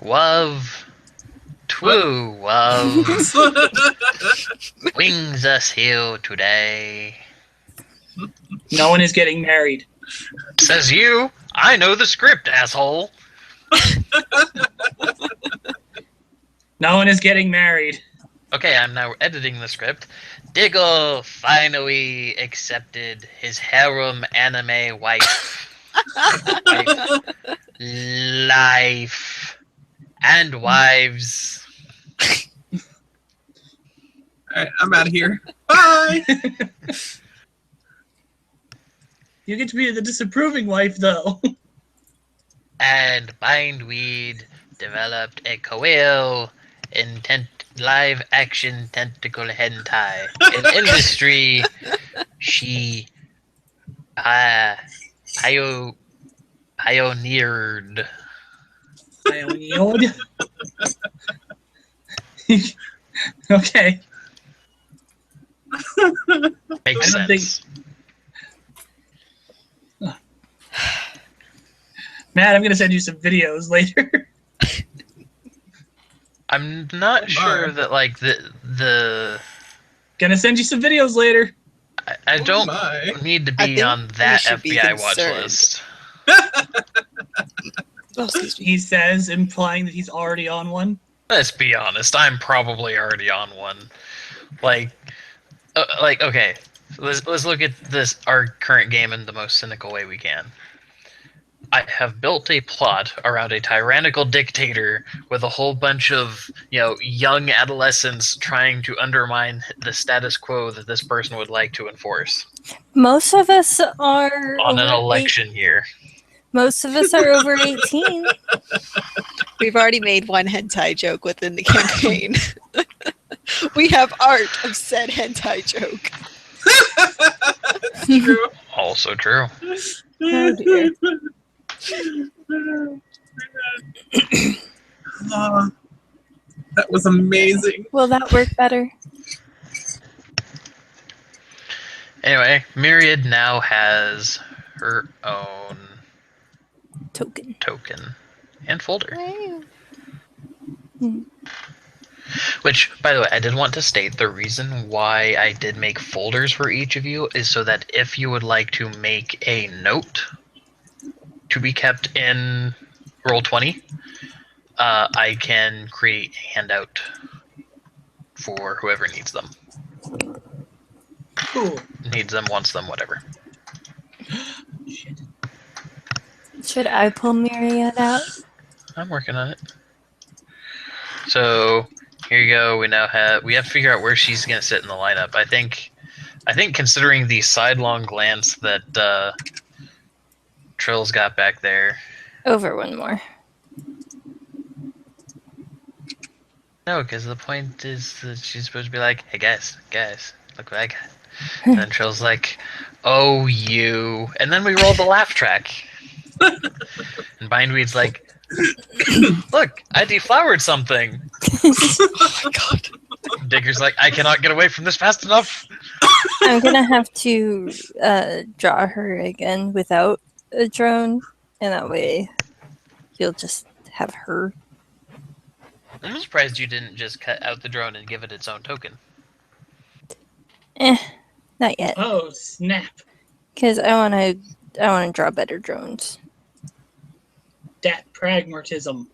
Wov, Twoo Wov, brings us here today. No one is getting married. Says you. I know the script, asshole. No one is getting married. Okay, I'm now editing the script. Diggle finally accepted his harem anime wife. Life. And wives. Alright, I'm out of here. Bye! You get to be the disapproving wife, though. And Bindweed developed a coil live action tentacle hentai. In industry, she pioneered. Pioneered. Okay. Makes I don't sense. Matt, I'm going to send you some videos later. I'm not sure that like the Gonna send you some videos later. I don't my. need to I be think on we that should be FBI watch concerned. list. Oh, excuse me. He says, implying that he's already on one. Let's be honest. I'm probably already on one. Like okay. Let's look at our current game in the most cynical way we can. I have built a plot around a tyrannical dictator with a whole bunch of, young adolescents trying to undermine the status quo that this person would like to enforce Most of us are on an over election year. Most of us are over 18. We've already made one hentai joke within the campaign. We have art of said hentai joke. True. Also true. Oh dear. Oh, that was amazing. Will that work better? Anyway, Myriad now has her own Token. token and folder. Hmm. Which, by the way, I did want to state the reason why I did make folders for each of you is so that if you would like to make a note to be kept in Roll20, I can create a handout for whoever needs them. Cool. Needs them, wants them, whatever. Shit. Should I pull Myriad out? I'm working on it. So here you go. We have to figure out where she's gonna sit in the lineup. I think considering the sidelong glance that Trill's got back there. Over one more. No, because the point is that she's supposed to be like, hey guys, look what I got. And then Trill's like, oh you. And then we roll the laugh track. And Bindweed's like, look, I deflowered something. Oh my god. Digger's like, I cannot get away from this fast enough. I'm gonna have to draw her again without a drone, and that way you'll just have her. I'm surprised you didn't just cut out the drone and give it its own token. Not yet, Oh, snap. because I wanna draw better drones. That pragmatism.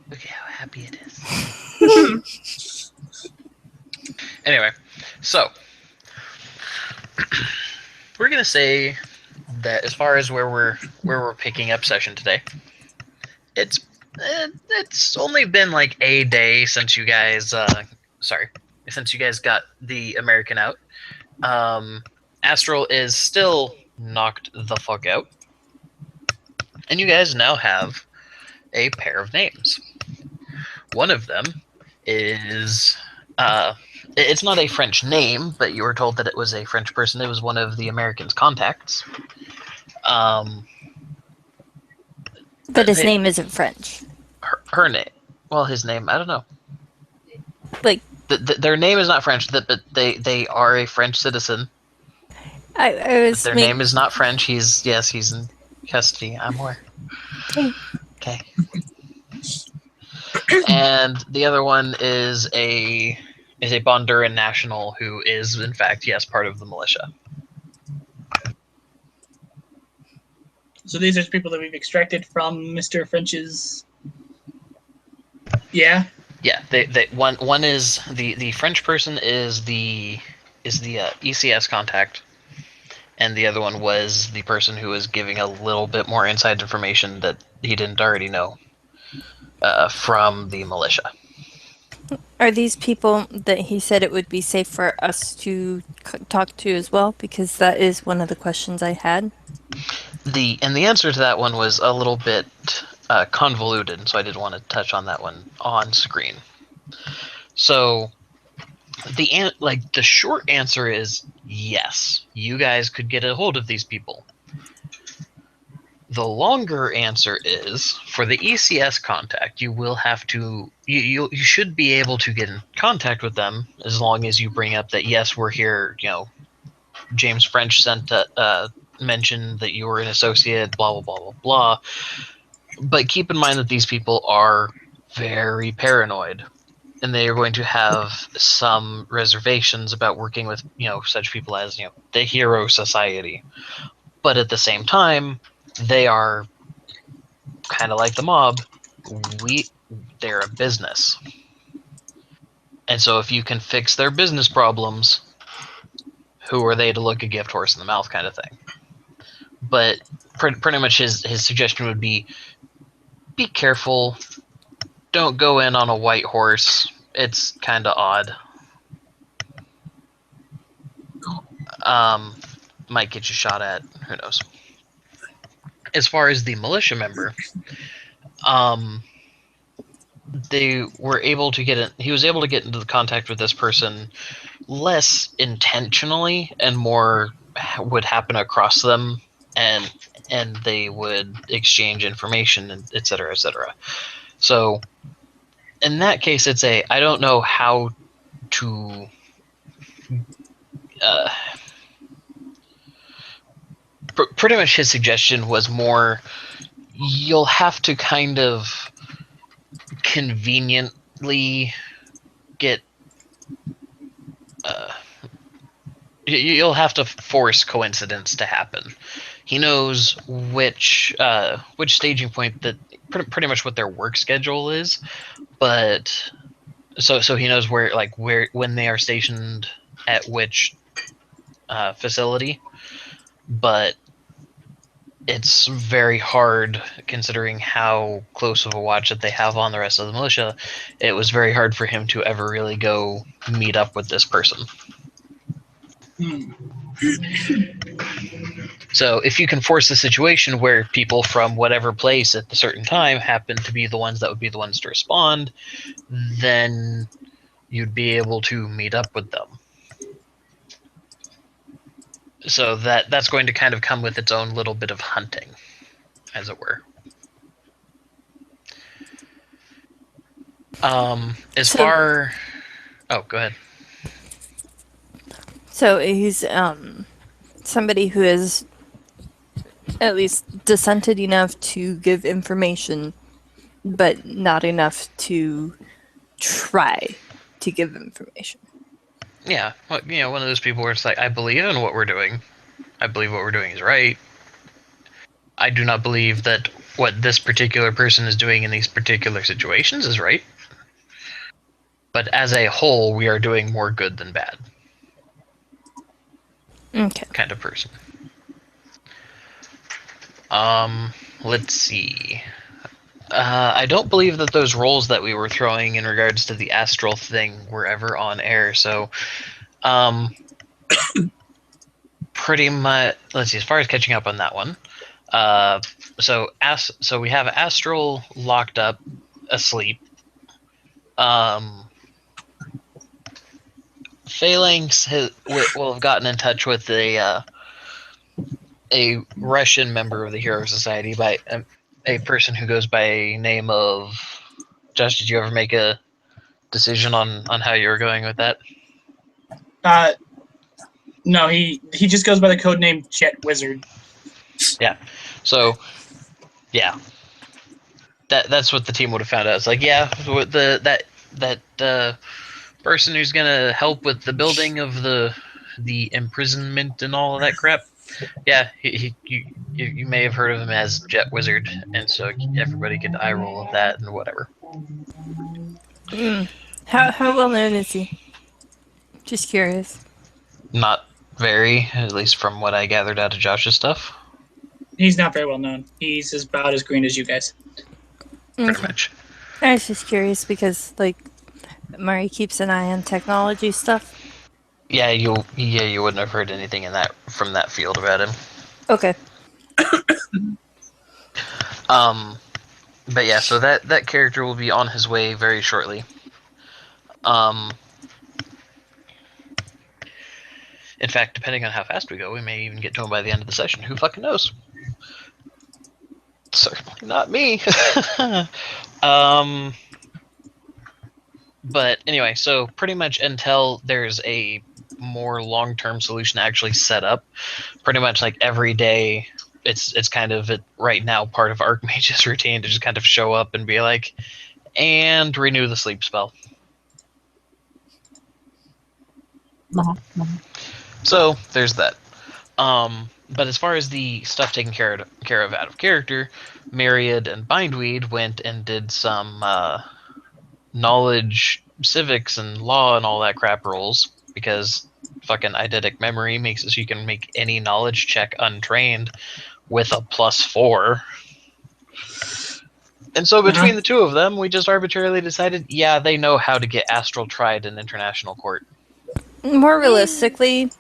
Look at how happy it is. Anyway, so we're gonna say that as far as where we're picking up session today, it's only been like a day since you guys got the American out. Astral is still knocked the fuck out, and you guys now have a pair of names. One of them is it's not a French name, but you were told that it was a French person. It was one of the Americans' contacts. But his name isn't French. Her name. Well, his name. I don't know. Like their name is not French, but they are a French citizen. I was. Their name is not French. He's custody. I'm aware. Okay. Okay. And the other one is a Bonduran national who is, in fact, yes, part of the militia. So these are people that we've extracted from Mr. French's. Yeah. Yeah, one is the French person is the ECS contact, and the other one was the person who was giving a little bit more inside information that he didn't already know from the militia. Are these people that he said it would be safe for us to talk to as well? Because that is one of the questions I had. The answer to that one was a little bit convoluted, so I didn't want to touch on that one on screen. So the short answer is yes, you guys could get a hold of these people. The longer answer is for the ECS contact, you will have to you should be able to get in contact with them as long as you bring up that yes, we're here. James French sent mentioned that you were an associate, blah blah blah blah blah. But keep in mind that these people are very paranoid, and they are going to have some reservations about working with such people as the Hero Society. But at the same time, they are kind of like the mob. They're a business, and so if you can fix their business problems, who are they to look a gift horse in the mouth, kind of thing. But pretty much his suggestion would be careful. Don't go in on a white horse. It's kind of odd. Might get you shot at. Who knows? As far as the militia member, they were able to he was able to get into the contact with this person less intentionally and more would happen across them, and they would exchange information, and et cetera, et cetera. So in that case, it's I don't know how to pretty much his suggestion was more you'll have to kind of conveniently get you'll have to force coincidence to happen. He knows which staging point that pretty much what their work schedule is, but so he knows where when they are stationed at which facility, but it's very hard considering how close of a watch that they have on the rest of the militia. It was very hard for him to ever really go meet up with this person. So if you can force the situation where people from whatever place at a certain time happen to be the ones that would be the ones to respond, then you'd be able to meet up with them. So that's going to kind of come with its own little bit of hunting, as it were. Oh, go ahead. So he's somebody who is at least dissented enough to give information, but not enough to try to give information. Yeah, one of those people where it's like, I believe in what we're doing. I believe what we're doing is right. I do not believe that what this particular person is doing in these particular situations is right. But as a whole, we are doing more good than bad. Okay. Kind of person. Let's see. I don't believe that those roles that we were throwing in regards to the astral thing were ever on air, so pretty much, let's see, as far as catching up on that one. So we have Astral locked up, asleep. Phalanx will have gotten in touch with a Russian member of the Hero Society by a person who goes by name of. Josh, did you ever make a decision on how you were going with that? No, he just goes by the code name Jet Wizard. Yeah. So, yeah, that's what the team would have found out. It's like, yeah, that person who's gonna help with the building of the imprisonment and all of that crap. Yeah, you may have heard of him as Jet Wizard, and so everybody could eye roll at that and whatever. How well known is he? Just curious. Not very, at least from what I gathered out of Josh's stuff. He's not very well known. He's about as green as you guys. Pretty much. I was just curious because, like, Murray keeps an eye on technology stuff. Yeah, you wouldn't have heard anything from that field about him. Okay. But yeah, so that character will be on his way very shortly. In fact, depending on how fast we go, we may even get to him by the end of the session. Who fucking knows? Certainly not me. But anyway, so pretty much until there's a more long-term solution actually set up, pretty much like every day, it's kind of right now part of Archmage's routine to just kind of show up and be like, and renew the sleep spell. So there's that. But as far as the stuff taken care of out of character, Myriad and Bindweed went and did some knowledge, civics, and law and all that crap rolls, because fucking eidetic memory makes it so you can make any knowledge check untrained with a +4. And so between the two of them, we just arbitrarily decided, yeah, they know how to get astral tried in international court. More realistically,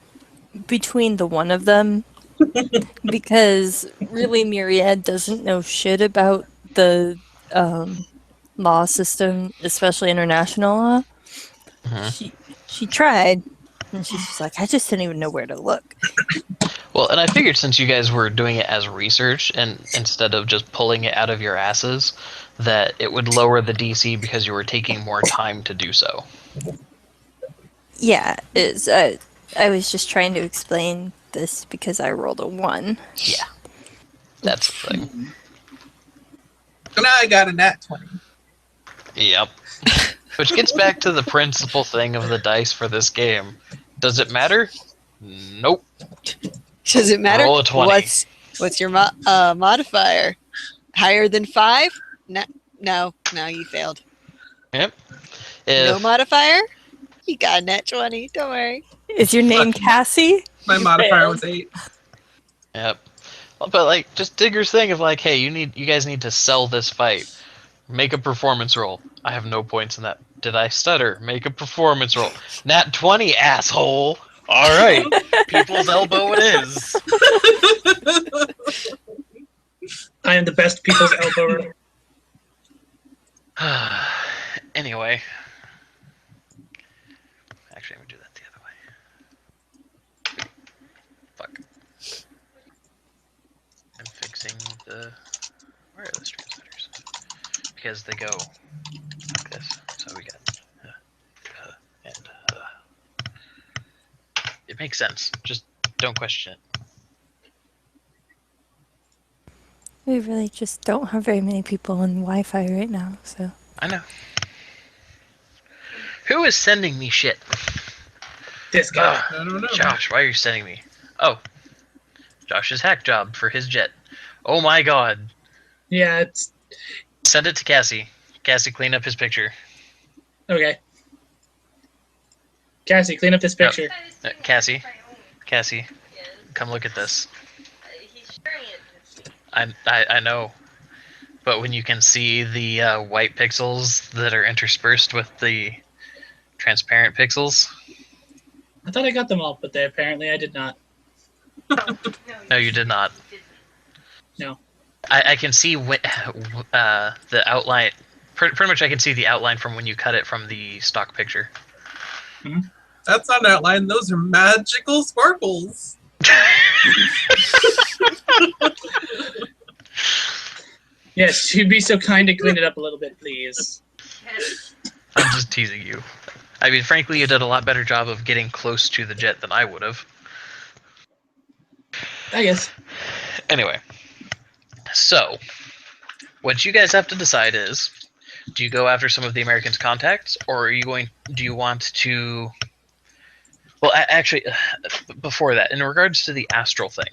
between the one of them, because really Myriad doesn't know shit about the law system, especially international law. She tried, and she's just like, I just didn't even know where to look. Well, and I figured since you guys were doing it as research and instead of just pulling it out of your asses, that it would lower the DC because you were taking more time to do so. Yeah, I was just trying to explain this because I rolled a 1. Yeah, that's the thing. And I got a nat 20. Yep. Which gets back to the principal thing of the dice for this game. Does it matter? Nope. Does it matter? Roll a 20. What's your modifier? Higher than 5? No, you failed. Yep. No modifier? You got a net 20. Don't worry. Is your name Cassie? My modifier was 8. Yep. But like, just Digger's thing of like, hey, you guys need to sell this fight. Make a performance roll. I have no points in that. Did I stutter? Make a performance roll. Nat 20, asshole. All right. People's elbow it is. I am the best people's elbow. Anyway. Actually, I'm going to do that the other way. Fuck. I'm fixing the wireless transmitters. Because they go like this. So we got and it makes sense. Just don't question it. We really just don't have very many people on Wi-Fi right now, so. I know. Who is sending me shit? This guy. I don't know. Josh, why are you sending me? Oh. Josh's hack job for his jet. Oh my god. Yeah, it's Send it to Cassie. Cassie, clean up his picture. okay. Cassie, clean up this picture. Cassie, come look at this. I know, but when you can see the white pixels that are interspersed with the transparent pixels. I thought I got them all, but apparently I did not. No, you did not. No. I can see the outline. Pretty much, I can see the outline from when you cut it from the stock picture. That's not an outline. Those are magical sparkles. Yes, you'd be so kind to clean it up a little bit, please. I'm just teasing you. I mean, frankly, you did a lot better job of getting close to the jet than I would have. I guess. Anyway, So, what you guys have to decide is, do you go after some of the Americans' contacts, or are you going? Do you want to? Well, actually, before that, in regards to the astral thing,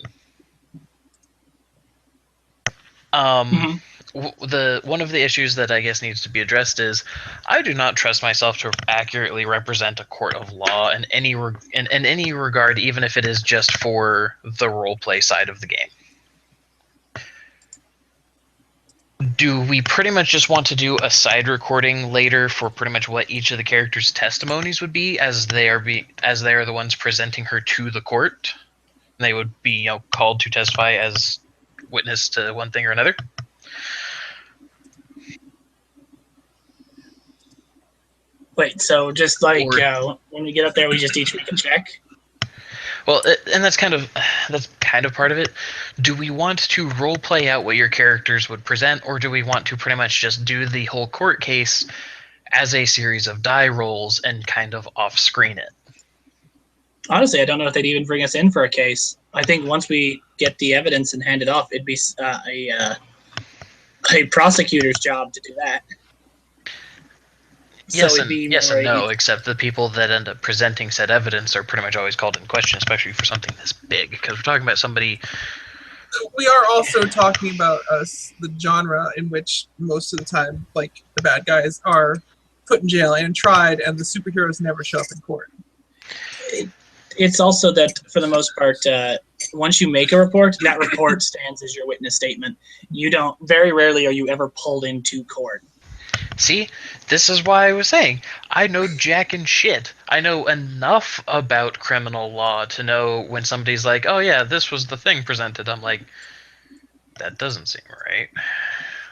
Mhm. the one of the issues that I guess needs to be addressed is, I do not trust myself to accurately represent a court of law in in any regard, even if it is just for the roleplay side of the game. Do we pretty much just want to do a side recording later for pretty much what each of the characters' testimonies would be, as they are the ones presenting her to the court? They would be, called to testify as witness to one thing or another. Wait, so just like Or- when we get up there, we just each make a check? Well, and that's kind of part of it. Do we want to role play out what your characters would present, or do we want to pretty much just do the whole court case as a series of die rolls and kind of off-screen it? Honestly, I don't know if they'd even bring us in for a case. I think once we get the evidence and hand it off, it'd be a prosecutor's job to do that. Yes, so it'd be yes more and no, except the people that end up presenting said evidence are pretty much always called in question, especially for something this big, because we're talking about somebody. We are also talking about the genre in which most of the time, like, the bad guys are put in jail and tried, and the superheroes never show up in court. It's also that, for the most part, once you make a report, that report stands as your witness statement. You don't. Very rarely are you ever pulled into court. See, this is why I was saying I know jack and shit. I know enough about criminal law to know when somebody's like, "Oh yeah, this was the thing presented." I'm like, that doesn't seem right.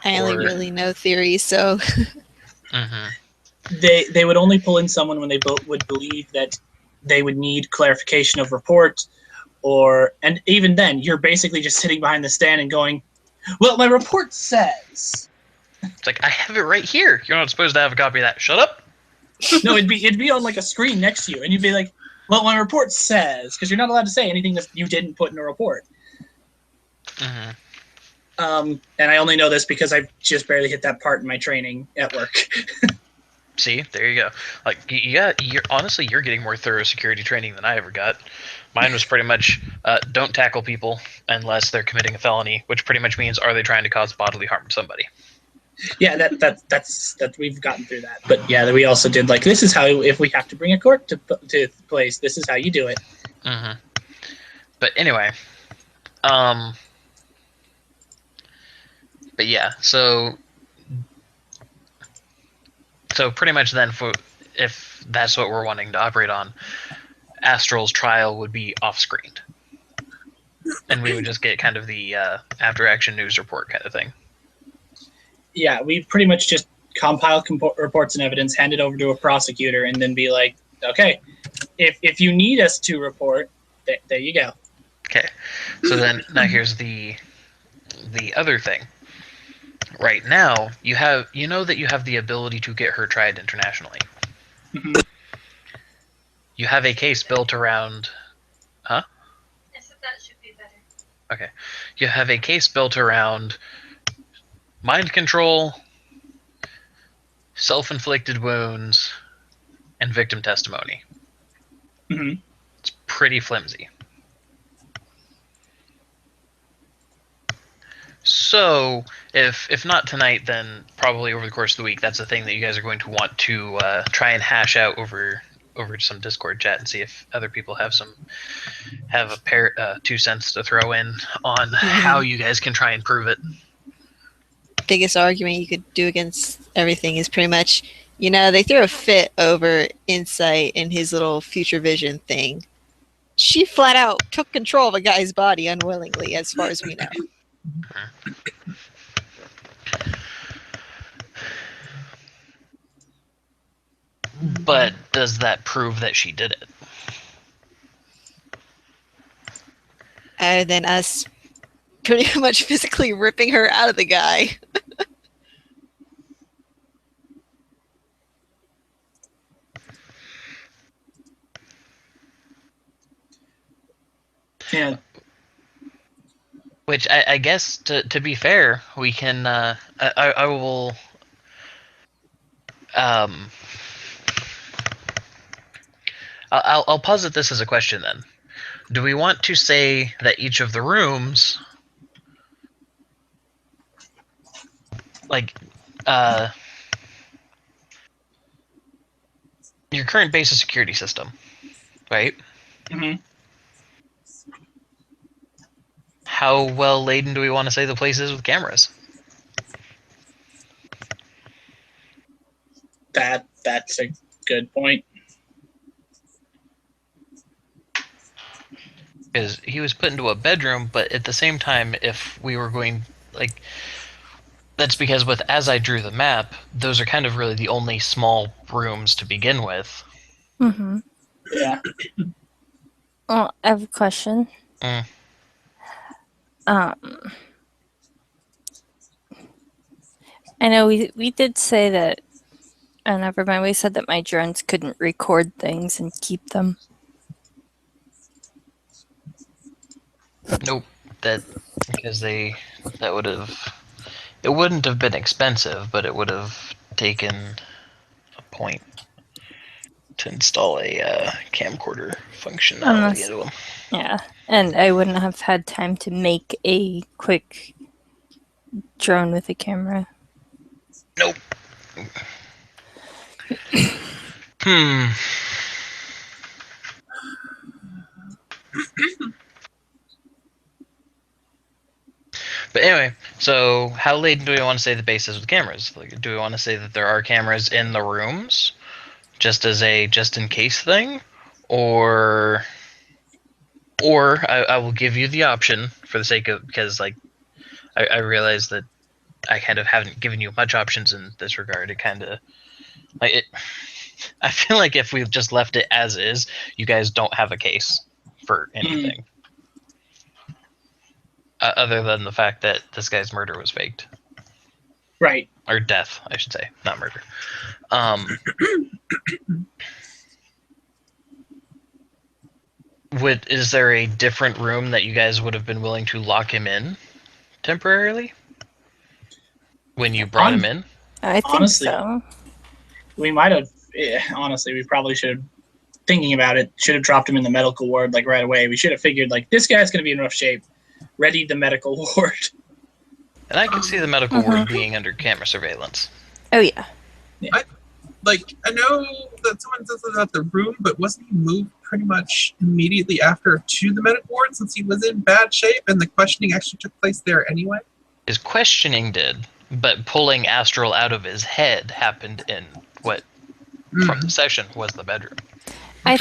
I only really know theory, so Mm-hmm. They would only pull in someone when they would believe that they would need clarification of report, and even then, you're basically just sitting behind the stand and going, "Well, my report says." It's like, I have it right here. You're not supposed to have a copy of that. Shut up. No, it'd be on like a screen next to you, and you'd be like, "Well, my report says," because you're not allowed to say anything that you didn't put in a report. Mm-hmm. And I only know this because I've just barely hit that part in my training at work. See, there you go. Like, honestly, you're getting more thorough security training than I ever got. Mine was pretty much don't tackle people unless they're committing a felony, which pretty much means, are they trying to cause bodily harm to somebody? Yeah, that's we've gotten through that. But yeah, we also did like, this is how, if we have to bring a court to place, this is how you do it. Mm-hmm. But anyway, but yeah, so pretty much then, if that's what we're wanting to operate on, Astral's trial would be off-screened, and we would just get kind of the after-action news report kind of thing. Yeah, we pretty much just compile reports and evidence, hand it over to a prosecutor, and then be like, okay, if you need us to report, there you go. Okay, so then now here's the other thing. Right now, you know that you have the ability to get her tried internationally. Mm-hmm. You have a case built around, huh? I said that should be better. Okay, you have a case built around mind control, self-inflicted wounds, and victim testimony. Mm-hmm. It's pretty flimsy. So, if not tonight, then probably over the course of the week, that's a thing that you guys are going to want to try and hash out over some Discord chat and see if other people have a pair 2 cents to throw in on how you guys can try and prove it. biggest argument you could do against everything is pretty much, they threw a fit over Insight and his little future vision thing. She flat out took control of a guy's body unwillingly, as far as we know. But does that prove that she did it? Other than us pretty much physically ripping her out of the guy. Yeah. Which I guess to be fair, we can. I will. Um, I'll posit this as a question then. Do we want to say that each of the rooms, like, your current base of security system, right? Mhm. How well laden do we want to say the place is with cameras? That's a good point. Because he was put into a bedroom, but at the same time, if we were going, like, that's because with as I drew the map, those are kind of really the only small rooms to begin with. Mm-hmm. Yeah. Oh, I have a question. Mm. I know we did say that. Oh, never mind. We said that my drones couldn't record things and keep them. Nope. That because that would have it wouldn't have been expensive, but it would have taken a point to install a camcorder functionality into them. Yeah, and I wouldn't have had time to make a quick drone with a camera. Nope. Hmm. But anyway, so how laden do we want to say the base is with cameras? Like, do we want to say that there are cameras in the rooms, just as a just in case thing, or I will give you the option for the sake of because like I realize that I kind of haven't given you much options in this regard. It kind of like it. I feel like if we've just left it as is, you guys don't have a case for anything. Other than the fact that this guy's murder was faked. Right. Or death, I should say, not murder. Is there a different room that you guys would have been willing to lock him in temporarily? When you brought him in? I think Honestly. so. We might have. Honestly, we probably should have. Thinking about it, should have dropped him in the medical ward like right away. We should have figured like this guy's going to be in rough shape. Ready the medical ward. And I could see the medical ward being under camera surveillance. Oh yeah. I know that someone says about the room, but wasn't he moved pretty much immediately after to the medical ward since he was in bad shape and the questioning actually took place there anyway? His questioning did, but pulling Astral out of his head happened in what from the session was the bedroom. I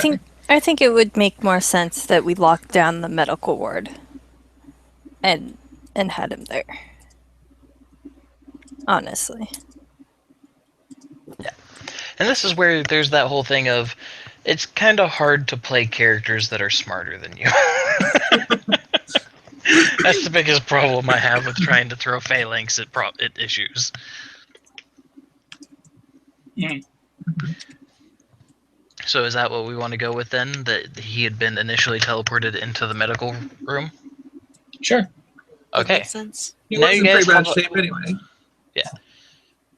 think it would make more sense that we locked down the medical ward and had him there. Honestly. Yeah. And this is where there's that whole thing of it's kind of hard to play characters that are smarter than you. That's the biggest problem I have with trying to throw phalanx at issues. So is that what we want to go with then? That he had been initially teleported into the medical room? Sure. That Okay. makes sense. He Now was you in guys pretty bad have shape anyway. Yeah.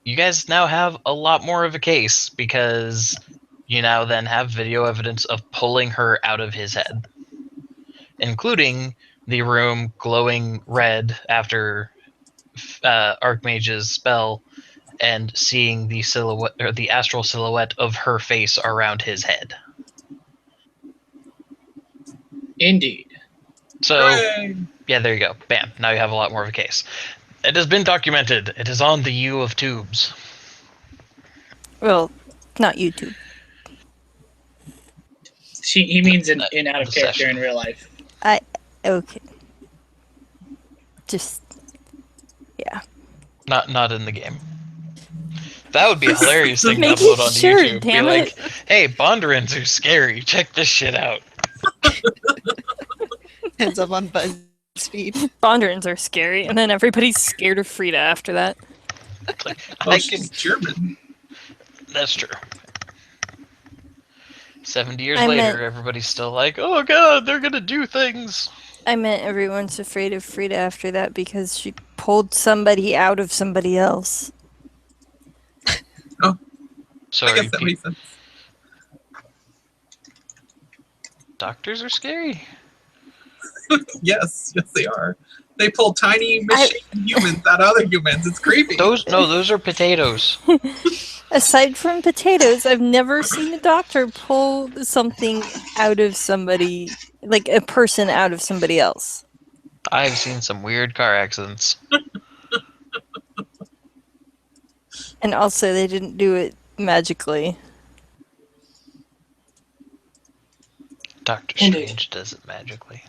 You guys now have a lot more of a case because you now then have video evidence of pulling her out of his head, including the room glowing red after Archmage's spell and seeing the silhouette or the astral silhouette of her face around his head. Indeed. So, Hooray! yeah, there you go. Bam. Now you have a lot more of a case. It has been documented. It is on the U of Tubes. Well, not YouTube. He means in out of The character session. in real life. Okay. Just yeah. Not in the game. That would be a hilarious thing to Making upload onto sure, YouTube. damn Be like, it. hey, Bondurins are scary. Check this shit out. Ends up on BuzzFeed. Bondurins are scary, and then everybody's scared of Frida after that. Like, Well, I she's can, German. that's true. 70 years I later, meant- everybody's still like, oh god, they're gonna do things. I meant everyone's afraid of Frida after that because she pulled somebody out of somebody else. So I are guess you that makes sense. doctors are scary? Yes, they are. They pull tiny machine humans out of other humans. It's creepy. Those are potatoes. Aside from potatoes, I've never seen a doctor pull something out of somebody, like a person out of somebody else. I've seen some weird car accidents. And also, they didn't do it magically. Doctor Indeed. Strange does it magically.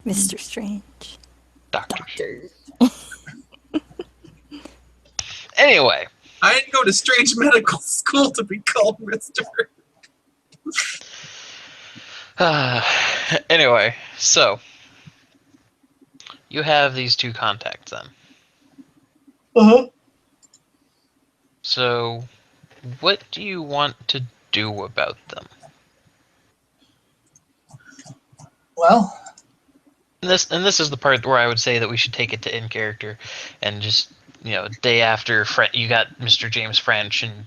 Mr. Strange. Doctor. Anyway, I didn't go to strange medical school to be called Mister. anyway, so you have these two contacts then. Uh-huh. So, what do you want to do about them? Well, This is the part where I would say that we should take it to in character, and just day after you got Mr. James French, and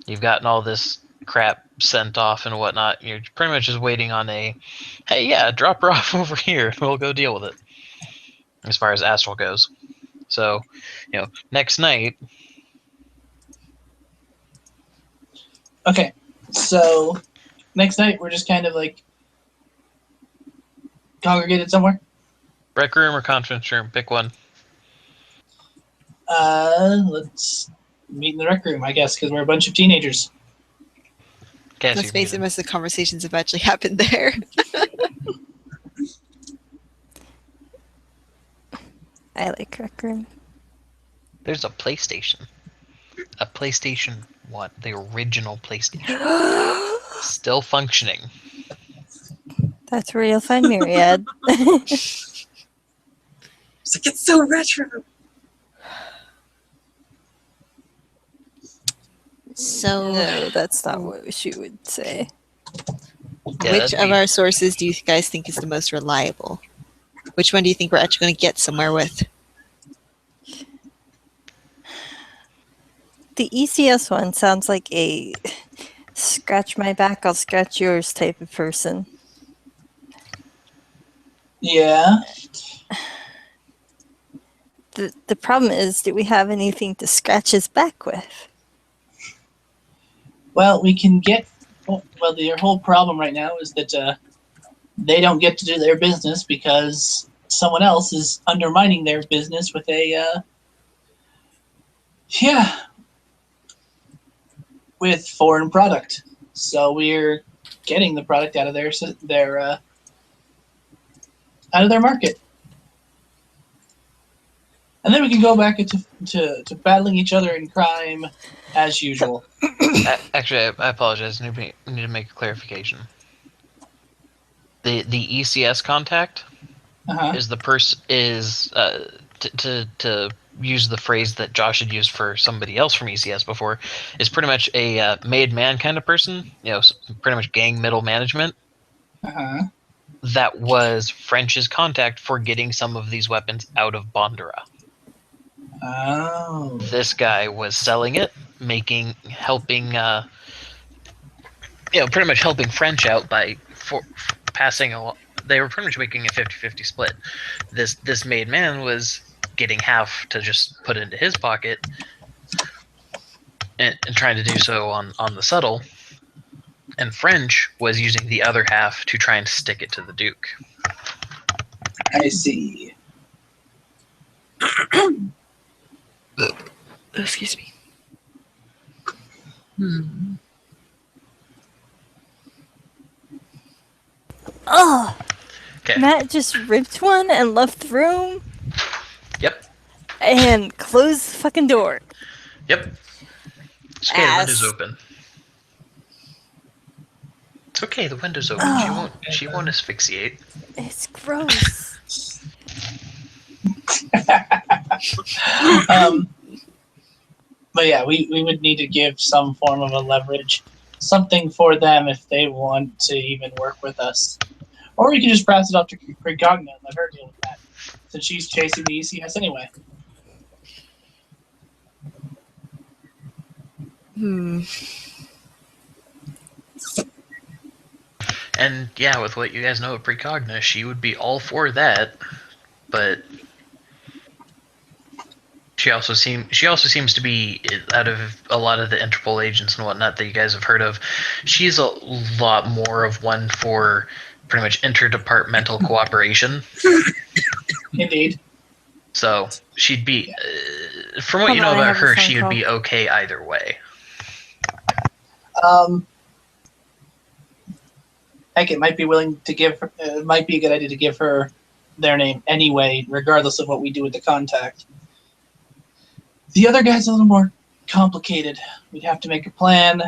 you've gotten all this crap sent off and whatnot. You're pretty much just waiting on a, hey, yeah, drop her off over here, and we'll go deal with it. As far as Astral goes, so next night. okay. So next night we're just kind of like congregated somewhere. Rec room or conference room, pick one. Let's meet in the rec room, I guess, because we're a bunch of teenagers. Cassie, Let's face it, most of the conversations have actually happened there. I like Rec Room. There's a PlayStation 1, the original PlayStation, still functioning. That's where you'll find Myriad. It's like, it's so retro. So, No, that's not what she would say. Yeah, which that'd of be- our sources do you guys think is the most reliable? Which one do you think we're actually going to get somewhere with? The ECS one sounds like a scratch my back, I'll scratch yours type of person. Yeah. The problem is, do we have anything to scratch his back with? Well, we can get. Well, their whole problem right now is that they don't get to do their business because someone else is undermining their business with with foreign product. So we're getting the product out of their market, and then we can go back to battling each other in crime as usual. Actually, I apologize. I need to make a clarification. The ECS contact Uh-huh. is the person to use the phrase that Josh had used for somebody else from ECS before, is pretty much a made man kind of person. Pretty much gang middle management. Uh-huh. That was French's contact for getting some of these weapons out of Bondura. Oh. This guy was selling it, helping pretty much helping French out by passing along. They were pretty much making a 50-50 split. This made man was getting half to just put into his pocket, and trying to do so on the subtle. And French was using the other half to try and stick it to the Duke. I see. Excuse me. Oh, Okay. Matt just ripped one and left the room Yep. and closed the fucking door. Yep. It's okay. The Ass. window's open. It's okay. The window's open. Oh. She won't asphyxiate. It's gross. But yeah, we would need to give some form of a leverage something for them if they want to even work with us. Or we can just pass it off to Precogna and let her deal with that, since she's chasing the ECS anyway. And yeah, with what you guys know of Precogna, she would be all for that. But she also seems to be, out of a lot of the Interpol agents and whatnot that you guys have heard of, she's a lot more of one for pretty much interdepartmental cooperation. Indeed. So she'd be, from what Hold you know on, I about have a her, phone she would call. be okay either way. Heck, it might be willing to give her, it might be a good idea to give her their name anyway, regardless of what we do with the contact. The other guy's a little more complicated. We'd have to make a plan.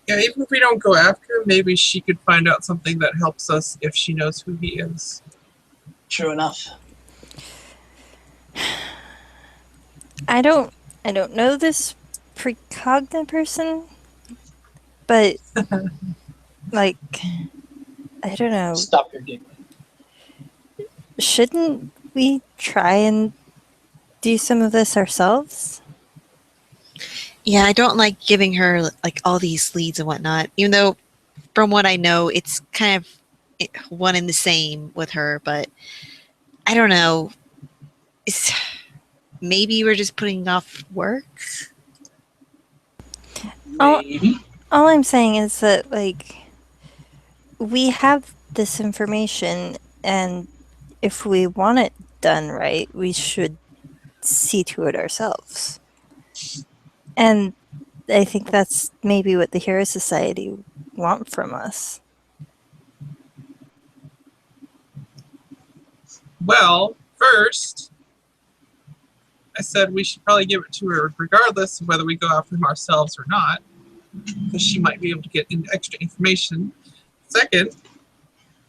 Yeah, even if we don't go after him, maybe she could find out something that helps us if she knows who he is. True enough. I don't know this Precogna person, but like, I don't know. Stop your giggling. Shouldn't we try and do some of this ourselves? Yeah, I don't like giving her like all these leads and whatnot, even though from what I know, it's kind of one and the same with her, but I don't know. Maybe we're just putting off work. Oh. Maybe. All I'm saying is that, like, we have this information, and if we want it done right, we should see to it ourselves. And I think that's maybe what the Hero Society want from us. Well, first, I said we should probably give it to her regardless of whether we go after him ourselves or not, because she might be able to get extra information. Second,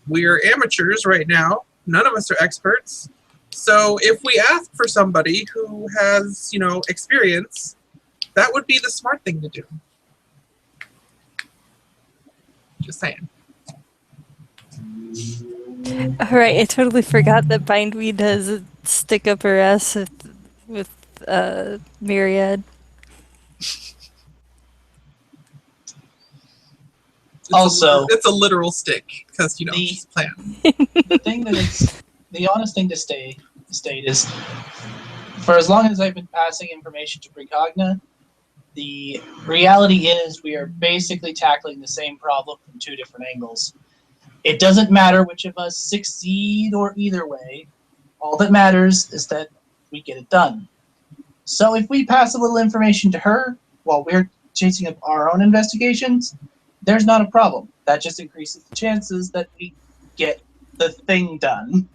we are amateurs right now. None of us are experts. So if we ask for somebody who has, experience, that would be the smart thing to do. Just saying. Alright, I totally forgot that Bindweed has a stick up her ass with Myriad. It's a literal stick, because, the- she's playing. The thing that is the honest thing to state is, for as long as I've been passing information to Precogna, the reality is we are basically tackling the same problem from two different angles. It doesn't matter which of us succeed or either way. All that matters is that we get it done. So if we pass a little information to her while we're chasing up our own investigations, there's not a problem. That just increases the chances that we get the thing done.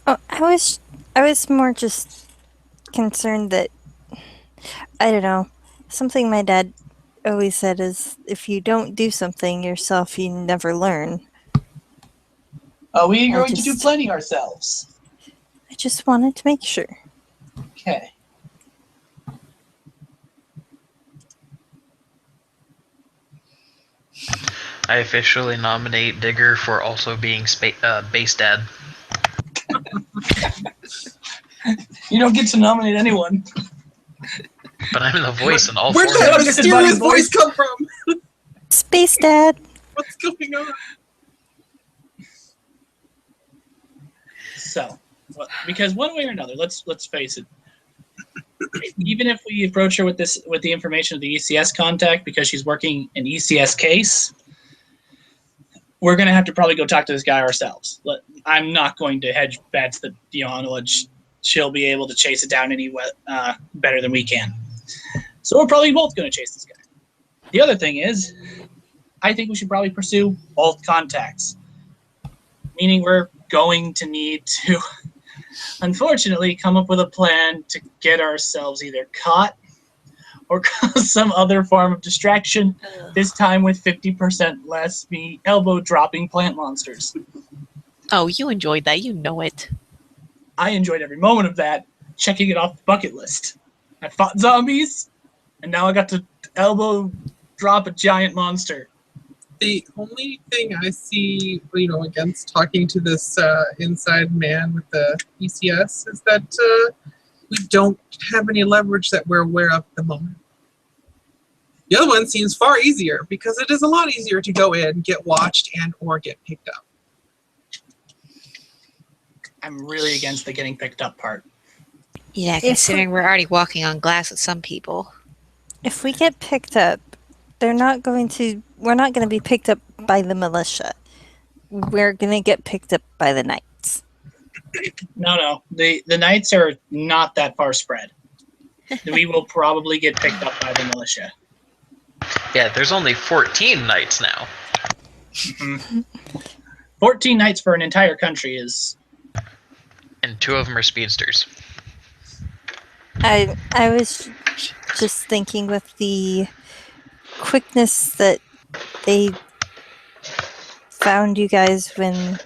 Oh, I was more just concerned that, I don't know, something my dad always said is, if you don't do something yourself, you never learn. We are going to do plenty ourselves. I just wanted to make sure. Okay. I officially nominate Digger for also being base dad. You don't get to nominate anyone. But I'm the voice in all Where'd four. that of them. mysterious voice come from? Space Dad! What's going on? So, because one way or another, let's face it. Even if we approach her with the information of the ECS contact, because she's working an ECS case, we're gonna have to probably go talk to this guy ourselves. I'm not going to hedge bets that she'll be able to chase it down better than we can. So we're probably both going to chase this guy. The other thing is, I think we should probably pursue both contacts. Meaning we're going to need to, unfortunately, come up with a plan to get ourselves either caught or cause some other form of distraction, this time with 50% less elbow-dropping plant monsters. Oh, you enjoyed that. You know it. I enjoyed every moment of that, checking it off the bucket list. I fought zombies, and now I got to elbow drop a giant monster. The only thing I see, against talking to this inside man with the ECS is that we don't have any leverage that we're aware of at the moment. The other one seems far easier because it is a lot easier to go in, get watched, and or get picked up. I'm really against the getting picked up part. Yeah, considering we're already walking on glass with some people. If we get picked up, we're not going to be picked up by the militia. We're going to get picked up by the knights. No. The knights are not that far spread. We will probably get picked up by the militia. Yeah, there's only 14 knights now. Mm-hmm. 14 knights for an entire country is... And 2 of them are speedsters. I was just thinking with the quickness that they found you guys when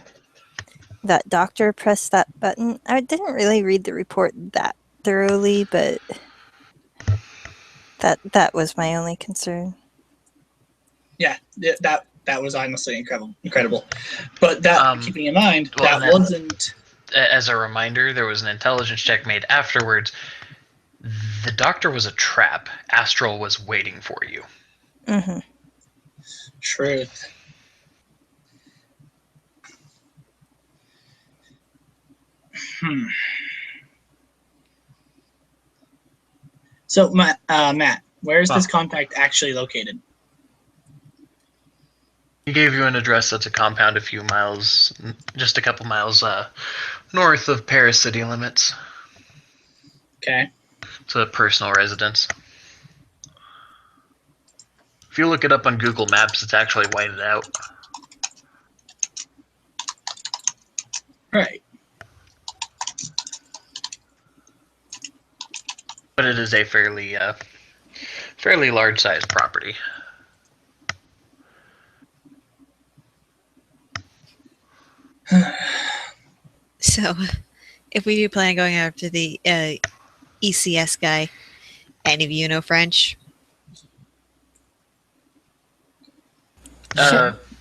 that doctor pressed that button. I didn't really read the report that thoroughly, but that was my only concern. Yeah, that was honestly incredible. But that, keeping in mind, well, that wasn't... As a reminder, there was an intelligence check made afterwards. The doctor was a trap. Astral was waiting for you. Mm-hmm. Truth. So, Matt, where is this contact actually located? He gave you an address that's a compound a few miles, just a couple miles north of Paris city limits. Okay. It's a personal residence. If you look it up on Google Maps, it's actually whited out. Right. But it is a fairly large-sized property. So, if we do plan on going after the ECS guy, any of you know French?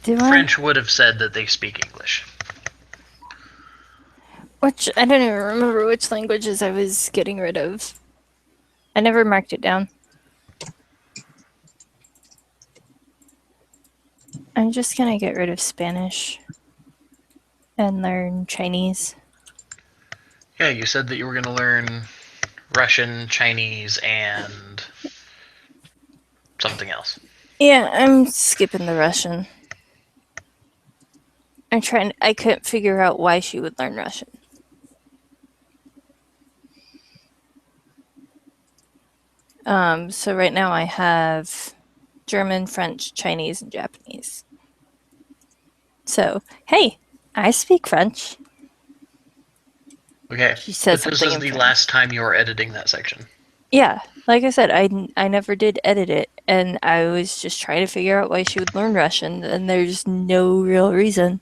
French would have said that they speak English. Which, I don't even remember which languages I was getting rid of. I never marked it down. I'm just gonna get rid of Spanish and learn Chinese. Yeah, you said that you were going to learn Russian, Chinese, and something else. Yeah, I'm skipping the Russian. I couldn't figure out why she would learn Russian. So right now I have German, French, Chinese, and Japanese. So, hey, I speak French. Okay, She said but this something is in the French. last time you were editing that section. Yeah, like I said, I never did edit it, and I was just trying to figure out why she would learn Russian, and there's no real reason.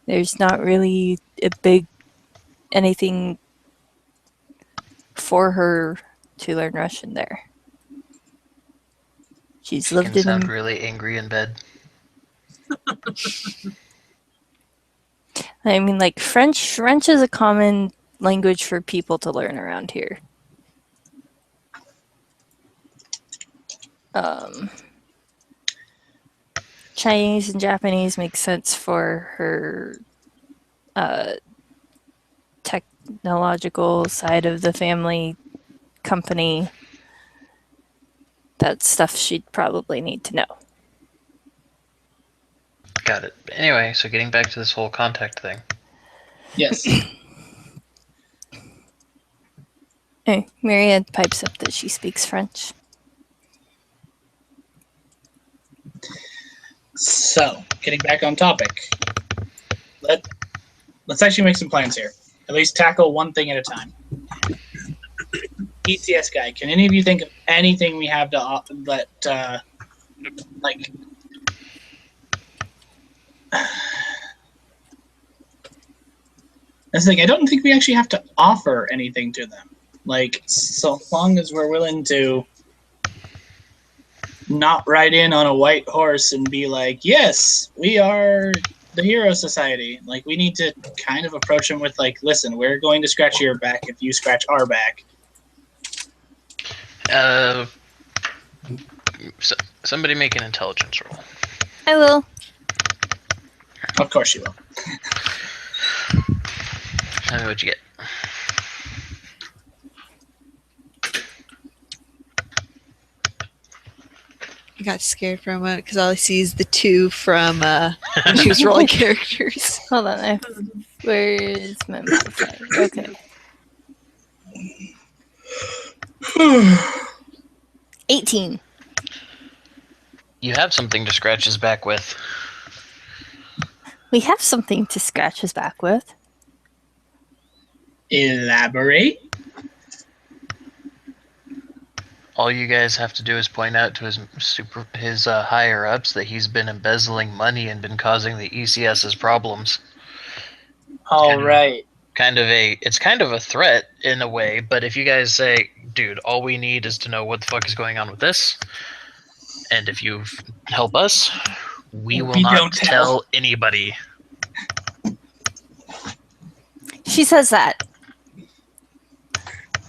There's not really a big anything for her to learn Russian there. She's She lived can in... sound really angry in bed. I mean, like, French is a common language for people to learn around here. Chinese and Japanese make sense for her technological side of the family company. That's stuff she'd probably need to know. Got it. Anyway, so getting back to this whole contact thing. Yes. Hey, Marianne pipes up that she speaks French. So, getting back on topic. Let's actually make some plans here. At least tackle one thing at a time. ECS guy, can any of you think of anything we have to like? That's the thing. I don't think we actually have to offer anything to them. Like, so long as we're willing to not ride in on a white horse and be like, yes, we are the Hero Society. Like, we need to kind of approach him with, like, listen, we're going to scratch your back if you scratch our back. Somebody make an intelligence roll. I will. Of course you will. Tell me what you get. I got scared for a moment because all I see is the 2 from when she was rolling characters. Hold on. Where is my modifier? Okay. 18. You have something to scratch his back with. We have something to scratch his back with. Elaborate. All you guys have to do is point out to his higher ups that he's been embezzling money and been causing the ECS's problems. All right. It's kind of a threat in a way, but if you guys say, dude, all we need is to know what the fuck is going on with this, and if you help us, we will not tell anybody. She says that.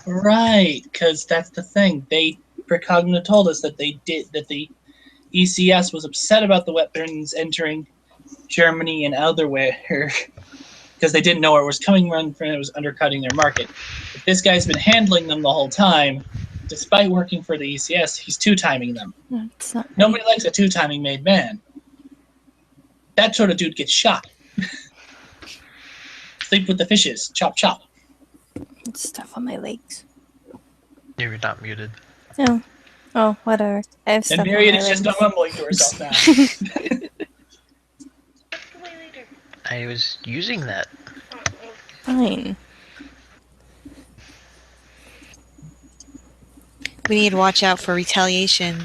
Right, because that's the thing. Precogna told us that the ECS was upset about the weapons entering Germany and elsewhere because they didn't know where it was coming from and it was undercutting their market. But this guy's been handling them the whole time. Despite working for the ECS, he's two-timing them. That's not right. Nobody likes a two-timing made man. That sort of dude gets shot. Sleep with the fishes. Chop, chop. Stuff on my legs. You're not muted. No. Oh, whatever. I have stuff And on Myriad my is legs. just mumbling to herself now. I was using that. Fine. We need to watch out for retaliation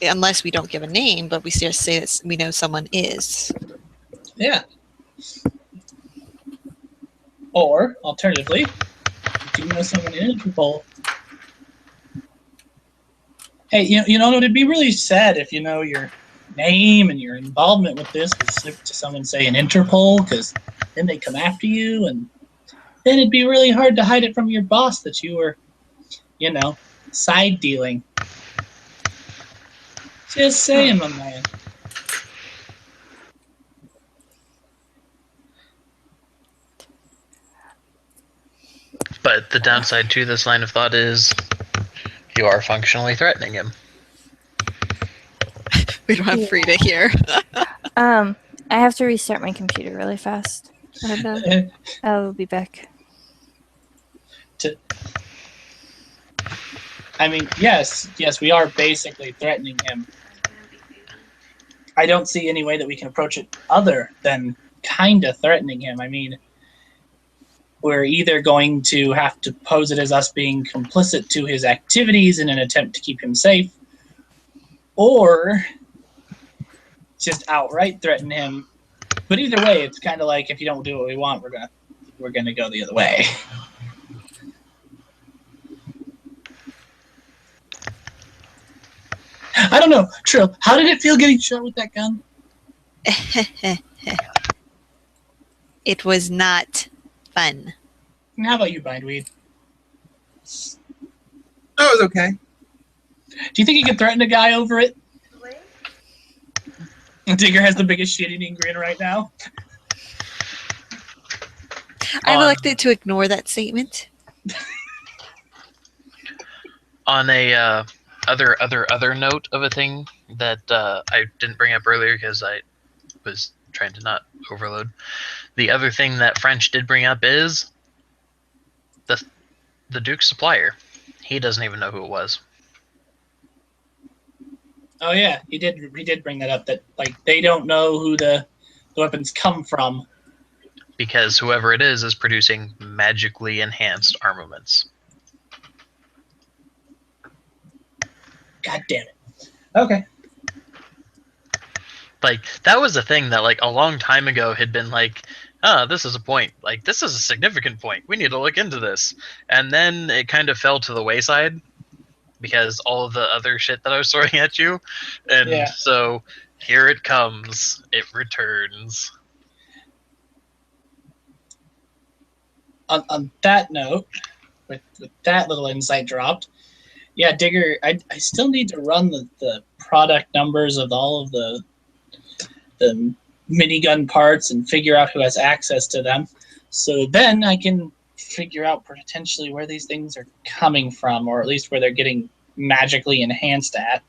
unless we don't give a name, but we just say that we know someone is. Yeah. Or, alternatively, do you know someone in Interpol? Hey, you know, it'd be really sad if you know your name and your involvement with this was slipped to someone, say, in Interpol, because then they come after you, and then it'd be really hard to hide it from your boss that you were, you know, side dealing. Just saying, my man. But the downside to this line of thought is you are functionally threatening him. We don't have Frida here. I have to restart my computer really fast. I'll be back. I mean, yes, we are basically threatening him. I don't see any way that we can approach it other than kind of threatening him. I mean, we're either going to have to pose it as us being complicit to his activities in an attempt to keep him safe, or just outright threaten him. But either way, it's kind of like, if you don't do what we want, we're gonna go the other way. I don't know. Trill, how did it feel getting shot with that gun? It was not fun. And how about you, Bindweed? That was okay. Do you think you could threaten a guy over it? Digger has the biggest shit-eating grin right now. I've elected to ignore that statement. On a other note of a thing that I didn't bring up earlier because I was trying to not overload. The other thing that French did bring up is the Duke's supplier. He doesn't even know who it was. Oh yeah, he did bring that up, that like they don't know who the weapons come from. Because whoever it is producing magically enhanced armaments. God damn it. Okay. Like, that was a thing that, like, a long time ago had been like, this is a point. Like, this is a significant point. We need to look into this. And then it kind of fell to the wayside. because all of the other shit that I was throwing at you, and Yeah. so here it comes. It returns. On that note, with that little insight dropped, yeah, Digger, I still need to run the product numbers of all of the minigun parts and figure out who has access to them. So then I can figure out potentially where these things are coming from, or at least where they're getting magically enhanced at.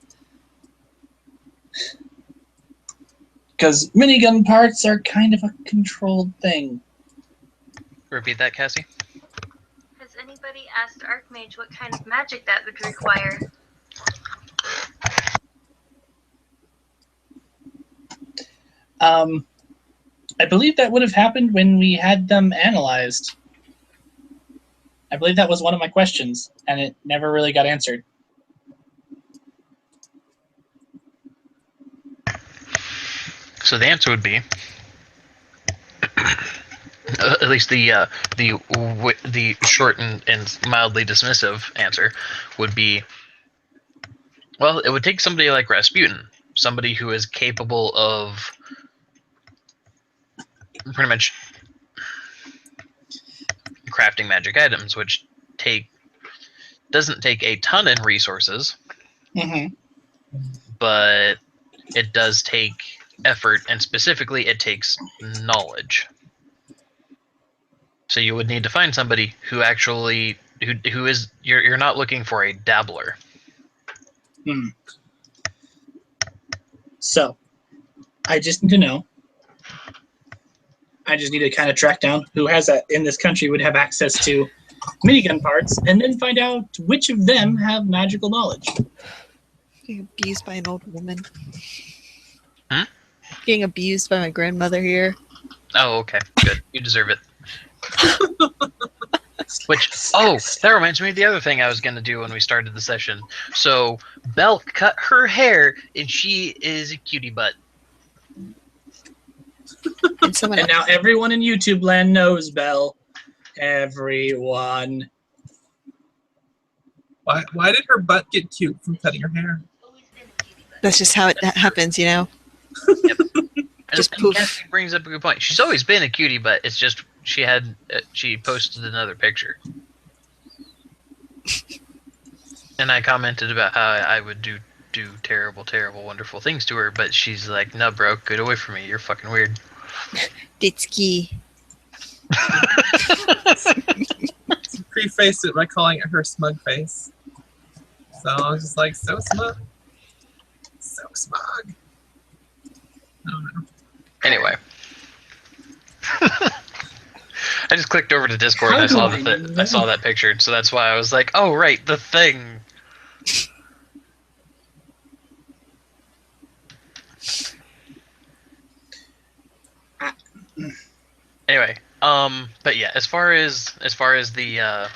Because minigun parts are kind of a controlled thing. Repeat that, Cassie. Has anybody asked Archmage what kind of magic that would require? I believe that would have happened when we had them analyzed. I believe that was one of my questions, and it never really got answered. So the answer would be, at least the short and mildly dismissive answer would be, well, it would take somebody like Rasputin, somebody who is capable of pretty much crafting magic items, which doesn't take a ton in resources, Mm-hmm. but it does take effort, and specifically it takes knowledge. So you would need to find somebody who actually who is you're not looking for a dabbler. So, I just need to know. I just need to kind of track down who has that in this country would have access to minigun parts, and then find out which of them have magical knowledge. Being abused by an old woman. Hmm? Being abused by my grandmother here. Oh, okay, good. You deserve it. That reminds me of the other thing I was going to do when we started the session. So, Belle cut her hair, and she is a cutie butt. And someone And now everyone in YouTube land knows Belle. Everyone. Why did her butt get cute from cutting her hair? Always been a cutie butt. that's just how it happens, you know? Just And poof. Cassie brings up a good point. She's always been a cutie, but it's just she posted another picture, and I commented about how I would do terrible, wonderful things to her, but she's like, "No, bro, get away from me. You're fucking weird." Ditski. Prefaced it by calling it her smug face. So I was just like, so smug. So smug. I don't know. Anyway. I just clicked over to Discord and I saw that picture, so that's why I was like, "Oh right, the thing." Anyway, but yeah, as far as the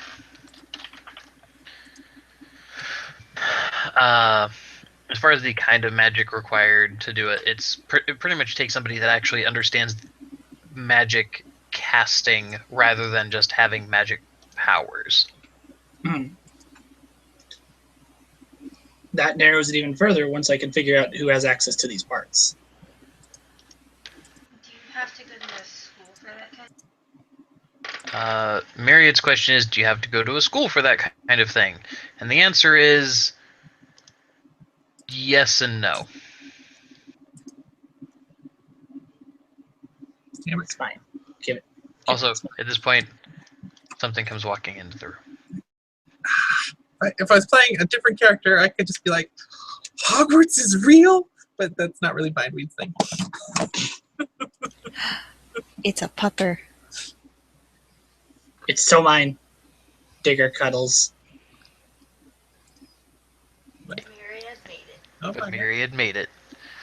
as far as the kind of magic required to do it, it pretty much takes somebody that actually understands magic casting rather than just having magic powers. That narrows it even further once I can figure out who has access to these parts. Do you have to go to a school for that kind? Myriad's question is, do you have to go to a school for that kind of thing? And the answer is yes and no. Damn it. It's fine. Give it. Also, at this point, something comes walking into the room. If I was playing a different character, I could just be like, Hogwarts is real? But that's not really Bindweed's thing. It's a pupper. It's so mine. Digger cuddles. Myriad made it. Oh, But my God. Myriad made it.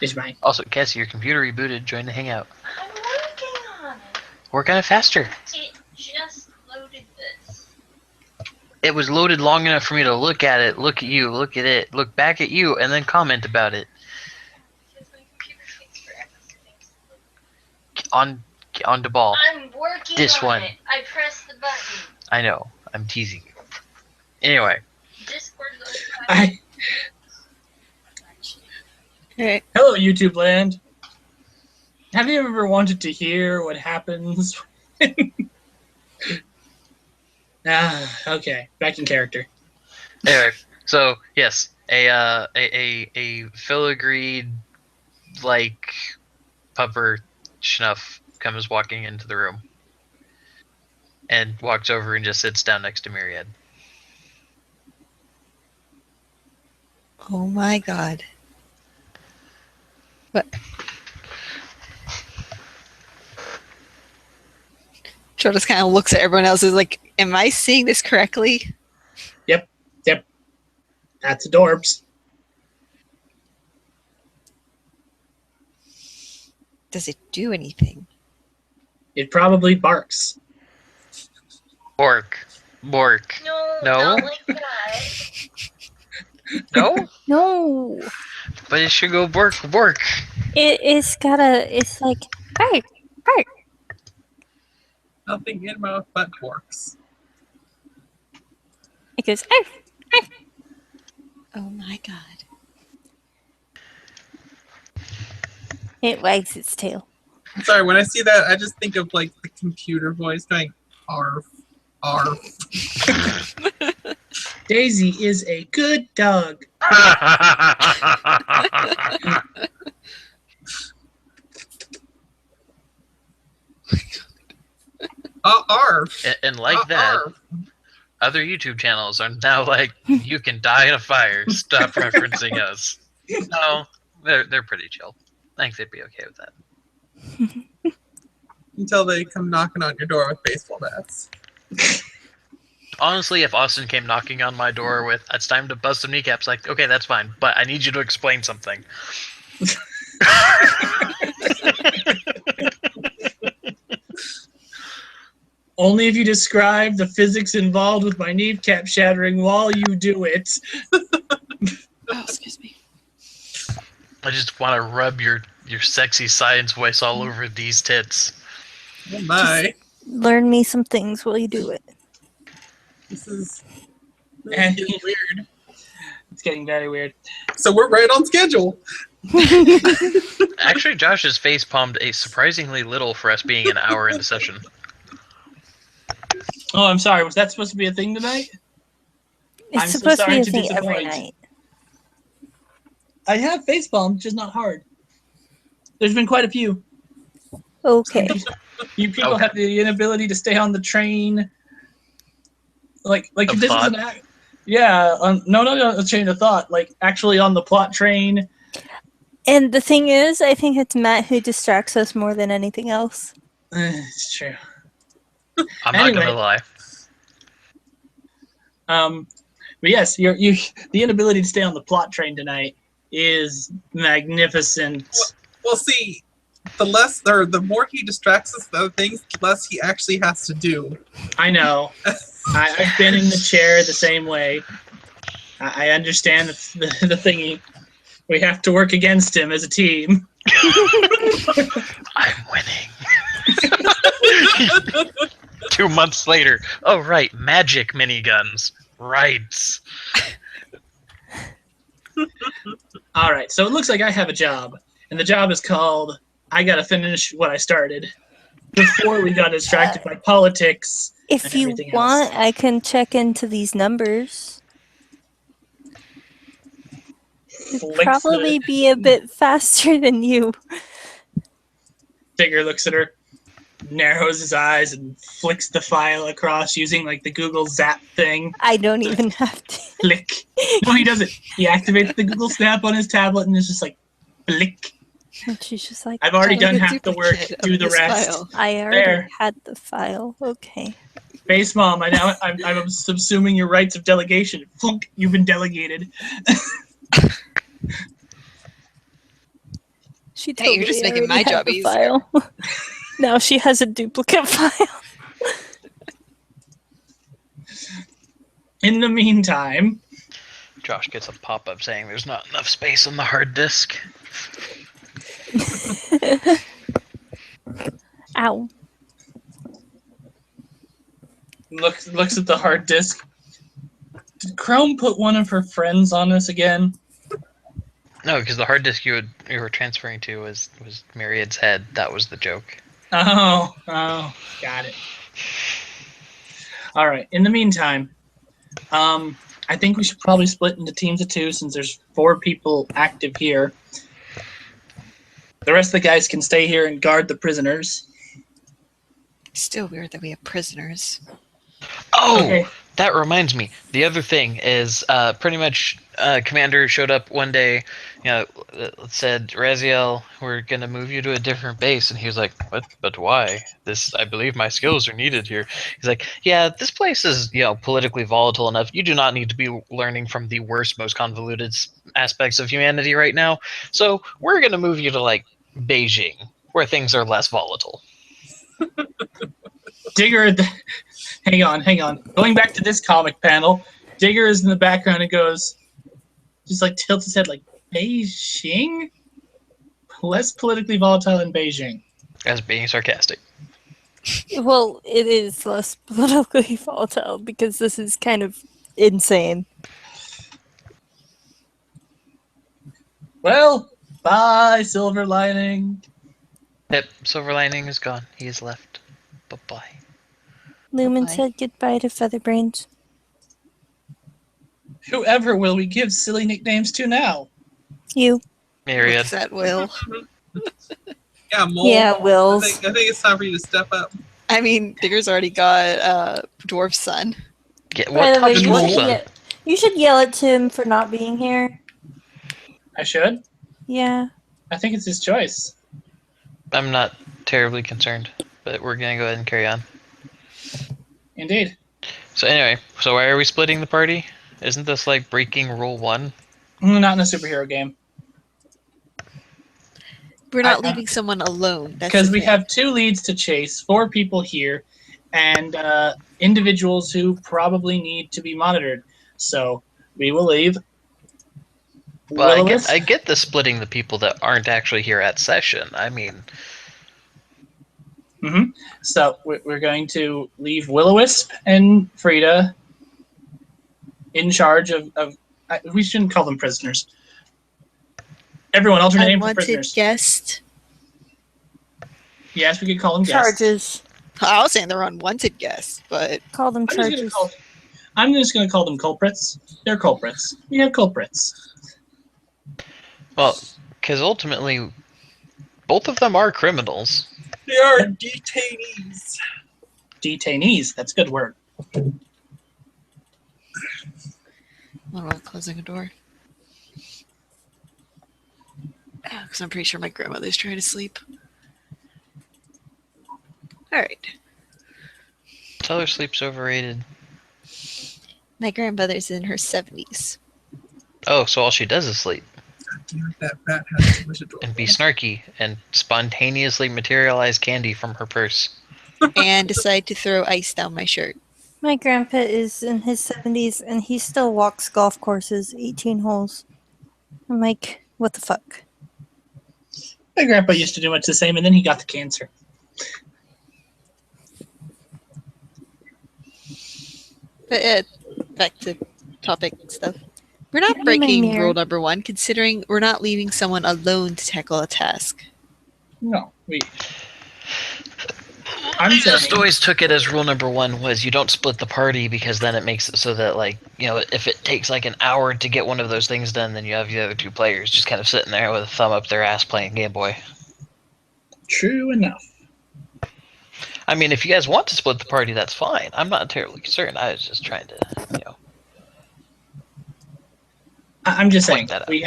It's mine. Also, Cassie, your computer rebooted. Join the hangout. I'm working on it. Work on it faster. It just loaded this. It was loaded long enough for me to look at it, look at you, look at it, look back at you, and then comment about it. Because my computer takes forever for things to load. On the ball. I'm working This on one. it. I pressed the button. I know. I'm teasing you. Anyway. Discord goes I, Alright. hello, YouTube land. Have you ever wanted to hear what happens? Okay, back in character. Anyway, so yes, a filigreed like pupper schnuff comes walking into the room and walks over and just sits down next to Myriad. Oh my god. What? Joe just kind of looks at everyone else and is like, am I seeing this correctly? Yep. That's adorbs. Does it do anything? It probably barks. Bork. No, No? not like that. No? No, But it should go bork. it's like, hey, Nothing in mouth but forks. it goes, hey. Oh my god. It wags its tail. Sorry, when I see that, I just think of like the computer voice going arf, arf. Daisy is a good dog. Arf. And like that, Arf. other YouTube channels are now like, you can die in a fire. Stop referencing us. No, they're pretty chill. I think they'd be okay with that. Until they come knocking on your door with baseball bats. Honestly, if Austin came knocking on my door with, it's time to bust some kneecaps, like, okay, that's fine, but I need you to explain something. Only if you describe the physics involved with my kneecap shattering while you do it. Oh, excuse me. I just want to rub your sexy science voice all over these tits. Oh my. Learn me some things while you do it. This is And- getting weird. It's getting very weird. So we're right on schedule. Actually, Josh has face palmed a surprisingly little for us being an hour into session. Oh, I'm sorry. Was that supposed to be a thing tonight? It's I'm so supposed to be sorry a to thing every disappoint. night. I have facepalm, just not hard. There's been quite a few. Okay. You people Okay. have the inability to stay on the train. Like Of if this is thought? an act. Yeah, no, a chain of thought. Like actually on the plot train. And the thing is, I think it's Matt who distracts us more than anything else. It's true. I'm Anyway. not gonna lie. But yes, the inability to stay on the plot train tonight is magnificent. Well, see, the more he distracts us with other things, the less he actually has to do. I know. I've been in the chair the same way. I understand the thingy. We have to work against him as a team. I'm winning. 2 months later. Oh, right. Magic miniguns. Right. All right, so it looks like I have a job, and the job is called I gotta finish what I started before we got distracted by politics. If And you everything want, else. I can check into these numbers. It'd Flicks probably the be a bit faster than you. figure, looks at her, narrows his eyes, and flicks the file across using like the Google Zap thing. I don't even have to. Flick. No, he doesn't. He activates the Google Snap on his tablet, and it's just like, blick. And she's just like, I've already Like done a half the work. duplicate Do of the this rest. file. I already There. had the file. Okay. Face mom. I'm subsuming your rights of delegation. Flunk. You've been delegated. She Hey, you're just making already my had job the easier. file. Now she has a duplicate file. In the meantime, Josh gets a pop-up saying there's not enough space on the hard disk. Ow. looks at the hard disk, Chrome put one of her friends on us again? No, because the hard disk you were transferring to was Myriad's head. That was the joke. Oh, got it. All right. In the meantime, I think we should probably split into teams of 2 since there's 4 people active here. The rest of the guys can stay here and guard the prisoners. Still weird that we have prisoners. Oh, Okay. that reminds me. The other thing is, pretty much, Commander showed up one day, said, Raziel, we're gonna move you to a different base, and he was like, what? But why? I believe my skills are needed here. He's like, yeah, this place is, politically volatile enough. You do not need to be learning from the worst, most convoluted aspects of humanity right now. So we're gonna move you to like Beijing, where things are less volatile. Digger, hang on. Going back to this comic panel, Digger is in the background and goes, just like tilts his head like, Beijing? Less politically volatile in Beijing. As being sarcastic. Well, it is less politically volatile because this is kind of insane. Well, bye, Silver Lining. Yep, Silver Lining is gone. He is left. Bye-bye. Lumen Bye-bye. said goodbye to Featherbrains. Whoever will we give silly nicknames to now? You. Myriad. What's that, Will? Yeah, Mole. Yeah, Wills. I think it's time for you to step up. I mean, Digger's already got Dwarf's son. Yeah, By what the way, touched you Wolf's should son? you should yell at Tim for not being here. I should? Yeah. I think it's his choice. I'm not terribly concerned, but we're gonna go ahead and carry on. Indeed. So anyway, why are we splitting the party? Isn't this like breaking rule 1? Not in a superhero game. We're not I- leaving someone alone. That's Because the we thing. have 2 leads to chase, 4 people here, and individuals who probably need to be monitored. So we will leave. Well, Willis, I get the splitting the people that aren't actually here at session. I mean, So we're going to leave Will-O-Wisp and Frida in charge of we shouldn't call them prisoners. Everyone, alternate name for Unwanted prisoners. guest. Yes, we could call them guests. Charges. I was saying they're unwanted guests, but Call them charges. I'm just going to call them culprits. They're culprits. We have culprits. well, because ultimately, both of them are criminals. They are detainees. Detainees. That's a good word. what about closing a door? Because I'm pretty sure my grandmother's trying to sleep. All right. Tell her sleep's overrated. My grandmother's in her 70s. Oh, so all she does is sleep Damn it, that bat has too much and adorable. be snarky and spontaneously materialize candy from her purse. And decide to throw ice down my shirt. My grandpa is in his 70s and he still walks golf courses 18 holes. I'm like, what the fuck? My grandpa used to do much the same, and then he got the cancer. But back to topic stuff. We're not Get me my breaking mirror. rule number 1, considering we're not leaving someone alone to tackle a task. No, I I'm just saying, always took it as rule number 1 was you don't split the party because then it makes it so that if it takes like an hour to get one of those things done, then you have the other 2 players just kind of sitting there with a thumb up their ass playing Game Boy. true enough. I mean, if you guys want to split the party, that's fine. I'm not terribly concerned. I was just trying to, I'm just saying, Point that out. we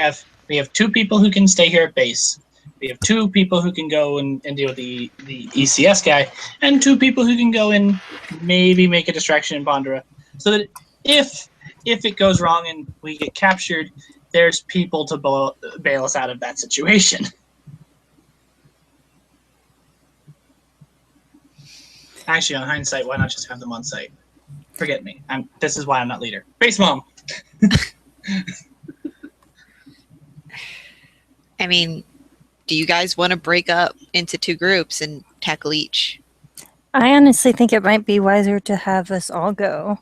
have 2 people who can stay here at base. We have 2 people who can go and deal with the ECS guy, and 2 people who can go and maybe make a distraction in Bondra. So that if it goes wrong and we get captured, there's people to bail us out of that situation. Actually, on hindsight, why not just have them on site? Forget me. This is why I'm not leader. Base mom. I mean, do you guys want to break up into 2 groups and tackle each? I honestly think it might be wiser to have us all go.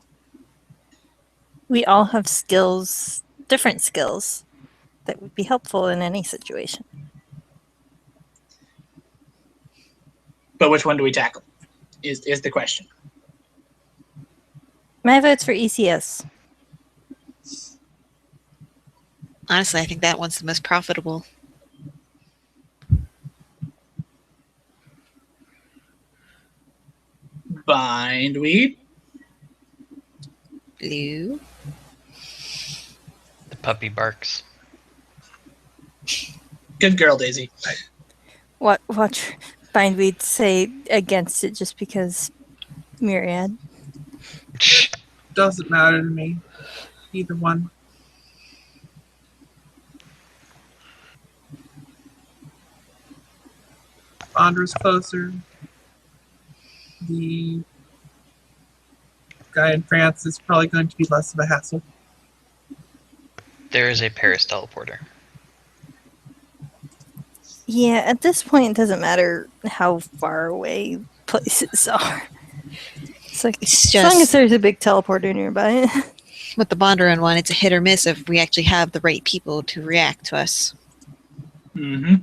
we all have skills, different skills, that would be helpful in any situation. But which one do we tackle? Is the question. My vote's for ECS. Honestly, I think that one's the most profitable. Bindweed. Blue. The puppy barks. Good girl, Daisy. Watch Bindweed say against it just because Myriad. Doesn't matter to me. Either one. Bondra's closer. The guy in France is probably going to be less of a hassle. There is a Paris teleporter. Yeah, at this point, it doesn't matter how far away places are. It's like, It's as long as just there's a big teleporter nearby. with the Bondurant one, it's a hit or miss if we actually have the right people to react to us. Mm-hmm.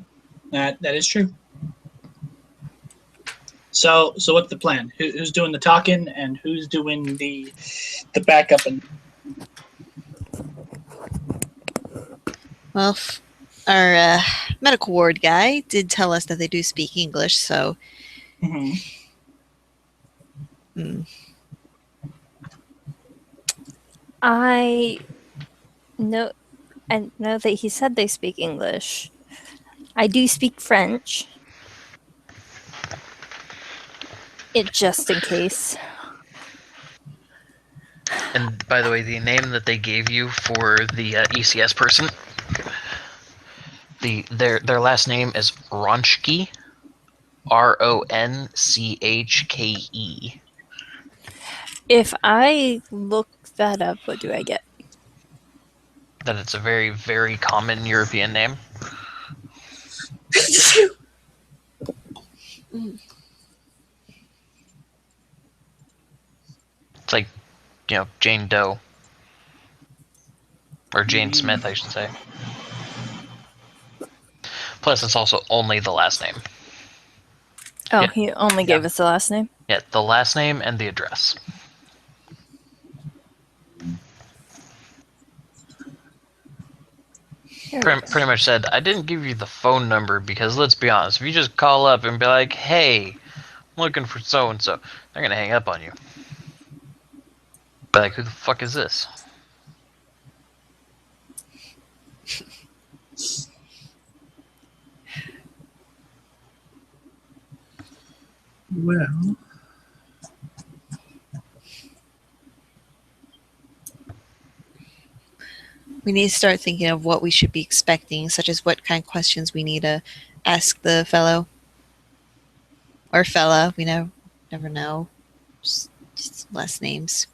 That is true. So what's the plan? Who's doing the talking and who's doing the backup? And Well, our medical ward guy did tell us that they do speak English, so Mhm. I know that he said they speak English. I do speak French. It just in case. And by the way, the name that they gave you for the ECS person, their last name is Ronchke, Ronchke. If I look that up, what do I get? That it's a very, very common European name. It's like, Jane Doe. Or Jane Smith, I should say. Plus, it's also only the last name. Oh, Yeah. he only gave us the last name? Yeah, the last name and the address. Pretty much said, I didn't give you the phone number because, let's be honest, if you just call up and be like, hey, I'm looking for so-and-so, they're going to hang up on you. Be like, who the fuck is this? Well, we need to start thinking of what we should be expecting, such as what kind of questions we need to ask the fellow. Or fella, we never know. Just last names.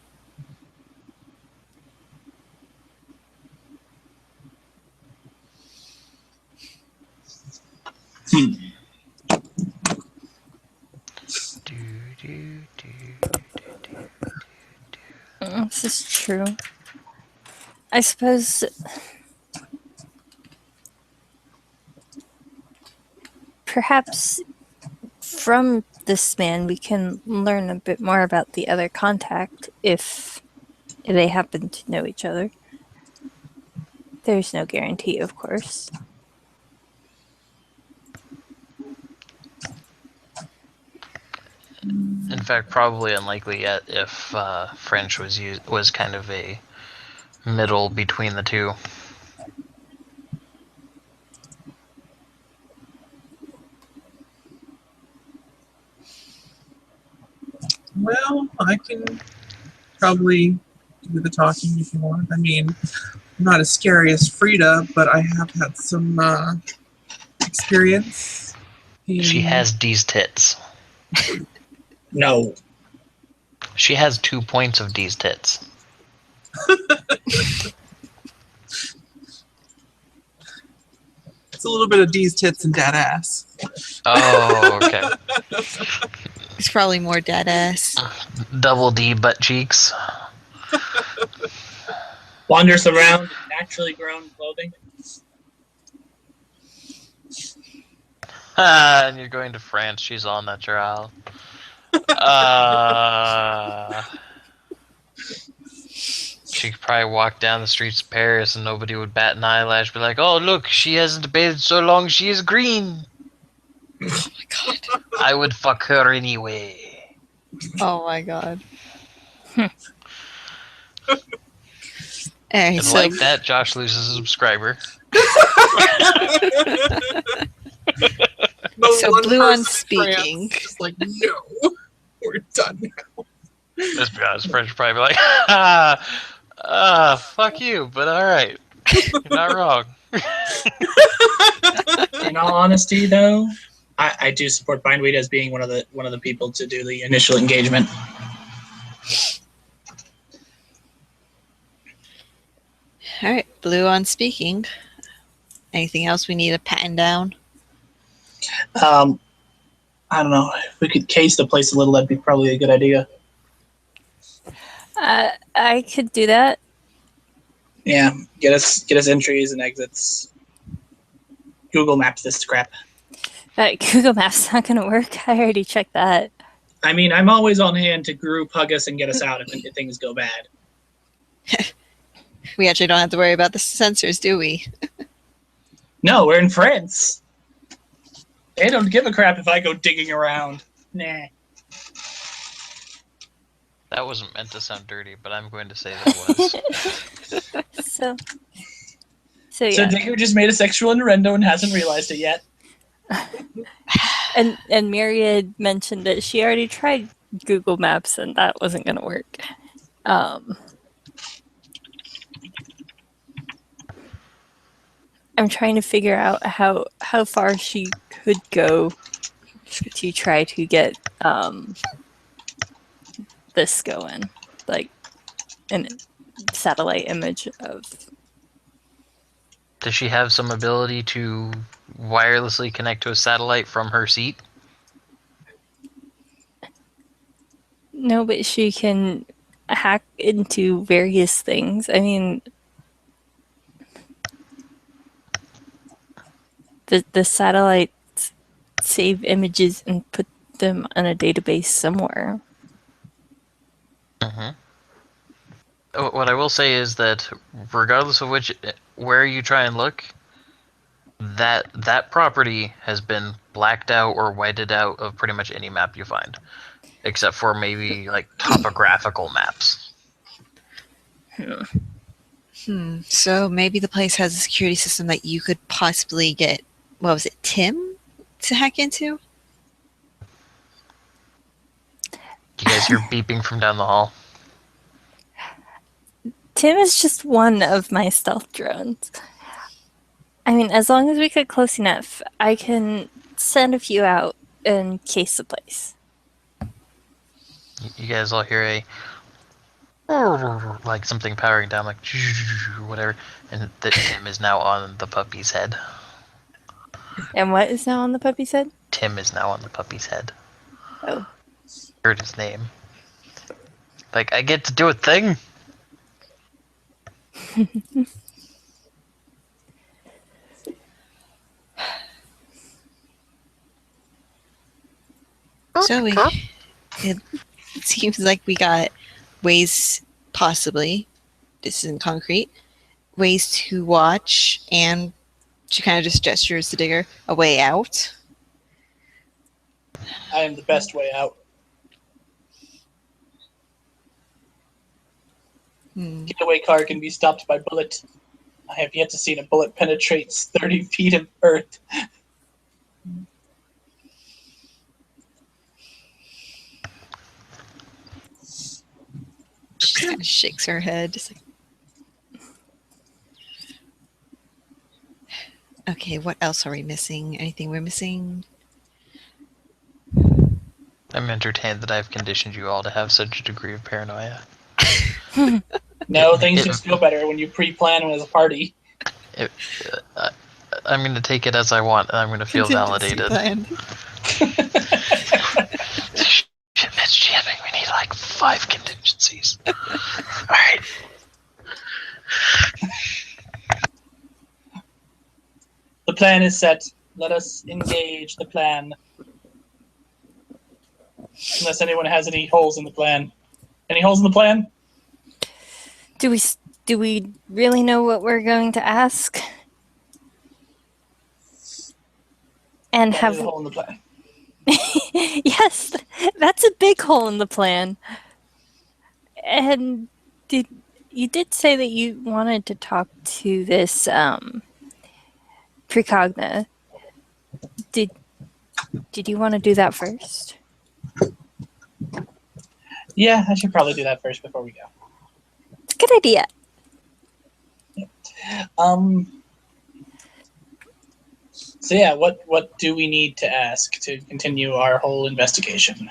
This is true. I suppose perhaps from this man we can learn a bit more about the other contact if they happen to know each other. There's no guarantee, of course. In fact, probably unlikely yet if French was kind of a middle between the two. well, I can probably do the talking if you want. I mean, I'm not as scary as Frida, but I have had some experience. She has D's tits. No. She has 2 points of D's tits. It's a little bit of D's tits and dad ass. Oh, okay. It's probably more dead ass. Double D butt cheeks. Wanders around in naturally grown clothing. And you're going to France. She's all natural. She could probably walk down the streets of Paris and nobody would bat an eyelash. Be like, "Oh, look, she hasn't bathed so long. She is green." Oh my god. I would fuck her anyway. Oh my god. Alright, And so like that, Josh loses a subscriber. The So one Blue on person in speaking. France is just like, no, we're done now. Let's be honest, French would probably be like, fuck you, but alright. You're not wrong. In all honesty, though, I do support Bindweed as being one of the people to do the initial engagement. alright, Blue on speaking. Anything else we need to patent down? I don't know. If we could case the place a little, that'd be probably a good idea. I could do that. Yeah, get us entries and exits. Google Maps this crap. Google Maps not gonna work. I already checked that. I mean, I'm always on hand to group hug us and get us out if things go bad. We actually don't have to worry about the sensors, do we? No, we're in France. They don't give a crap if I go digging around. Nah. That wasn't meant to sound dirty, but I'm going to say that was. So So yeah. Digger just made a sexual innuendo and hasn't realized it yet. And Myriad mentioned that she already tried Google Maps and that wasn't gonna work. I'm trying to figure out how far she could go to try to get this going, like a satellite image of. Does she have some ability to wirelessly connect to a satellite from her seat? No, but she can hack into various things. I mean, the satellites save images and put them on a database somewhere. Mm-hmm. What I will say is that regardless of where you try and look, that property has been blacked out or whited out of pretty much any map you find, except for maybe like topographical maps. So maybe the place has a security system that you could possibly get, what was it, Tim to hack into? You guys hear beeping from down the hall. Tim is just one of my stealth drones. I mean, as long as we get close enough, I can send a few out and case the place. You guys all hear a like something powering down, like whatever, and the Tim is now on the puppy's head. And what is now on the puppy's head? Tim is now on the puppy's head. Oh. Heard his name. Like, I get to do a thing. So it seems like we got ways, possibly, this isn't concrete, ways to watch, and she kind of just gestures to Digger a way out. I am the best way out. Getaway car can be stopped by bullet. I have yet to see a bullet penetrates 30 feet of earth. She kind of shakes her head. Just like... Okay, what else are we missing? Anything we're missing? I'm entertained that I've conditioned you all to have such a degree of paranoia. No, things just feel better when you pre-plan them as a party. I'm going to take it as I want, and I'm going to feel validated. Shit, Mitch jamming. We need like 5 contingencies. Alright. The plan is set. Let us engage the plan. Unless anyone has any holes in the plan. Any holes in the plan? Do we really know what we're going to ask? And That have is a hole in the plan. yes, that's a big hole in the plan. And you did say that you wanted to talk to this precogna. Did you want to do that first? Yeah, I should probably do that first before we go. It's a good idea. So yeah, what do we need to ask to continue our whole investigation?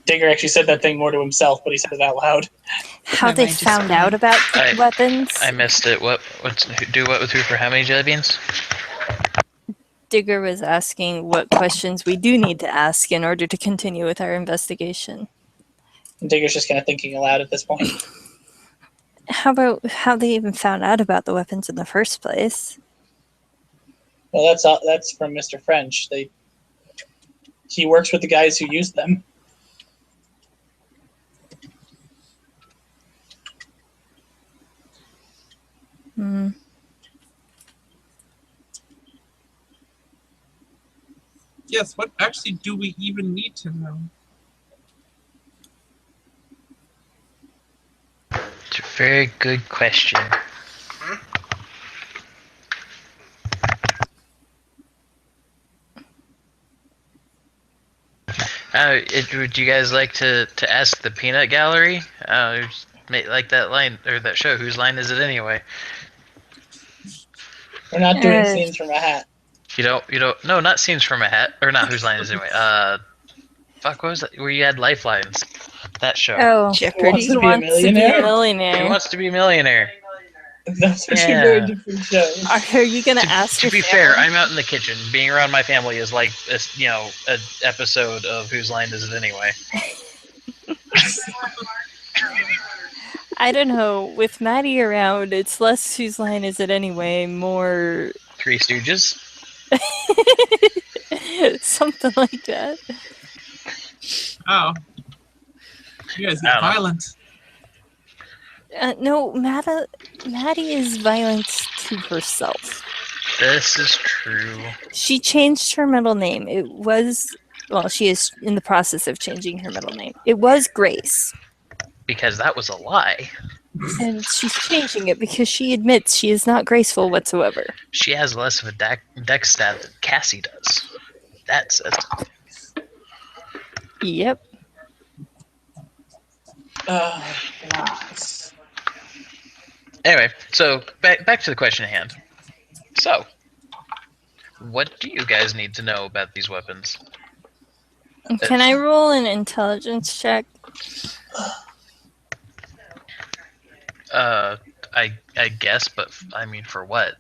Digger actually said that thing more to himself, but he said it out loud. How My they mind just found went. out about the I- weapons? I missed it. Do what with who for how many jelly beans? Digger was asking what questions we do need to ask in order to continue with our investigation. And Digger's just kind of thinking aloud at this point. How about how they even found out about the weapons in the first place? Well, that's from Mr. French. He works with the guys who use them. Hmm. Yes, what actually do we even need to know? It's a very good question. Would you guys like to ask the peanut gallery? Like that line or that show. Whose line is it anyway? We're not doing Uh, scenes from a hat. You don't. No, not scenes from a hat, or not whose line is it anyway. Fuck, what was that? Where you had lifelines? That show. Oh, Jeopardy. Who wants to be a millionaire? Who millionaire. wants to be a millionaire? Those are two Yeah. very different shows. Are you gonna ask To your be family? fair, I'm out in the kitchen. Being around my family is like an episode of Whose Line Is It Anyway? I don't know. With Maddie around, it's less whose line is it anyway, more Three Stooges. something like that. Oh. You guys I get don't know. violent. No, Maddie is violent to herself. This is true. She changed her middle name. She is in the process of changing her middle name. It was Grace. Because that was a lie. And she's changing it because she admits she is not graceful whatsoever. She has less of a deck stat than Cassie does. That says Yep. Gosh. Anyway, so back to the question at hand. So, what do you guys need to know about these weapons? Can I roll an intelligence check? I guess, but I mean, for what?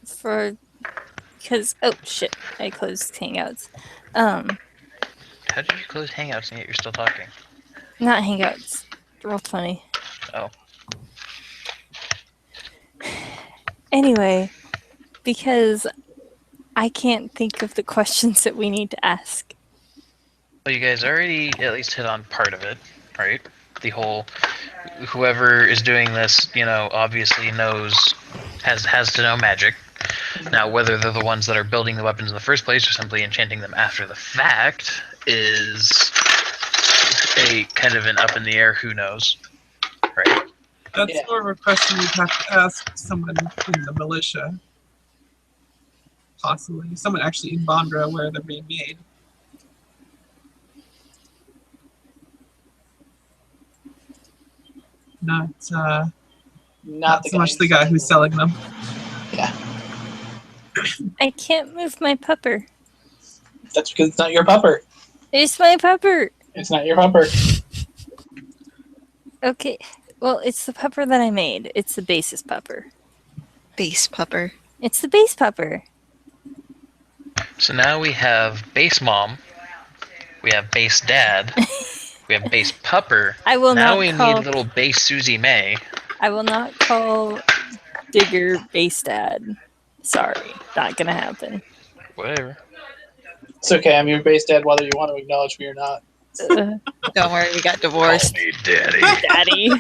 For because oh shit, I closed Hangouts. How did you close Hangouts and yet you're still talking? Not Hangouts. Roll20. Oh. Anyway, because I can't think of the questions that we need to ask. Well, you guys already at least hit on part of it, right? The whole whoever is doing this, obviously has to know magic. Now, whether they're the ones that are building the weapons in the first place or simply enchanting them after the fact is a kind of an up in the air. Who knows, right? That's Yeah. more of a question you'd have to ask someone in the militia. Possibly. Someone actually in Bondra where they're being made. Not Not so much the guy who's selling them. Yeah, I can't move my pupper. that's because it's not your pupper. It's my pupper. It's not your pupper. Okay. Well, it's the pupper that I made. It's the basis pupper. Base pupper. It's the base pupper. So now we have base mom, we have base dad, we have base pupper. I will Now not we call. need little base Susie May. I will not call Digger base dad. Sorry, not gonna happen. Whatever. It's okay. I'm your base dad, whether you want to acknowledge me or not. Don't worry, we got Call divorced. me daddy. Daddy.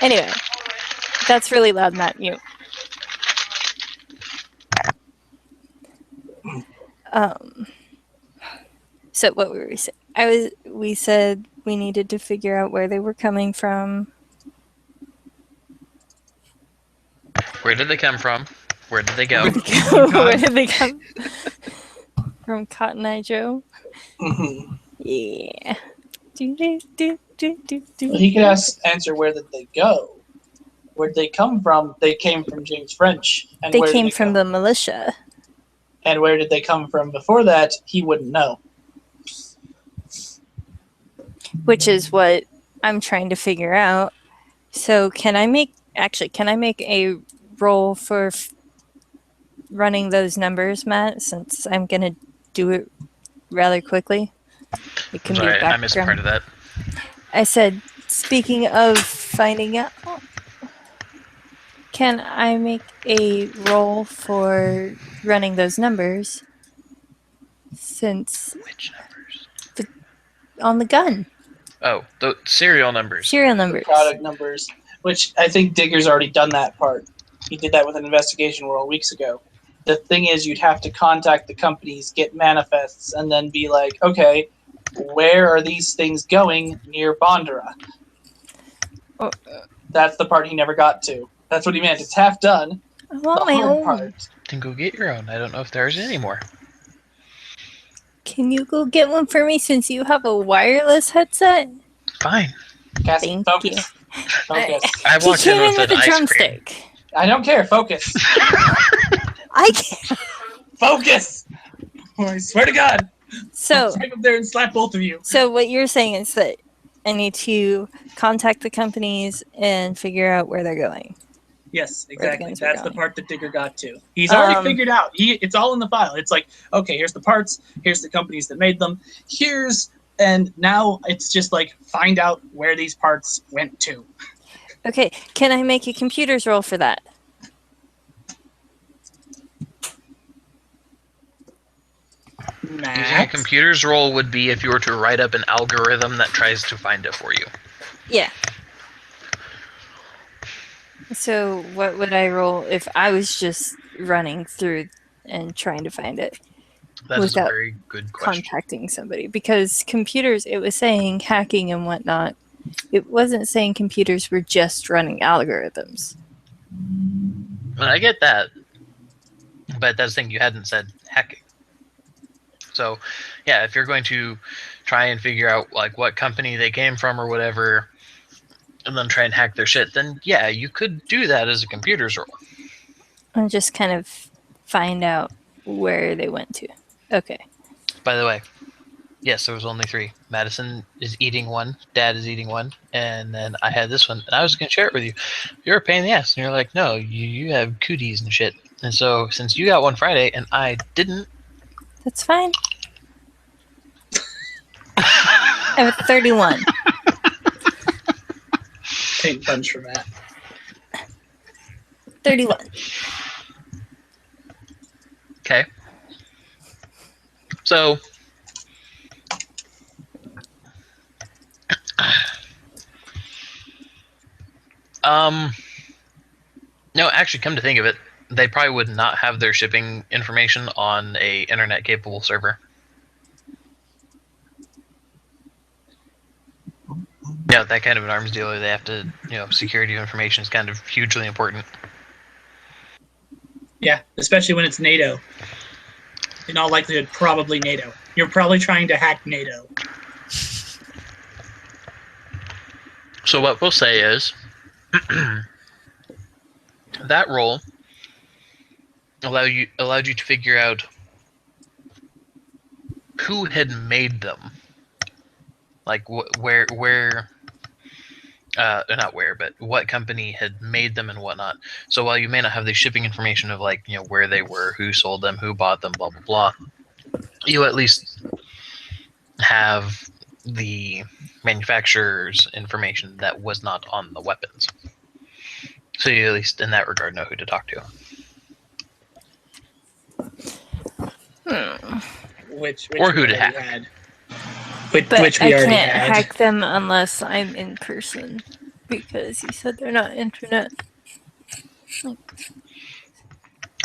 Anyway, that's really loud, Matt. Mute. So what were we saying? We said we needed to figure out where they were coming from. Where did they come from? Where did they go? Where did they come from? Cotton Eye Joe. Mhm. Yeah. Well, he could answer where did they go? Where did they come from? They came from James French. And They where did came from come? the militia, And where did they come from before that? He wouldn't know. which is what I'm trying to figure out. So can I make a roll for running those numbers, Matt? Since I'm gonna do it rather quickly. It can Sorry, be I missed part background. of that. I said, speaking of finding out, can I make a roll for running those numbers? Since Which numbers? on the gun, Oh, the serial numbers. serial numbers. Product numbers, which I think Digger's already done that part. He did that with an investigation roll weeks ago. The thing is, you'd have to contact the companies, get manifests, and then be like, okay, where are these things going near Bondara? Oh, That's the part he never got to. That's what he meant. It's half done. I want The my hard own. part. Then go get your own. I don't know if there's any more. Can you go get one for me since you have a wireless headset? Fine. Cassie, Thank focus. you. Focus. I He walked in came in with an a ice cream. drumstick. I don't care. Focus. I can't. Focus. I swear to God. I'll So, drive up there and slap both of you. so what you're saying is that I need to contact the companies and figure out where they're going. Yes, the exactly. guns are That's the going. part that Digger got to. He's already Um, figured out. It's all in the file. It's like, okay, here's the parts. Here's the companies that made them. And now it's just like, find out where these parts went to. Okay, can I make a computers roll for that? Using a Max. computer's role would be if you were to write up an algorithm that tries to find it for you. Yeah. So what would I roll if I was just running through and trying to find it? That is a Without very good question. Contacting somebody, because computers, it was saying hacking and whatnot. It wasn't saying computers were just running algorithms. And I get that, but that's the thing, you hadn't said hacking. So, yeah, if you're going to try and figure out like what company they came from or whatever, and then try and hack their shit, then yeah, you could do that as a computer's role. And just kind of find out where they went to. Okay. By the way, yes, there was only 3. Madison is eating one, Dad is eating one, and then I had this one, and I was going to share it with you. You're a pain in the ass, and you're like, no, you have cooties and shit. And so, since you got one Friday and I didn't, That's fine. I have a 31. Take punch for Matt. 31. okay. So, no, actually, come to think of it, they probably would not have their shipping information on a internet-capable server. Yeah, that kind of an arms dealer, they have to, security of information is kind of hugely important. Yeah, especially when it's NATO. In all likelihood, probably NATO. You're probably trying to hack NATO. So what we'll say is, that role allowed you to figure out who had made them, like where not where, but what company had made them and whatnot. So while you may not have the shipping information of like, you know, where they were, who sold them, who bought them, blah blah blah, you at least have the manufacturer's information that was not on the weapons. So you at least in that regard know who to talk to. Which Or who we to already hack. had. But Which I we already can't had. hack them unless I'm in person because you said they're not internet.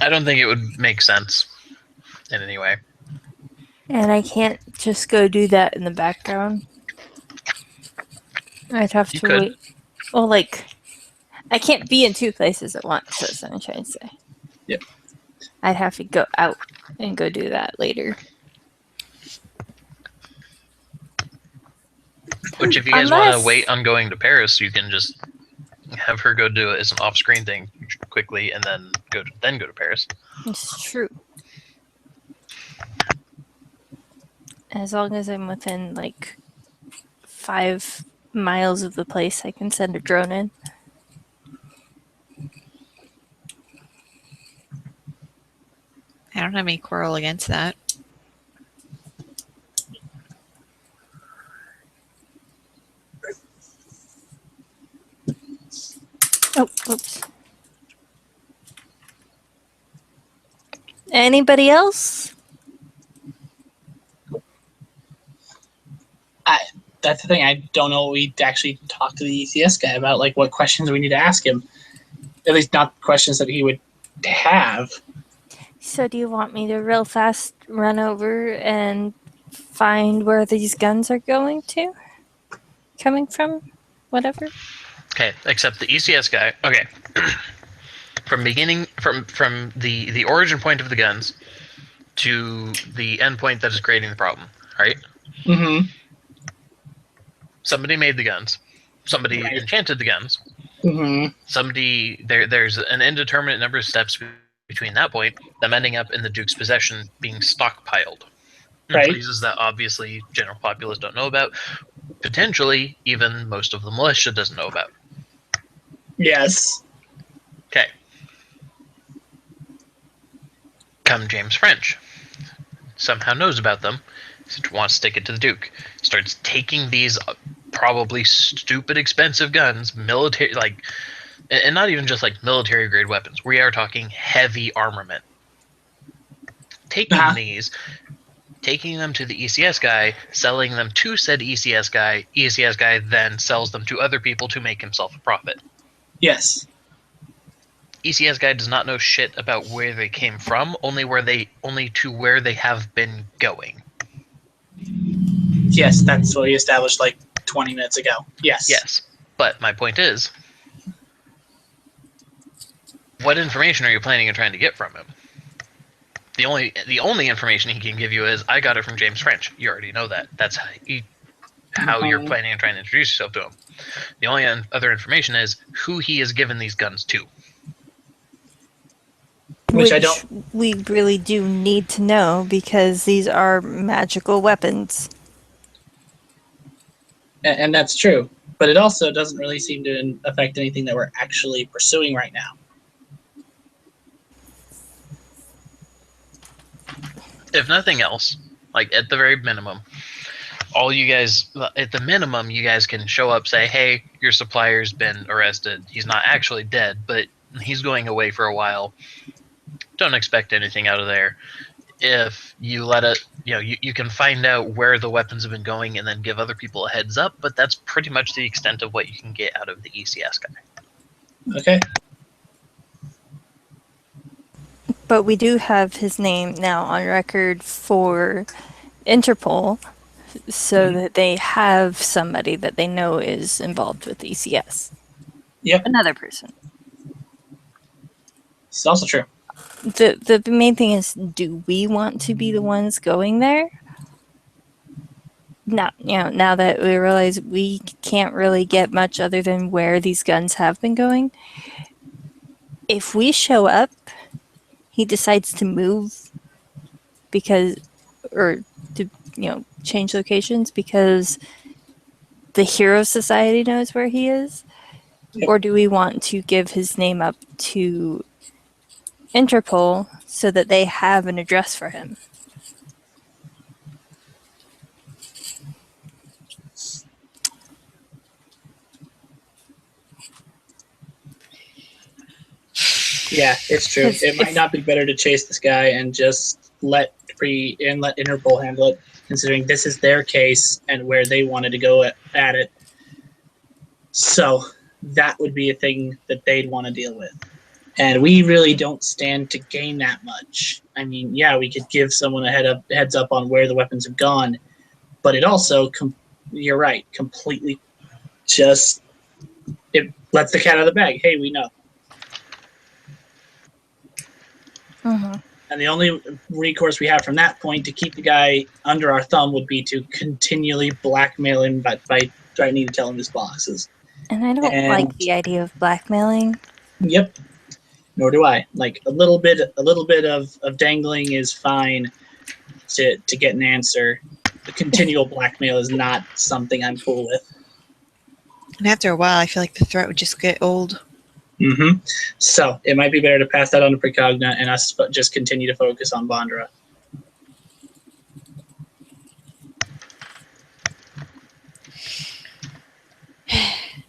I don't think it would make sense in any way. And I can't just go do that in the background. I'd have You to could. wait. Well, like, I can't be in two places at once, that's what I'm trying to say. Yep. I'd have to go out and go do that later. Which if you guys want Unless- to wait on going to Paris, you can just have her go do it as an off-screen thing quickly, and then go to Paris. It's true. As long as I'm within, like, 5 miles of the place, I can send a drone in. I don't have any quarrel against that. Oh, oops. Anybody else? That's the thing. I don't know. We actually talked to the ECS guy about like what questions we need to ask him. At least not questions that he would have. So do you want me to real fast run over and find where these guns are going to? Coming from? Whatever? Okay, except the ECS guy. Okay, from the origin point of the guns to the end point that is creating the problem. Right? Mm-hmm. Somebody made the guns. Somebody Right. enchanted the guns. Mm-hmm. Somebody there's an indeterminate number of steps between that point, them ending up in the Duke's possession, being stockpiled. Right. Places that obviously general populace don't know about. Potentially, even most of the militia doesn't know about. Yes. Okay. Come James French. Somehow knows about them. Wants to stick it to the Duke. Starts taking these probably stupid expensive guns, military, like, and not even just like military grade weapons. We are talking heavy armament. Taking these, taking them to the ECS guy, selling them to said ECS guy. ECS guy then sells them to other people to make himself a profit. Yes. ECS guy does not know shit about where they came from, only to where they have been going. Yes, that's what we established like 20 minutes ago. Yes. Yes, but my point is, what information are you planning on trying to get from him? The only information he can give you is, I got it from James French. You already know that. That's how you're planning on trying to introduce yourself to him. The only other information is who he has given these guns to. Which I don't. We really do need to know because these are magical weapons. And that's true. But it also doesn't really seem to affect anything that we're actually pursuing right now. If nothing else, like at the very minimum, you guys can show up, say, hey, your supplier's been arrested. He's not actually dead, but he's going away for a while. Don't expect anything out of there. If you let it, you can find out where the weapons have been going and then give other people a heads up, but that's pretty much the extent of what you can get out of the ECS guy. Okay. But we do have his name now on record for Interpol, so that they have somebody that they know is involved with ECS. Yep. Another person. It's also true. The main thing is, do we want to be the ones going there? Now that we realize we can't really get much other than where these guns have been going. If we show up, he decides to move change locations because the Hero Society knows where he is? Yep. Or do we want to give his name up to Interpol so that they have an address for him? Yeah, it's true. It might not be better to chase this guy and just let Interpol handle it, considering this is their case and where they wanted to go at it. So that would be a thing that they'd want to deal with. And we really don't stand to gain that much. I mean, yeah, we could give someone a heads up on where the weapons have gone, but it also, you're right, completely just, it lets the cat out of the bag. Hey, we know. Mm-hmm. And the only recourse we have from that point to keep the guy under our thumb would be to continually blackmail him by threatening to tell him his boxes. And I don't like the idea of blackmailing. Yep. Nor do I. Like a little bit of dangling is fine to get an answer. The continual blackmail is not something I'm cool with. And after a while, I feel like the threat would just get old. Mm-hmm. So it might be better to pass that on to Precogna and us just continue to focus on Bondra.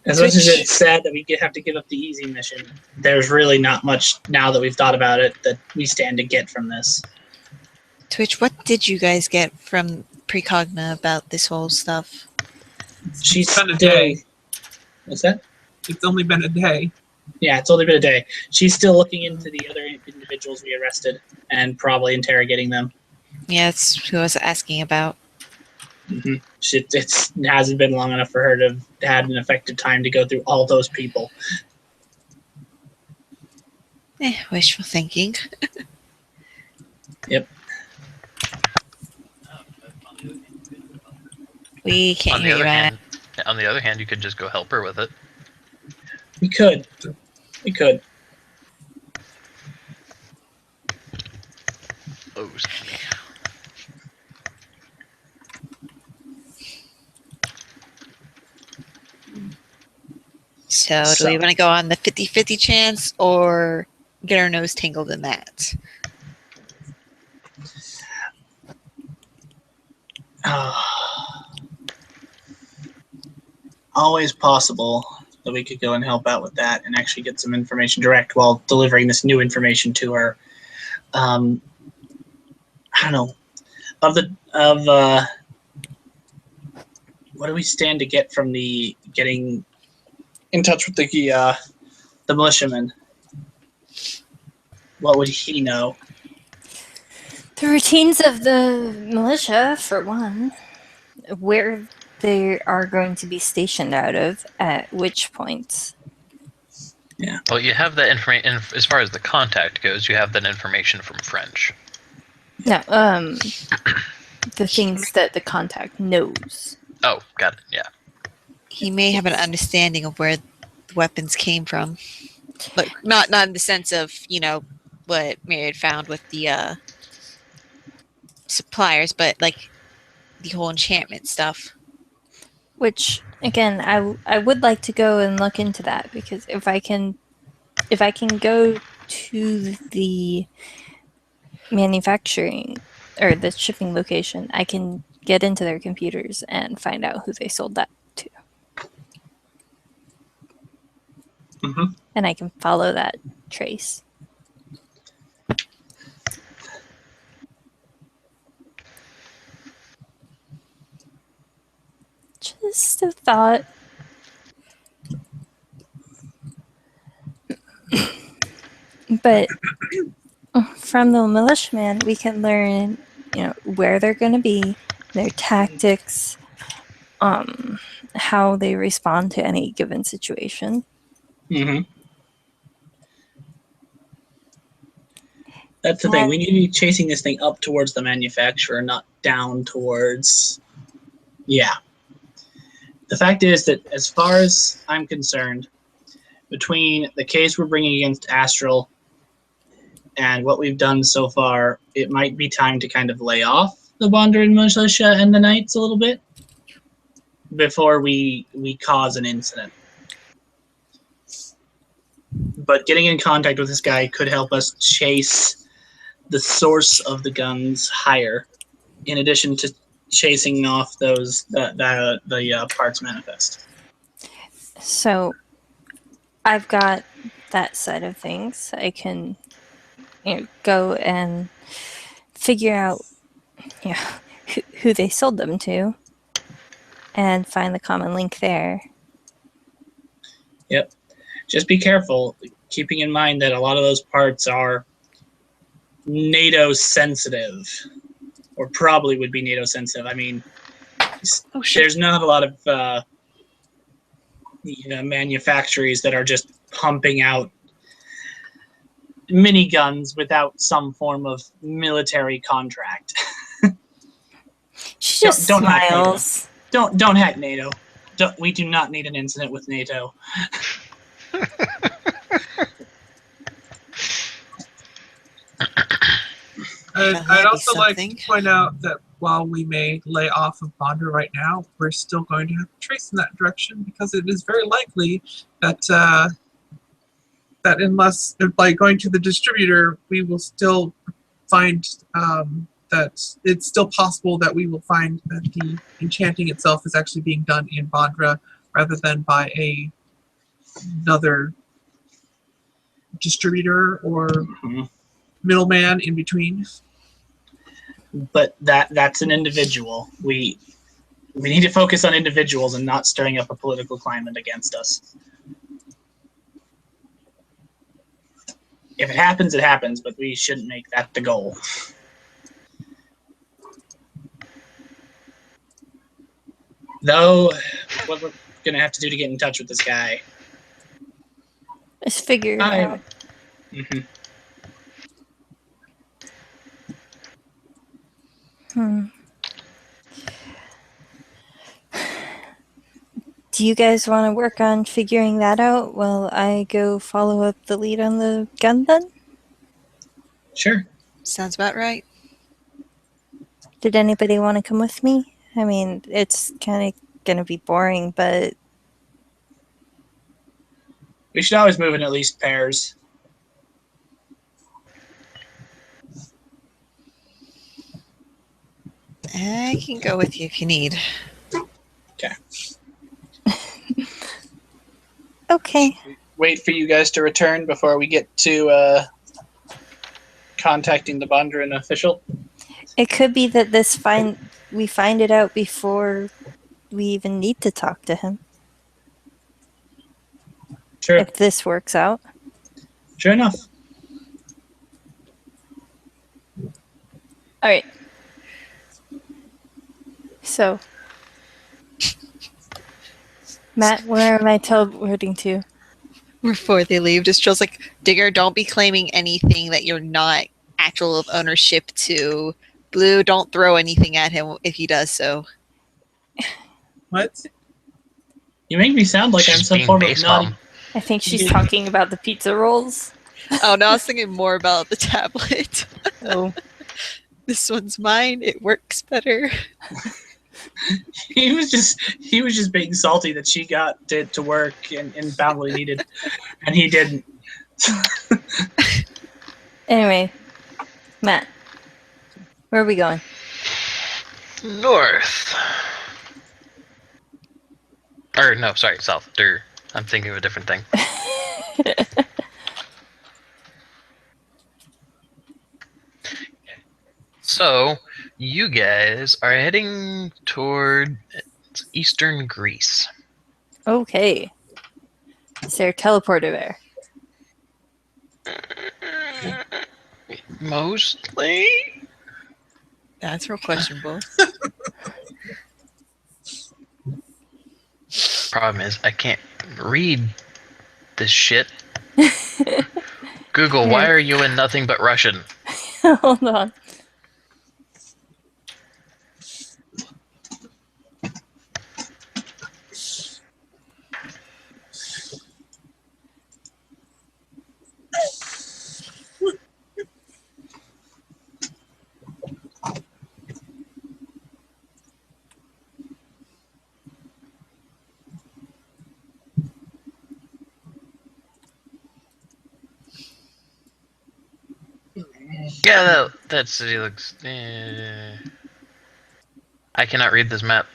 As much as it's sad that we have to give up the easy mission, there's really not much, now that we've thought about it, that we stand to get from this. Twitch, what did you guys get from Precogna about this whole stuff? She's been a day. What's that? It's only been a day. Yeah, it's only been a day. She's still looking into the other individuals we arrested and probably interrogating them. Yeah, that's who I was asking about. Mm-hmm. It hasn't been long enough for her to have had an effective time to go through all those people. Wishful thinking. Yep. We can't hear you, Ryan. On the other hand, you could just go help her with it. We could. Oh, excuse me. So do we want to go on the 50-50 chance or get our nose tangled in that? Always possible that we could go and help out with that and actually get some information direct while delivering this new information to her. I don't know. What do we stand to get from the getting in touch with the militiaman? What would he know? The routines of the militia, for one. Where they are going to be stationed out of, at which points. Yeah. Well, you have that information, as far as the contact goes, you have that information from French. No, the things that the contact knows. Oh, got it, yeah. He may have an understanding of where the weapons came from. But not in the sense of, what Mary had found with the suppliers, but like the whole enchantment stuff. Which, again, I would like to go and look into that, because if I can go to the manufacturing or the shipping location, I can get into their computers and find out who they sold that to. Mm-hmm. And I can follow that trace. Just a thought. But from the militiaman, we can learn, where they're going to be, their tactics, how they respond to any given situation. Mm-hmm. That's the thing. We need to be chasing this thing up towards the manufacturer, not down towards... Yeah. The fact is that, as far as I'm concerned, between the case we're bringing against Astral and what we've done so far, it might be time to kind of lay off the Bondra and militia and the Knights a little bit. before we cause an incident. But getting in contact with this guy could help us chase the source of the guns higher, in addition to chasing off those the parts manifest. So I've got that side of things. I can go and figure out who they sold them to and find the common link there. Yep. Just be careful, keeping in mind that a lot of those parts are NATO sensitive, or probably would be NATO sensitive. I mean, there's not a lot of manufacturers that are just pumping out miniguns without some form of military contract. She just don't hack NATO. smiles. Don't hack NATO. We do not need an incident with NATO. I'd also like to point out that while we may lay off of Bondra right now, we're still going to have to trace in that direction, because it is very likely that that unless, by going to the distributor, we will still find that it's still possible that we will find that the enchanting itself is actually being done in Bondra rather than by another distributor or middleman in between. But that's an individual. We need to focus on individuals and not stirring up a political climate against us. If it happens, it happens, but we shouldn't make that the goal. Though, what we're going to have to do to get in touch with this guy. Let's figure it out. Mm-hmm. Do you guys want to work on figuring that out while I go follow up the lead on the gun then? Sure. Sounds about right. Did anybody want to come with me? I mean, it's kind of going to be boring, but... We should always move in at least pairs. I can go with you if you need. Okay. Okay. Wait for you guys to return before we get to contacting the Bondran official. It could be that we find it out before we even need to talk to him. Sure. If this works out. Sure enough. All right. So, Matt, where am I teleporting to? Before they leave, just feels like, Digger, don't be claiming anything that you're not actual of ownership to. Blue, don't throw anything at him if he does so. What? You make me sound like I'm some form of naughty. I think she's talking about the pizza rolls. Oh, no, I was thinking more about the tablet. Oh. This one's mine. It works better. He was just being salty that she got it to work and found what he needed, and he didn't. Anyway, Matt, where are we going? North. Or no, sorry, south. I'm thinking of a different thing. So, you guys are heading toward eastern Greece. Okay. Is there a teleporter there? Mostly? That's real questionable. Problem is, I can't read this shit. Google, why are you in nothing but Russian? Hold on. Yeah, that city looks. I cannot read this map.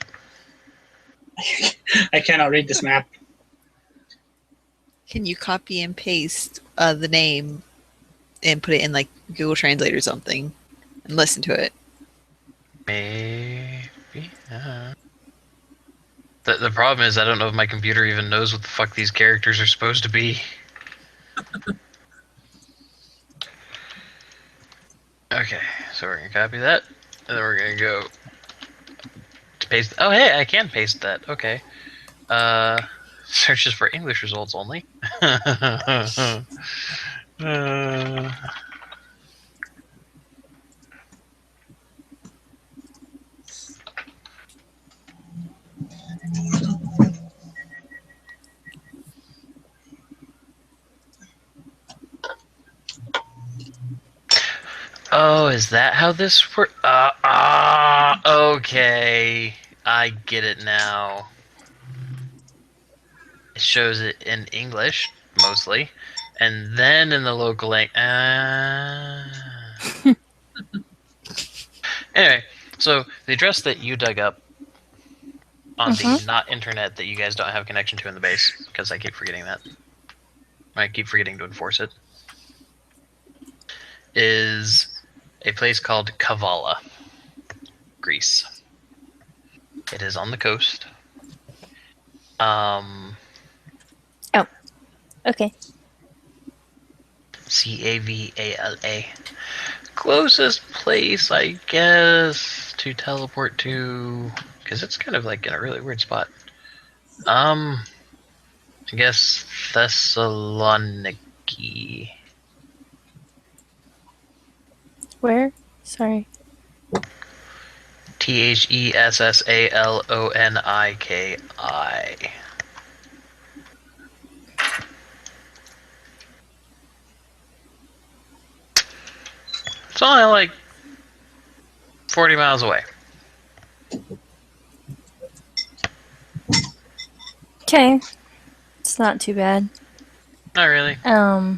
I cannot read this map. Can you copy and paste the name and put it in like Google Translate or something and listen to it? Maybe. The problem is I don't know if my computer even knows what the fuck these characters are supposed to be. Okay, so we're gonna copy that, and then we're gonna go to paste. Oh, hey, I can paste that. Okay. Searches for English results only. uh, Oh, is that how this works? Okay. I get it now. It shows it in English, mostly, and then in the local language. Anyway, so the address that you dug up on the not internet that you guys don't have a connection to in the base, because I keep forgetting that. I keep forgetting to enforce it, is a place called Kavala, Greece. It is on the coast. Okay. Cavala. Closest place, I guess, to teleport to, because it's kind of like in a really weird spot. I guess Thessaloniki. Where? Sorry. Thessaloniki. It's only like 40 miles away. Okay. It's not too bad. Not really. I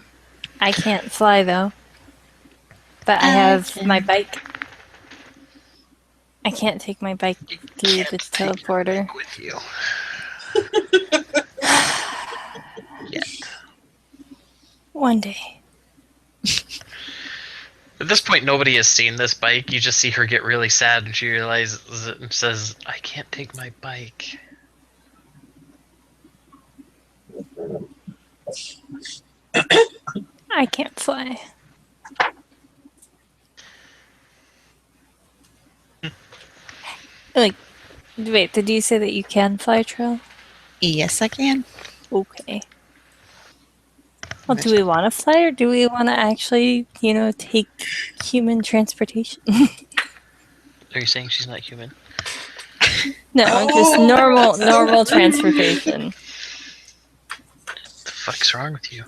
can't fly though. But I have my bike. I can't take my bike through the teleporter. With you. Yet. One day. At this point, nobody has seen this bike. You just see her get really sad, and she realizes it and says, "I can't take my bike." I can't fly. Like, wait, did you say that you can fly, Trill? Yes, I can. Okay. Well, do we want to fly, or do we want to actually, take human transportation? Are you saying she's not human? No, just normal transportation. What the fuck's wrong with you?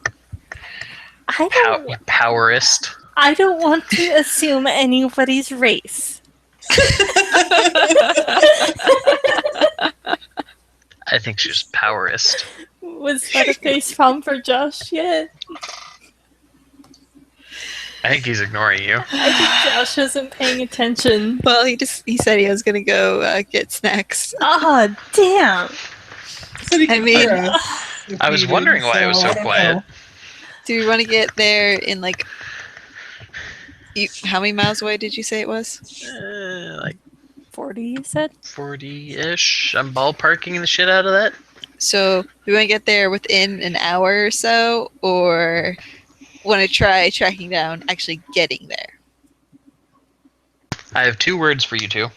I Powerist. don't want to assume anybody's race. I think she's powerist. Was that a face palm for Josh yet? I think he's ignoring you. I think Josh wasn't paying attention. Well, he said he was gonna go get snacks. Oh, damn. I mean, I was wondering why it was so quiet. Do we want to get there in like? How many miles away did you say it was? Like 40, you said? 40-ish. I'm ballparking the shit out of that. So we want to get there within an hour or so, or want to try tracking down actually getting there? I have 2 words for you two.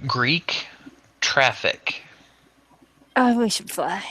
Greek traffic. Oh, we should fly.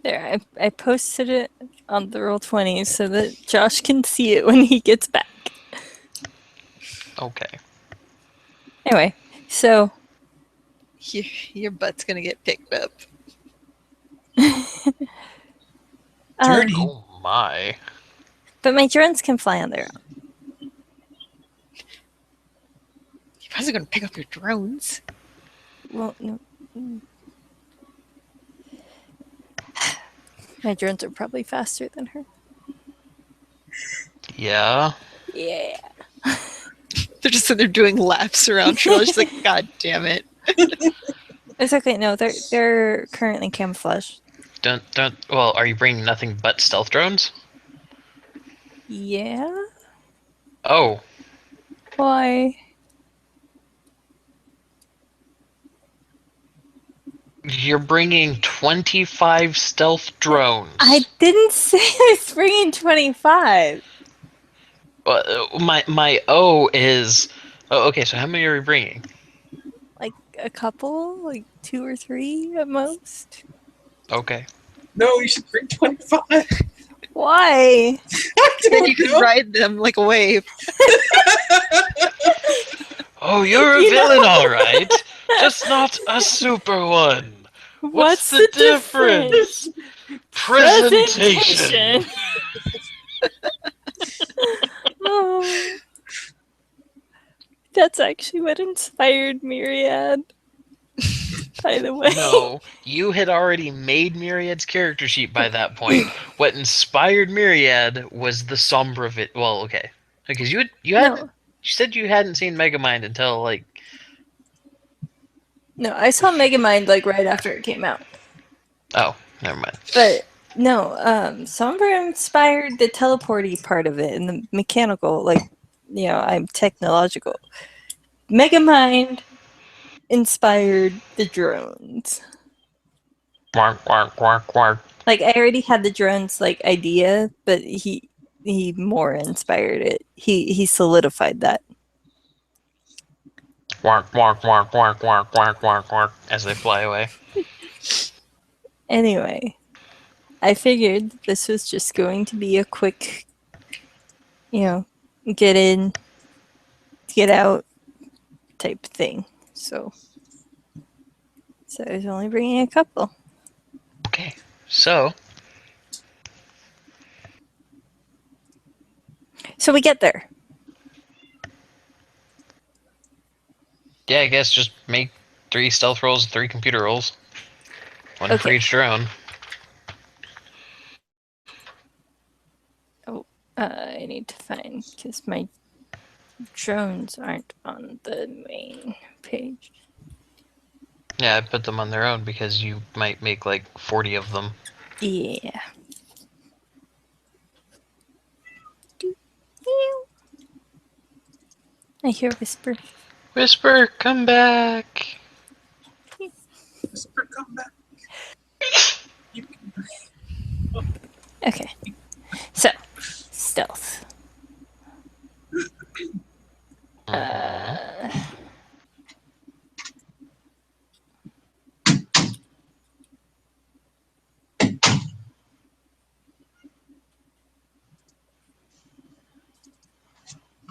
There, I posted it on the Roll20 so that Josh can see it when he gets back. Okay. Anyway, so... Your butt's gonna get picked up. Dirty. Oh my. But my drones can fly on their own. You guys are gonna pick up your drones. Well, no. My drones are probably faster than her. Yeah. Yeah. They're just sitting there doing laps around Trill. She's like, God damn it. It's okay. No, they're currently camouflaged. Well, are you bringing nothing but stealth drones? Yeah. Oh. Why? You're bringing 25 stealth drones. I didn't say I was bringing 25. My O is... Oh, okay, so how many are we bringing? Like a couple, like 2 or 3 at most. Okay. No, you should bring 25. Why? Then you could ride them like a wave. Oh, you're a You villain, know- all right. Just not a super one. What's the difference? Presentation. Oh. That's actually what inspired Myriad. By the way. No, you had already made Myriad's character sheet by that point. What inspired Myriad was the Sombra Well, okay, because you said you hadn't seen Megamind until like. No, I saw Megamind like right after it came out. Oh, never mind. But no, Sombra inspired the teleporty part of it and the mechanical, like, I'm technological. Megamind inspired the drones. Quark, quark, quark, quark. Like, I already had the drones like idea, but he more inspired it. He solidified that. Quark, quark, quark, quark, quark, quark, quark, quark, as they fly away. Anyway, I figured this was just going to be a quick, get in, get out type thing. So I was only bringing a couple. Okay, so So we get there. yeah, I guess just make 3 stealth rolls, 3 computer rolls, 1 for Okay. each drone. I need to find, because my drones aren't on the main page. Yeah, I put them on their own because you might make like 40 of them. Yeah. I hear whisper. Whisper, come back. Whisper, come back. Okay. So, stealth.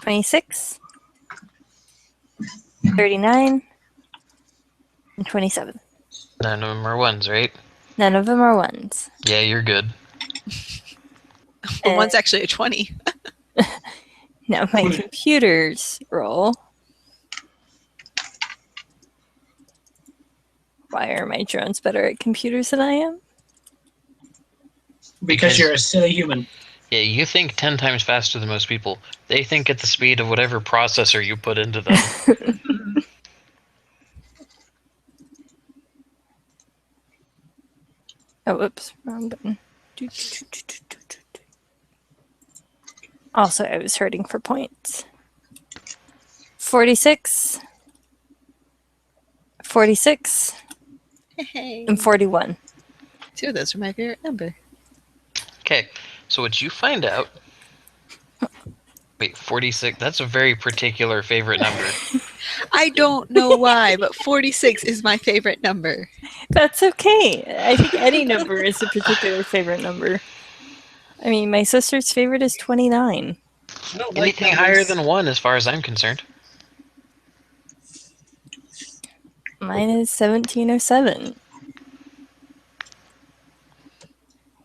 26, 39, and 27. None of them are ones, right? None of them are ones. Yeah, you're good. But one's actually a 20. Now my computers roll. Why are my drones better at computers than I am? Because you're a silly human. Yeah, you think 10 times faster than most people. They think at the speed of whatever processor you put into them. Oh, whoops, wrong button. Also, I was hurting for points. 46, 46, Hey. and 41. 2 of those are my favorite number. Okay, so what you find out... Wait, 46? That's a very particular favorite number. I don't know why, but 46 is my favorite number. That's okay. I think any number is a particular favorite number. I mean, my sister's favorite is 29. I don't like Anything numbers. higher than 1 as far as I'm concerned. Mine is 1707.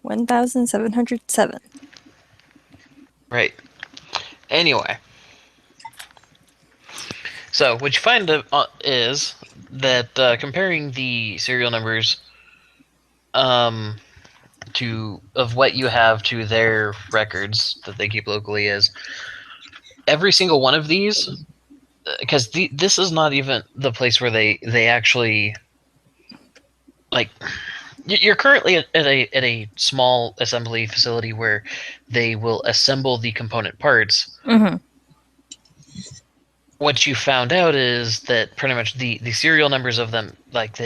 1,707. Right. Anyway. So, what you find is that comparing the serial numbers of what you have to their records that they keep locally is every single one of these, because this is not even the place where they actually, like, you're currently at a small assembly facility where they will assemble the component parts. Mm-hmm. What you found out is that pretty much the serial numbers of them, like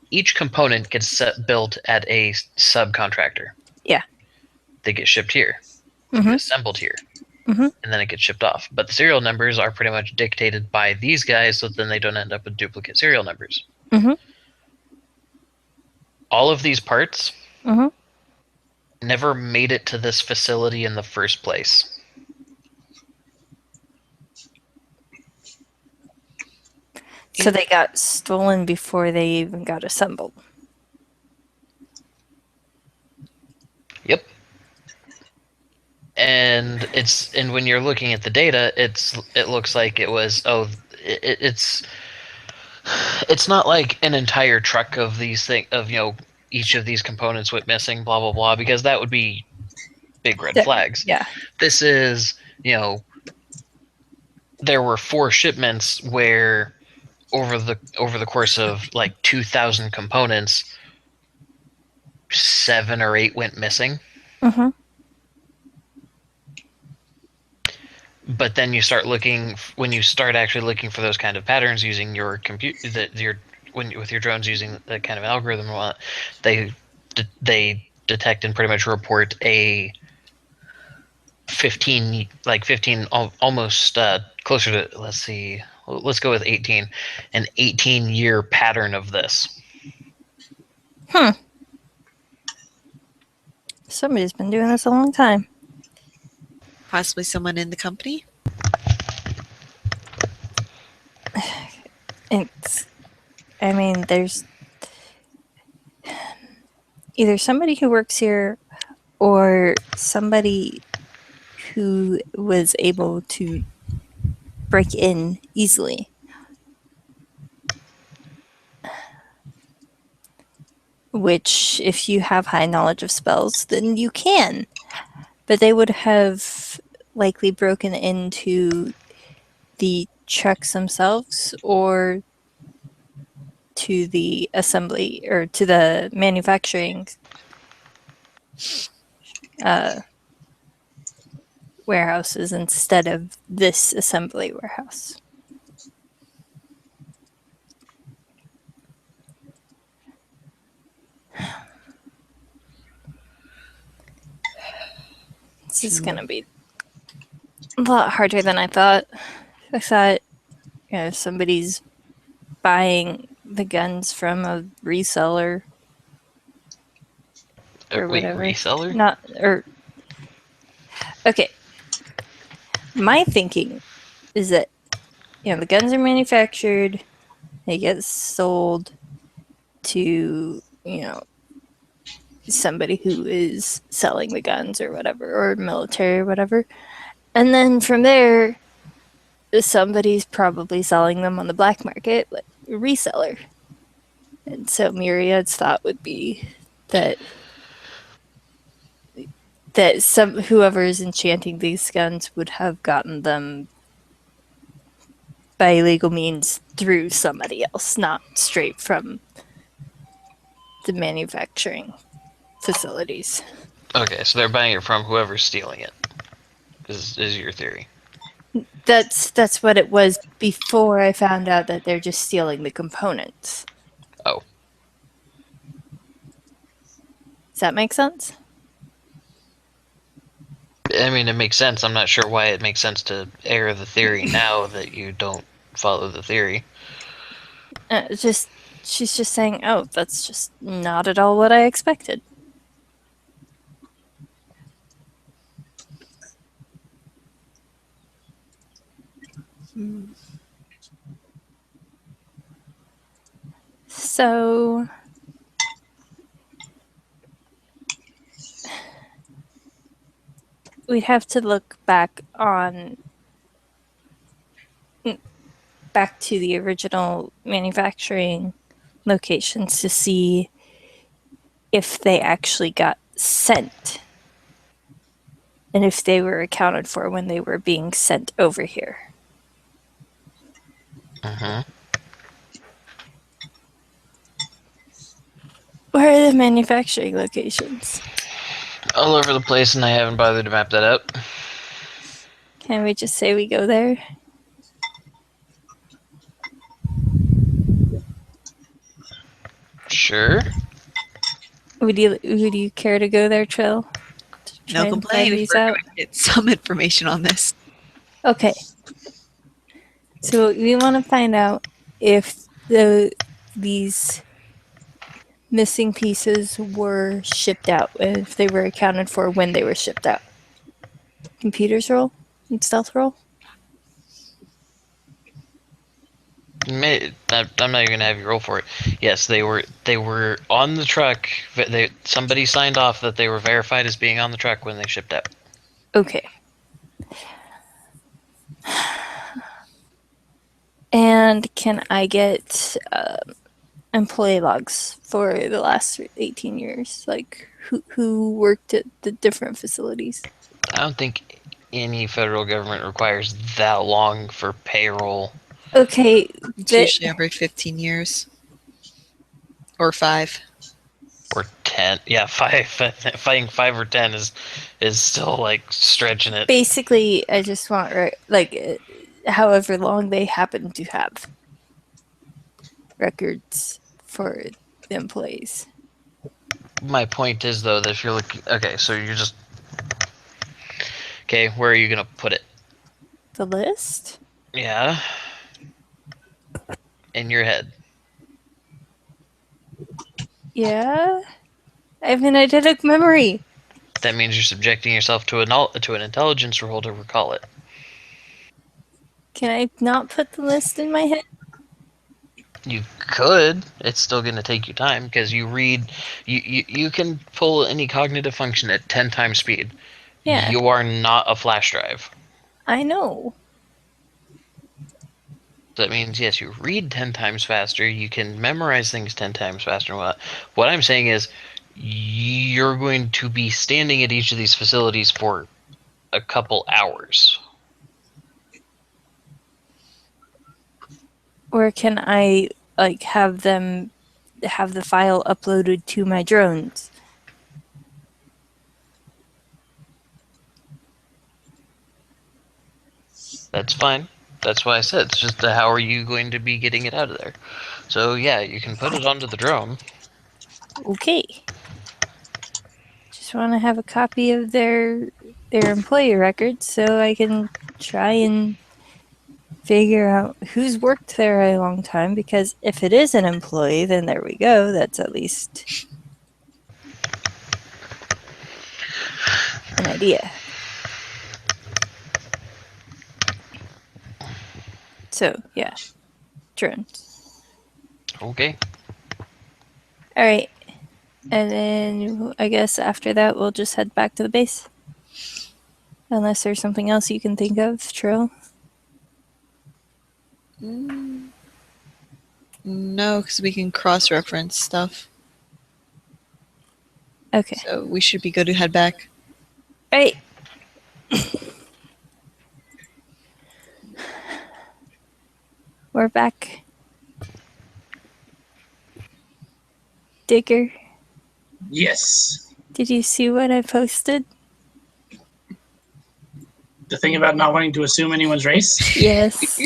each component gets built at a subcontractor. Yeah. They get shipped here. They Mm-hmm. get assembled here. Mm-hmm. And then it gets shipped off. But the serial numbers are pretty much dictated by these guys, so then they don't end up with duplicate serial numbers. Mm-hmm. All of these parts Mm-hmm. never made it to this facility in the first place. So they got stolen before they even got assembled. Yep. And when you're looking at the data, it looks like it was it's not like an entire truck of these each of these components went missing, blah blah blah, because that would be big red flags. Yeah. This is, there were 4 shipments where over the course of like 2,000 components, 7 or 8 went missing. Mm-hmm. But then you start when you start actually looking for those kind of patterns using your with your drones using that kind of algorithm, they detect and pretty much report a 15 almost closer to, let's go with 18, an 18-year pattern of this. Somebody's been doing this a long time. Possibly someone in the company? There's either somebody who works here or somebody who was able to break in easily. Which, if you have high knowledge of spells, then you can. But they would have likely broken into the trucks themselves or to the assembly or to the manufacturing warehouses instead of this assembly warehouse. This is going to be a lot harder than I thought. I thought, somebody's buying the guns from a reseller or whatever. Reseller? Okay. My thinking is that, the guns are manufactured, they get sold to, somebody who is selling the guns or whatever, or military or whatever. And then from there, somebody's probably selling them on the black market, like a reseller. And so Myriad's thought would be that whoever is enchanting these guns would have gotten them by legal means through somebody else, not straight from the manufacturing facilities. Okay, so they're buying it from whoever's stealing it, is your theory. That's what it was before I found out that they're just stealing the components. Oh. Does that make sense? I mean, it makes sense. I'm not sure why it makes sense to air the theory now that you don't follow the theory. She's just saying, oh, that's just not at all what I expected. So we'd have to look back to the original manufacturing locations to see if they actually got sent and if they were accounted for when they were being sent over here. Where are the manufacturing locations? All over the place, and I haven't bothered to map that out. Can we just say we go there? Sure. Would you care to go there, Trill? To try No and complaint find if these we're out? going to get some information on this. Okay. So we want to find out if these missing pieces were shipped out, if they were accounted for when they were shipped out. Computers roll and stealth roll. I'm not even gonna have you roll for it. Yes, they were on the truck. Somebody signed off that they were verified as being on the truck when they shipped out. Okay. And can I get employee logs for the last 18 years? Like who worked at the different facilities? I don't think any federal government requires that long for payroll. Okay. It's usually every 15 years. Or 5. Or 10. Yeah, 5. Fighting 5 or 10 is still like stretching it. Basically, I just want however long they happen to have records for the employees. My point is though that if you're looking, okay, so you're just, okay, where are you gonna put it? The list? Yeah. In your head. Yeah. I have an eidetic memory. That means you're subjecting yourself to an intelligence roll to recall it. Can I not put the list in my head? You could. It's still going to take you time because you read. You can pull any cognitive function at 10 times speed. Yeah. You are not a flash drive. I know. That means yes, you read 10 times faster. You can memorize things 10 times faster. What I'm saying is, you're going to be standing at each of these facilities for a couple hours. Or can I have the file uploaded to my drones? That's fine. That's why I said it's just how are you going to be getting it out of there. So yeah, you can put it onto the drone. Okay. Just want to have a copy of their employee records so I can try and figure out who's worked there a long time, because if it is an employee, then there we go. That's at least an idea. So, yeah. Drones. Okay. Alright. And then I guess after that we'll just head back to the base. Unless there's something else you can think of, Trill. No, because we can cross-reference stuff. Okay. So we should be good to head back. Alright. We're back. Digger, Yes. did you see what I posted? The thing about not wanting to assume anyone's race. Yes.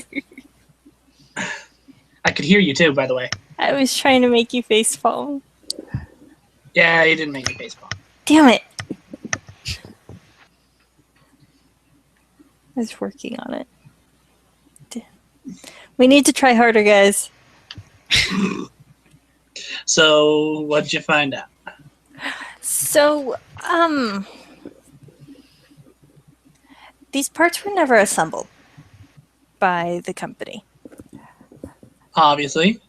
I could hear you too, by the way. I was trying to make you facepalm. Yeah, you didn't make me baseball. Damn it. I was working on it. We need to try harder, guys. So, what'd you find out? So, these parts were never assembled by the company. Obviously.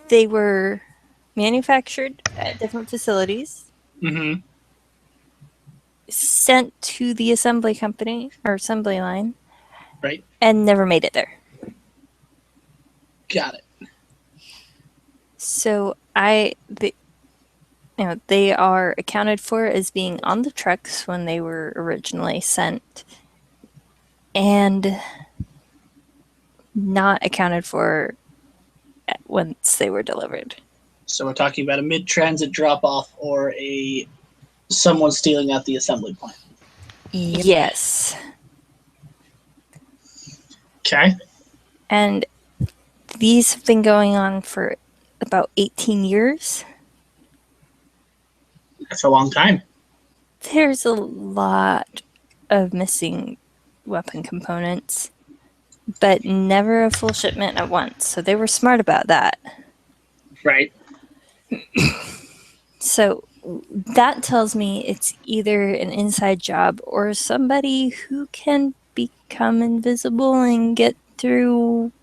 They were manufactured at different facilities. Mm-hmm. sent to the assembly company or assembly line, Right. and never made it there. Got it. So they are accounted for as being on the trucks when they were originally sent, and not accounted for once they were delivered. So we're talking about a mid-transit drop-off or someone stealing at the assembly point. Yep. Yes. Okay. And these have been going on for about 18 years. That's a long time. There's a lot of missing weapon components, but never a full shipment at once. So they were smart about that. Right. So that tells me it's either an inside job or somebody who can become invisible and get through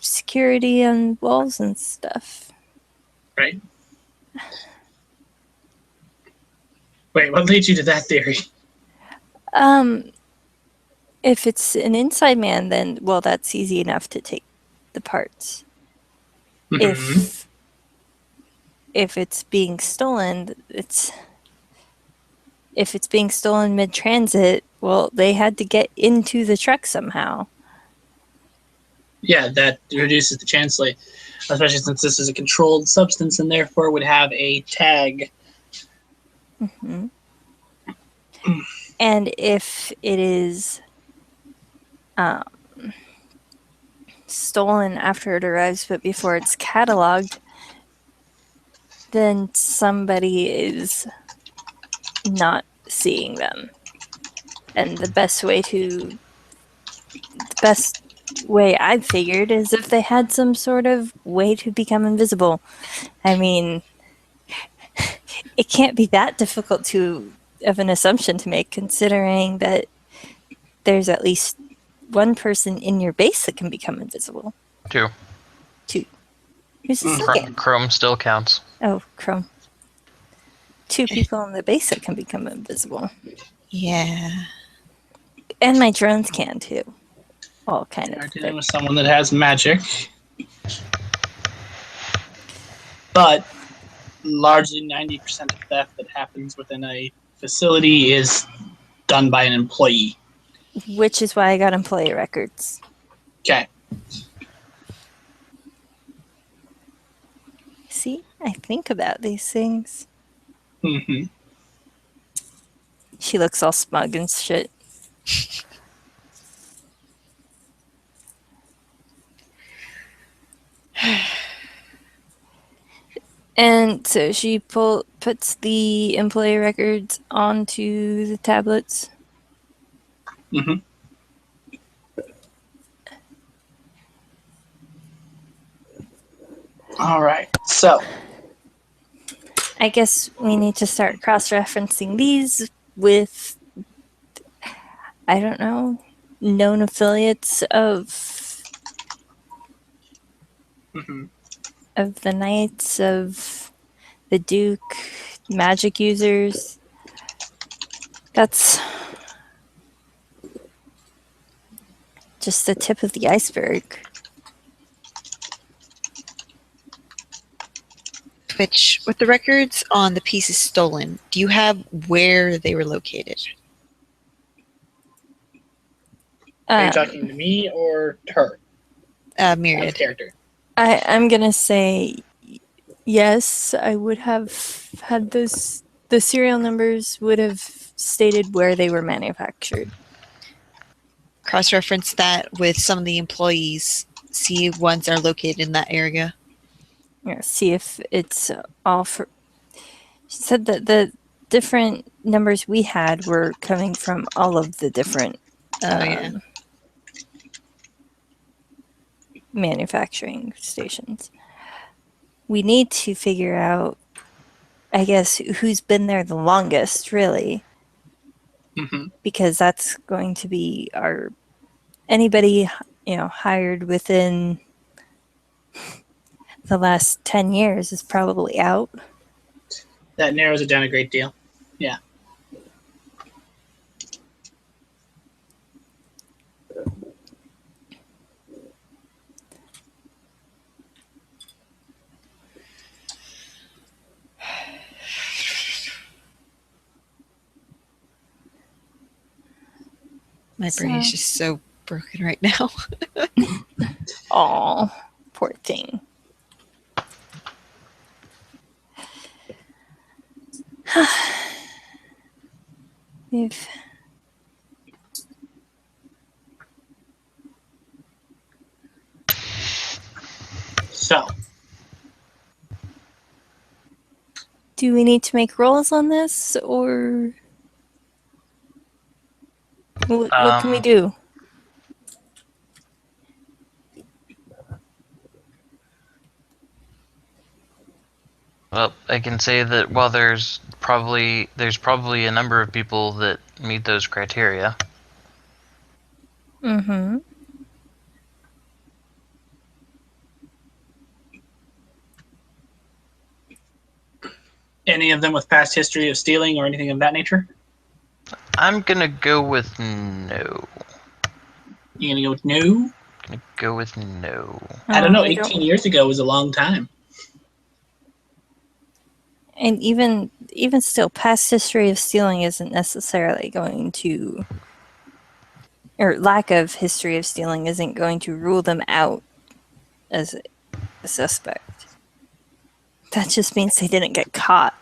security and walls and stuff. Right. Wait, what leads you to that theory? If it's an inside man, then, well, that's easy enough to take the parts. Mhm. If it's being stolen, if it's being stolen mid-transit, well, they had to get into the truck somehow. Yeah, that reduces the chance, especially since this is a controlled substance and therefore would have a tag. Hmm. And if it is stolen after it arrives, but before it's cataloged, then somebody is not seeing them. And the best way I've figured is if they had some sort of way to become invisible. I mean, it can't be that difficult of an assumption to make, considering that there's at least one person in your base that can become invisible. Two. Who's the second? Chrome still counts. Oh, Chrome. 2 people in the base that can become invisible. Yeah. And my drones can too. All kind You're of dealing thing. with someone that has magic. But largely 90% of theft that happens within a facility is done by an employee. Which is why I got employee records. Okay. See, I think about these things. Hmm. She looks all smug and shit. And so she puts the employee records onto the tablets. Hmm. All right. So, I guess we need to start cross-referencing these with, I don't know, known affiliates of mhm. of the Knights, of the Duke, magic users. That's just the tip of the iceberg. Twitch, with the records on the pieces stolen, do you have where they were located? Are you talking to me or to her? As a Myriad. character. I'm gonna say yes. I would have had those. The serial numbers would have stated where they were manufactured. Cross-reference that with some of the employees. See if ones are located in that area. Yeah, see if it's all for. She said that the different numbers we had were coming from all of the different manufacturing stations. We need to figure out, I guess, who's been there the longest, really, Hmm. because that's going to be anybody hired within the last 10 years is probably out. That narrows it down a great deal. Yeah. My brain is just so broken right now. Oh, poor thing. We've So, do we need to make rolls on this, or what can we do? Well, I can say that while there's probably a number of people that meet those criteria. Mm-hmm. any of them with past history of stealing or anything of that nature? I'm gonna go with no. You gonna go with no? Gonna go with no. I don't know. we 18 years ago was a long time. And even still, past history of stealing isn't necessarily going to, or lack of history of stealing isn't going to rule them out as a suspect. That just means they didn't get caught.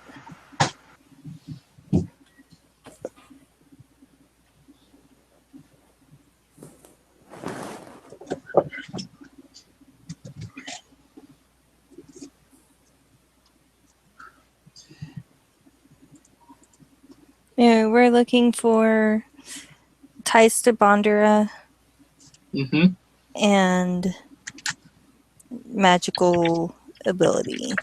Yeah, we're looking for ties to Bondura Mm-hmm. and magical ability.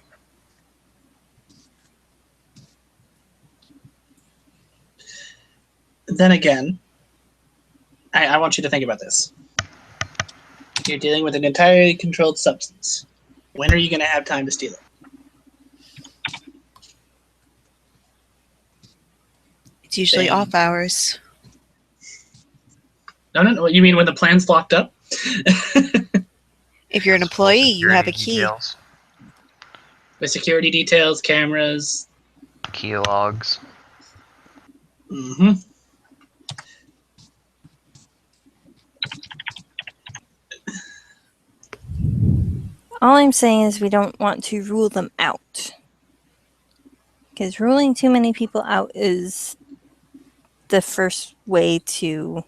Then again, I want you to think about this. You're dealing with an entirely controlled substance. When are you going to have time to steal it? It's usually Damn. off hours. No. You mean when the plan's locked up? If you're an employee, you have a key. Details, With security details, cameras. key logs. Mm-hmm. All I'm saying is we don't want to rule them out. Because ruling too many people out is the first way to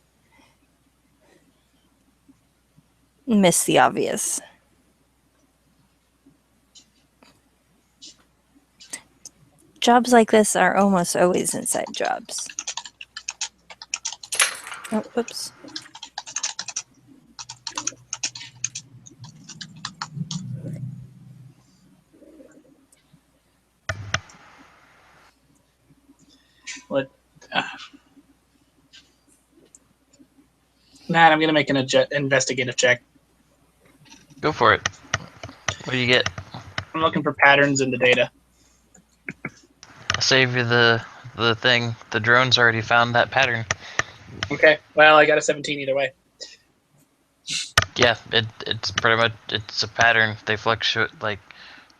miss the obvious. Jobs like this are almost always inside jobs. Oh, whoops. What? Matt, I'm going to make an investigative check. Go for it. What do you get? I'm looking for patterns in the data. I'll save you the thing. The drone's already found that pattern. Okay. Well, I got a 17 either way. Yeah, it's pretty much it's a pattern. They fluctuate. Like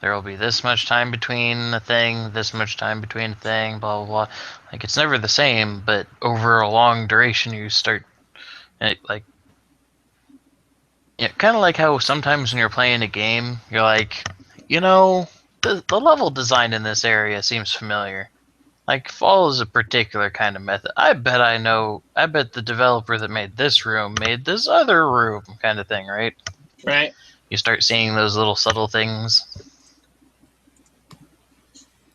there will be this much time between a thing, this much time between a thing, blah blah blah. Like it's never the same, but over a long duration, you start like yeah, kind of like how sometimes when you're playing a game, you're like, the level design in this area seems familiar. Like follows a particular kind of method. I bet the developer that made this room made this other room kind of thing, right? Right. You start seeing those little subtle things.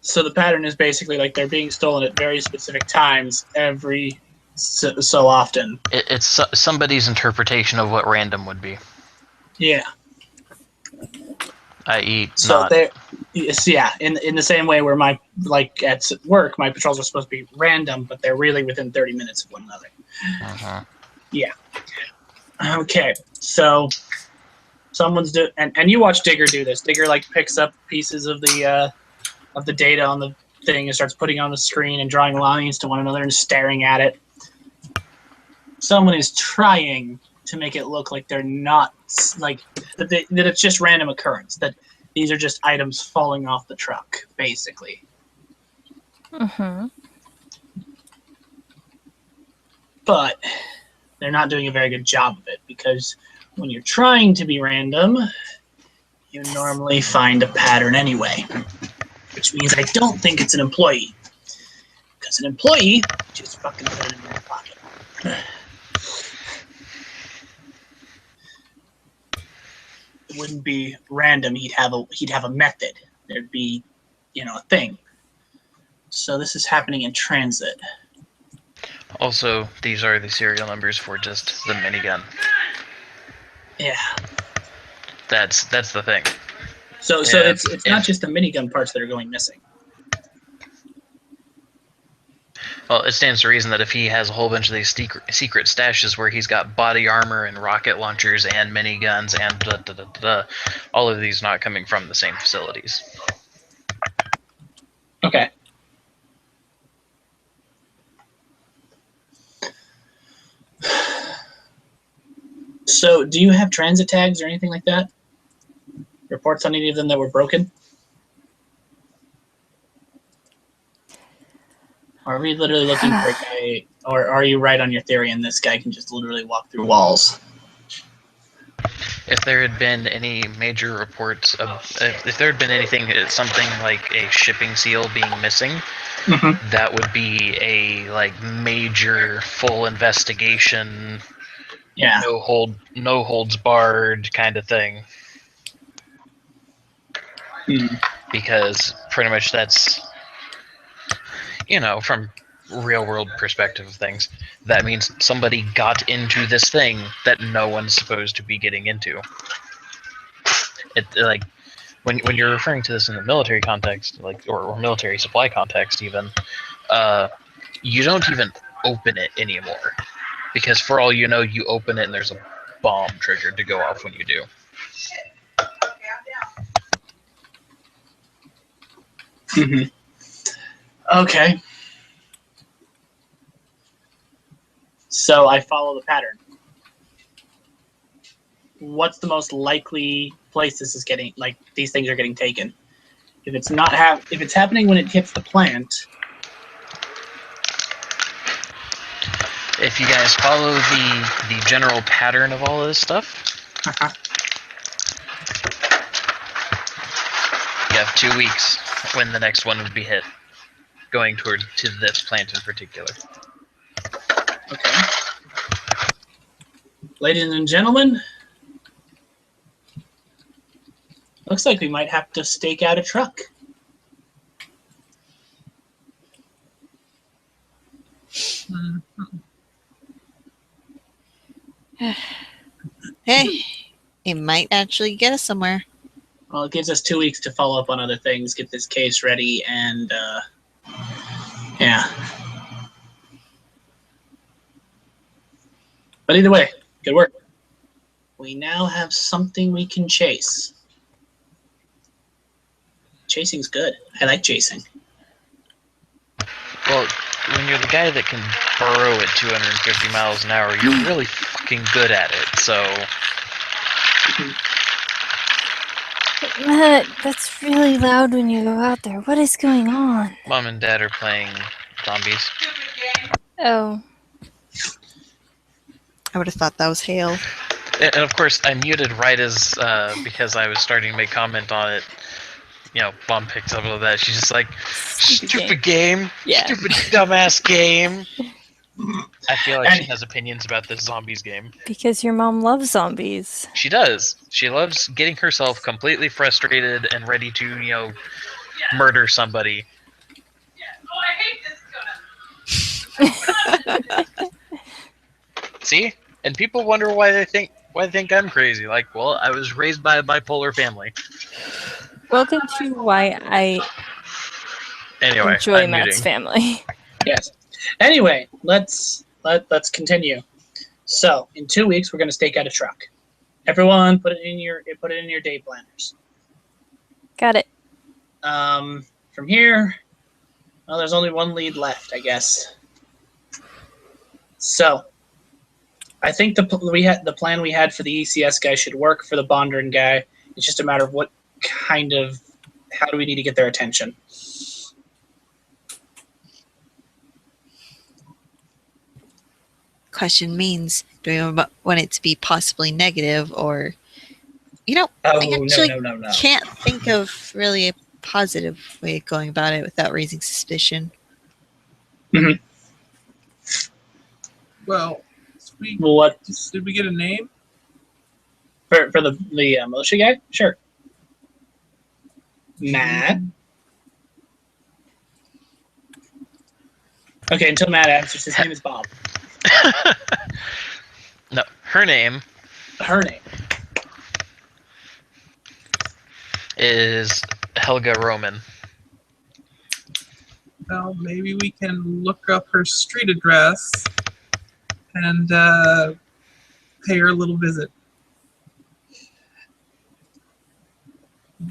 So the pattern is basically like they're being stolen at very specific times every so often. It's somebody's interpretation of what random would be, Yeah. i.e. So not. they, yeah, in the same way where my at work, my patrols are supposed to be random, but they're really within 30 minutes of one another. Uh-huh. Yeah. Okay. So someone's and you watch Digger do this. Digger picks up pieces of the data on the thing and starts putting it on the screen and drawing lines to one another and staring at it. Someone is trying to make it look like they're not that it's just random occurrence, that these are just items falling off the truck, basically. Mm-hmm. But they're not doing a very good job of it, because when you're trying to be random, you normally find a pattern anyway, which means I don't think it's an employee, because an employee just fucking put it in their pocket. It wouldn't be random. He'd have a method. There'd be, a thing. So this is happening in transit. Also, these are the serial numbers for just the minigun. Yeah. That's the thing. So it's not just the minigun parts that are going missing. Well, it stands to reason that if he has a whole bunch of these secret stashes where he's got body armor and rocket launchers and miniguns and all of these not coming from the same facilities. Okay. So, do you have transit tags or anything like that? Reports on any of them that were broken? Are we literally looking for a guy, or are you right on your theory and this guy can just literally walk through walls? If there had been any major reports of, if there had been anything, something like a shipping seal being missing, that would be a major full investigation. Yeah. No holds barred kind of thing. Because pretty much that's, from real world perspective of things, that means somebody got into this thing that no one's supposed to be getting into. It when you're referring to this in the military context, or military supply context even, you don't even open it anymore. Because for all you know, you open it and there's a bomb triggered to go off when you do. Okay. So I follow the pattern. What's the most likely place this is getting, these things are getting taken? If it's not if it's happening when it hits the plant. If you guys follow the general pattern of all of this stuff, you have 2 weeks when the next one would be hit, going to this plant in particular. Okay. Ladies and gentlemen, looks like we might have to stake out a truck. Hey, it might actually get us somewhere. Well, it gives us 2 weeks to follow up on other things, get this case ready, and, yeah. But either way, good work. We now have something we can chase. Chasing's good. I like chasing. Well, when you're the guy that can burrow at 250 miles an hour, you're really fucking good at it, so... Matt, that's really loud when you go out there. What is going on? Mom and Dad are playing zombies. Oh. I would have thought that was hail. And of course, I muted right as, because I was starting to make comment on it. Mom picks up all that. She's just like, stupid game. Yeah. Stupid dumbass game. I feel like she has opinions about this zombies game. Because your mom loves zombies. She does. She loves getting herself completely frustrated and ready to, murder somebody. See? And people wonder why they think I'm crazy. Well, I was raised by a bipolar family. Welcome to why I enjoy I'm Matt's muting. family. Yes. Anyway, let's continue. So, in 2 weeks, we're going to stake out a truck. Everyone, put it in your day planners. Got it. From here, well, there's only one lead left, I guess. So, I think the plan we had for the ECS guy should work for the Bondrin guy. It's just a matter of how do we need to get their attention? question means. Do we want it to be possibly negative or, Oh, I actually no. can't think of really a positive way of going about it without raising suspicion. Well, What did we get a name? for the militia guy? Sure. Matt. Okay, until Matt answers, his name is Bob. No, her name Her name. is Helga Roman. Well, maybe we can look up her street address and pay her a little visit.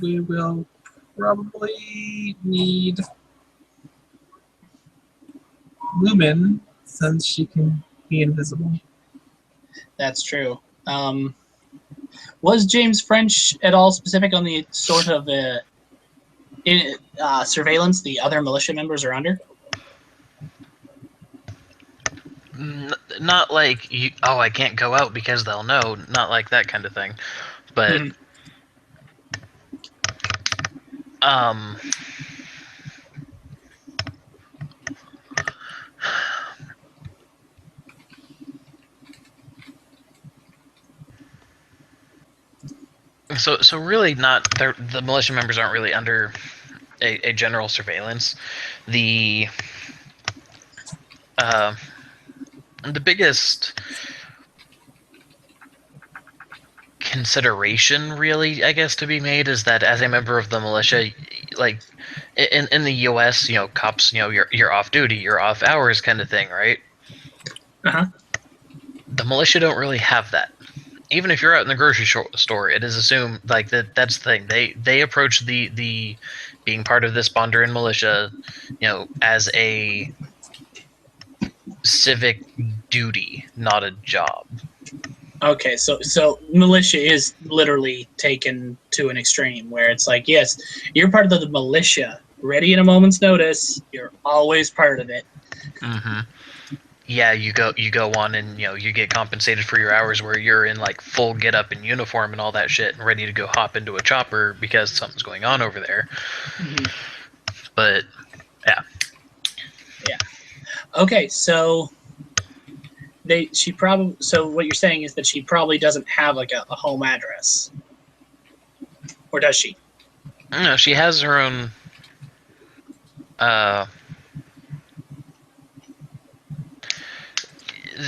We will probably need Lumen since she can be invisible. That's true. Was James French at all specific on the sort of surveillance the other militia members are under? Not like you. Oh, I can't go out because they'll know. Not like that kind of thing. But So really not the militia members aren't really under a general surveillance. The biggest consideration really, I guess, to be made is that as a member of the militia, like in the US, cops, you're off duty, you're off hours kind of thing, right? Uh-huh. The militia don't really have that. Even if you're out in the grocery store, it is assumed like that's the thing. They approach the being part of this Bondurian militia, as a civic duty, not a job. Okay, so militia is literally taken to an extreme where it's like, yes, you're part of the militia, ready at a moment's notice. You're always part of it. Mm-hmm. Yeah, you go on and you get compensated for your hours where you're in like full get up and uniform and all that shit and ready to go hop into a chopper because something's going on over there. Mm-hmm. But yeah. Okay, so so what you're saying is that she probably doesn't have like a home address, or does she? No, she has her own.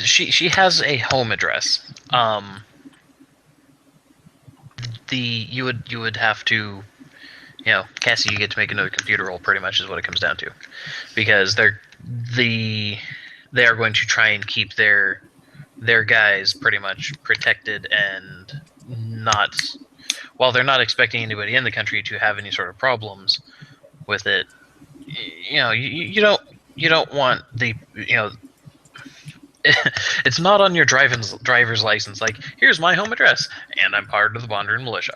She has a home address. You would have to, Cassie, you get to make another computer roll. Pretty much is what it comes down to, because they are going to try and keep their guys pretty much protected and not. While they're not expecting anybody in the country to have any sort of problems with it, you don't want the it's not on your driver's license. Like, here's my home address, and I'm part of the Bondurian militia.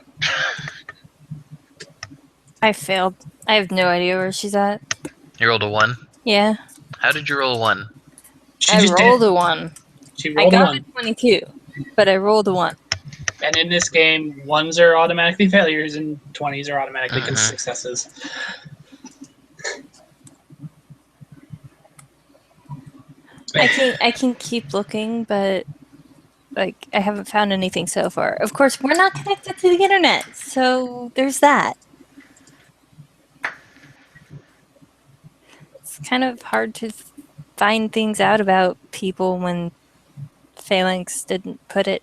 I failed. I have no idea where she's at. You rolled a 1? Yeah. How did you roll a 1? I rolled a 1. She rolled I got a 1. a 22, but I rolled a 1. And in this game, 1s are automatically failures and 20s are automatically successes. I can keep looking, but I haven't found anything so far. Of course, we're not connected to the internet, so there's that. It's kind of hard to find things out about people when Phalanx didn't put it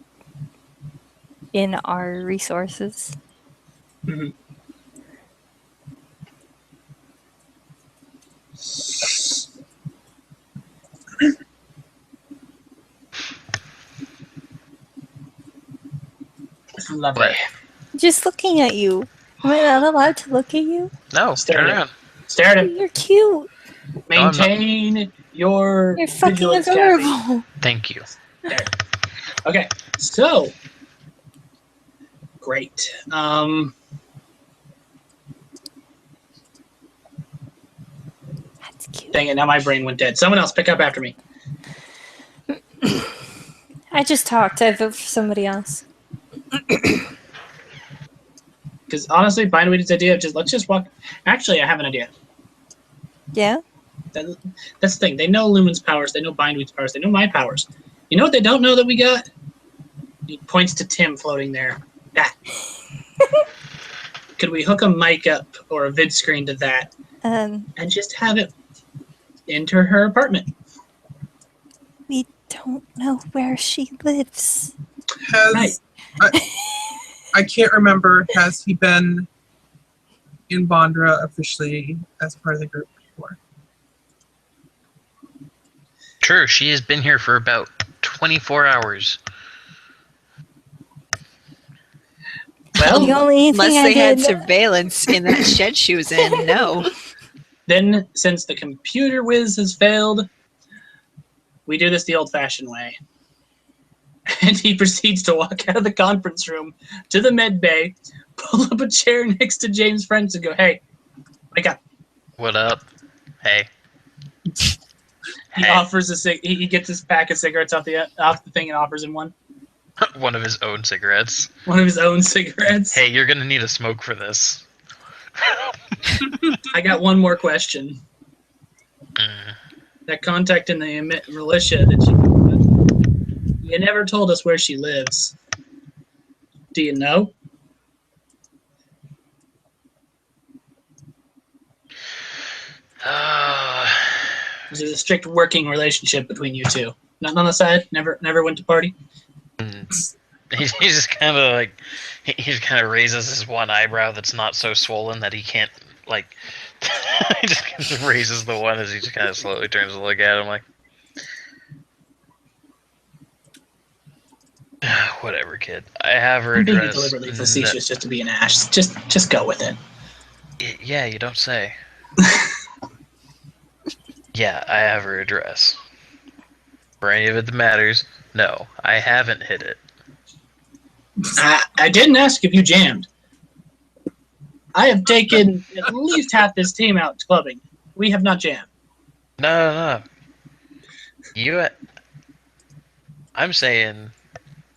in our resources. Mm-hmm. Lovely. What? Just looking at you. Am I not allowed to look at you? No, Stare turn at around. Stare at him. You're cute. Maintain your You're fucking vigilance, Kathy. adorable. Thank you. There. Okay, so great. That's cute. Dang it! Now my brain went dead. Someone else pick up after me. I just talked. I vote for somebody else. Because honestly, Bindweed's idea of let's just walk. Actually, I have an idea. Yeah? That's the thing. They know Lumen's powers. They know Bindweed's powers. They know my powers. You know what they don't know that we got? He points to Tim floating there. That. Could we hook a mic up or a vid screen to that and just have it enter her apartment? We don't know where she lives. I can't remember. Has he been in Bondra officially as part of the group before? True, she has been here for about 24 hours. Well, The only Unless thing they I had did, surveillance in that shed she was in, no. then, since the computer whiz has failed, we do this the old-fashioned way. And he proceeds to walk out of the conference room to the med bay, pull up a chair next to James' friends, and go, "Hey, wake up." What up? Hey. He offers he gets his pack of cigarettes off the thing and offers him one. One of his own cigarettes. One of his own cigarettes. Hey, you're gonna need a smoke for this. I got one more question. Mm. That contact in the militia that you never told us where she lives. Do you know? Was it a strict working relationship between you two? Nothing on the side? Never went to party? He just kind of like he just kind of raises his one eyebrow that's not so swollen that he can't like. He just kind of raises the one as he just kind of slowly turns to look at him like, whatever, kid. I have her I'm being address. deliberately facetious just to be an ash. Just go with it. Yeah, you don't say. Yeah, I have her address. For any of it that matters, no, I haven't hit it. I didn't ask if you jammed. I have taken at least half this team out clubbing. We have not jammed. No. I'm saying,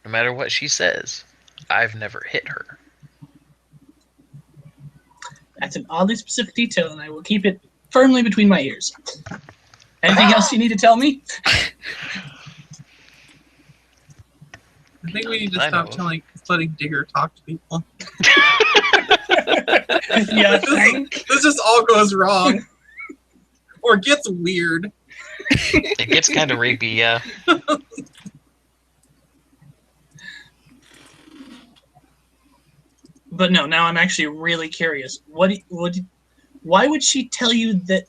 no matter what she says, I've never hit her. That's an oddly specific detail, and I will keep it firmly between my ears. Anything else you need to tell me? I think we need to stop letting Digger talk to people. Yeah, think? This just all goes wrong. Or gets weird. It gets kind of rapey, yeah. But no, now I'm actually really curious. Why would she tell you that?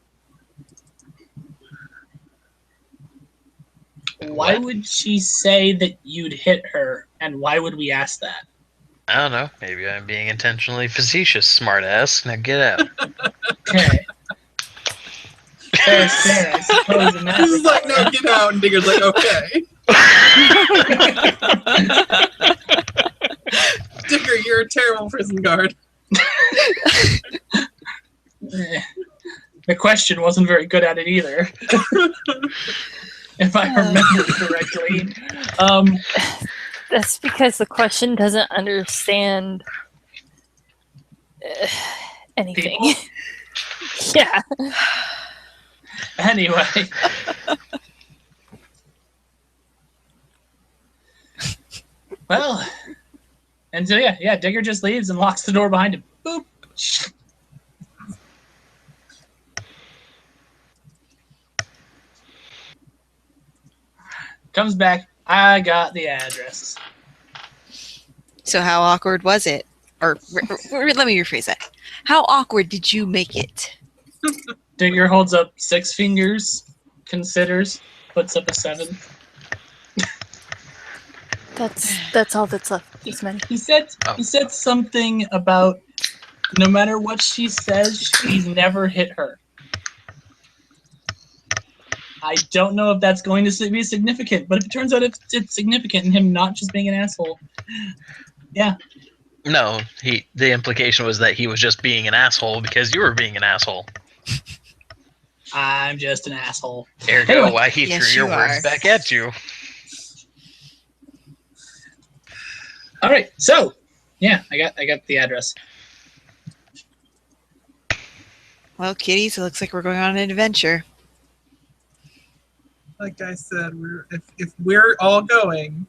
Why would she say that you'd hit her, and why would we ask that? I don't know. Maybe I'm being intentionally facetious, smartass. Now get out. Okay. Fair, I suppose. In that This is like, no, get out, and Digger's like, okay. Digger, you're a terrible prison guard. The question wasn't very good at it either. If I remember correctly. That's because the question doesn't understand anything. People? Yeah. Anyway. Well, and so yeah, Digger just leaves and locks the door behind him. Boop. Comes back. I got the address. So how awkward was it? Or let me rephrase that. How awkward did you make it? Digger holds up 6 fingers, considers, puts up a 7. That's all that's left. It's many. He said something about no matter what she says, he's never hit her. I don't know if that's going to be significant, but if it turns out it's significant and him not just being an asshole, yeah. No, the implication was that he was just being an asshole because you were being an asshole. I'm just an asshole. Ergo, Anyway. why he Yes, threw your you words are. back at you. right, so yeah, I got the address. Well, kiddies, it looks like we're going on an adventure. Like I said, if we're all going,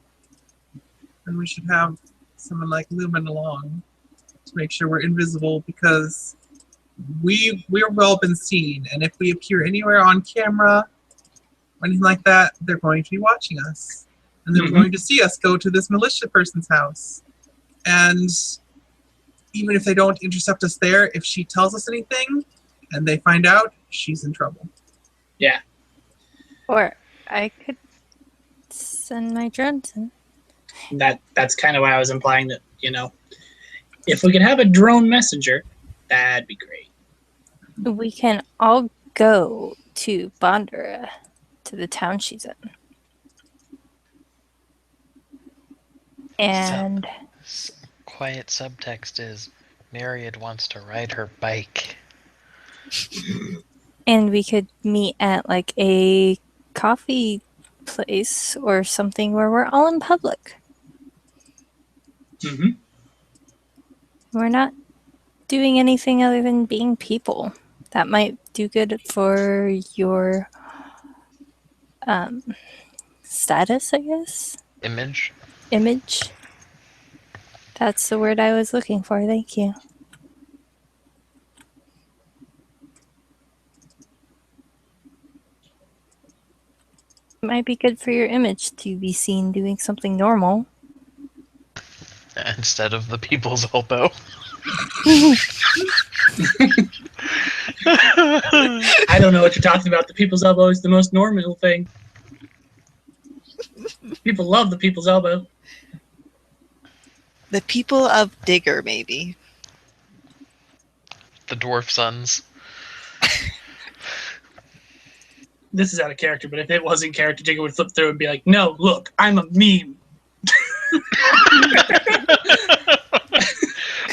then we should have someone like Lumen along to make sure we're invisible, because we're well been seen, and if we appear anywhere on camera or anything like that, they're going to be watching us, and they're going to see us go to this militia person's house. And even if they don't intercept us there, if she tells us anything and they find out, she's in trouble. Yeah. Or I could send my drone to. That's kind of why I was implying that, if we could have a drone messenger, that'd be great. We can all go to Bondura, to the town she's in. And Quiet subtext is Myriad wants to ride her bike. and we could meet at like a coffee place or something where we're all in public. Mm-hmm. We're not doing anything other than being people. That might do good for your status, I guess. Image. That's the word I was looking for. Thank you. It might be good for your image to be seen doing something normal. Instead of the people's elbow. I don't know what you're talking about. The people's elbow is the most normal thing. People love the people's elbow. The people of Digger, maybe. The dwarf sons. This is out of character, but if it was in character, Digger would flip through and be like, "No, look, I'm a meme."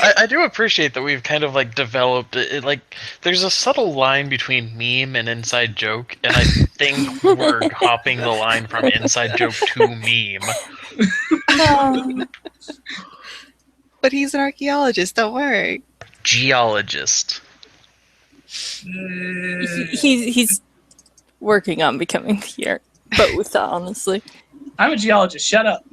I do appreciate that we've kind of like developed it. Like, there's a subtle line between meme and inside joke, and I think we're hopping the line from inside joke to meme. But he's an archaeologist, don't worry. Geologist. He's working on becoming both, honestly. I'm a geologist. Shut up.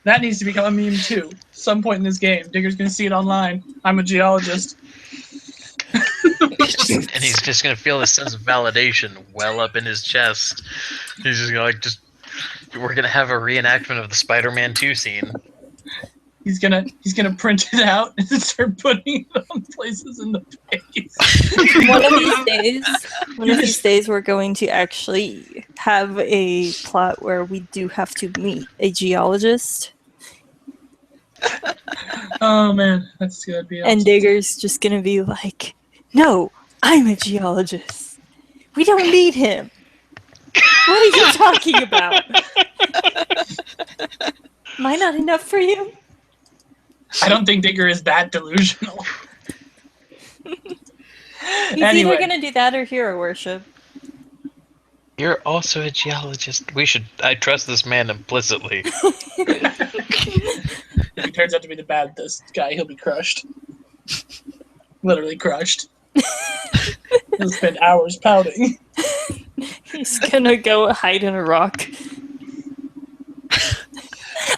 That needs to become a meme too. Some point in this game, Digger's gonna see it online. I'm a geologist. And he's just gonna feel this sense of validation well up in his chest. He's just gonna we're gonna have a reenactment of the Spider-Man 2 scene. He's gonna print it out and start putting it on places in the page. One of these days, we're going to actually have a plot where we do have to meet a geologist. Oh man, that's gonna be awesome. And Digger's just gonna be like, "No, I'm a geologist. We don't need him. What are you talking about? Am I not enough for you?" I don't think Digger is that delusional. He's Anyway. either gonna do that or hero worship. You're also a geologist. I trust this man implicitly. If he turns out to be the bad this guy, he'll be crushed. Literally crushed. He'll spend hours pouting. He's gonna go hide in a rock.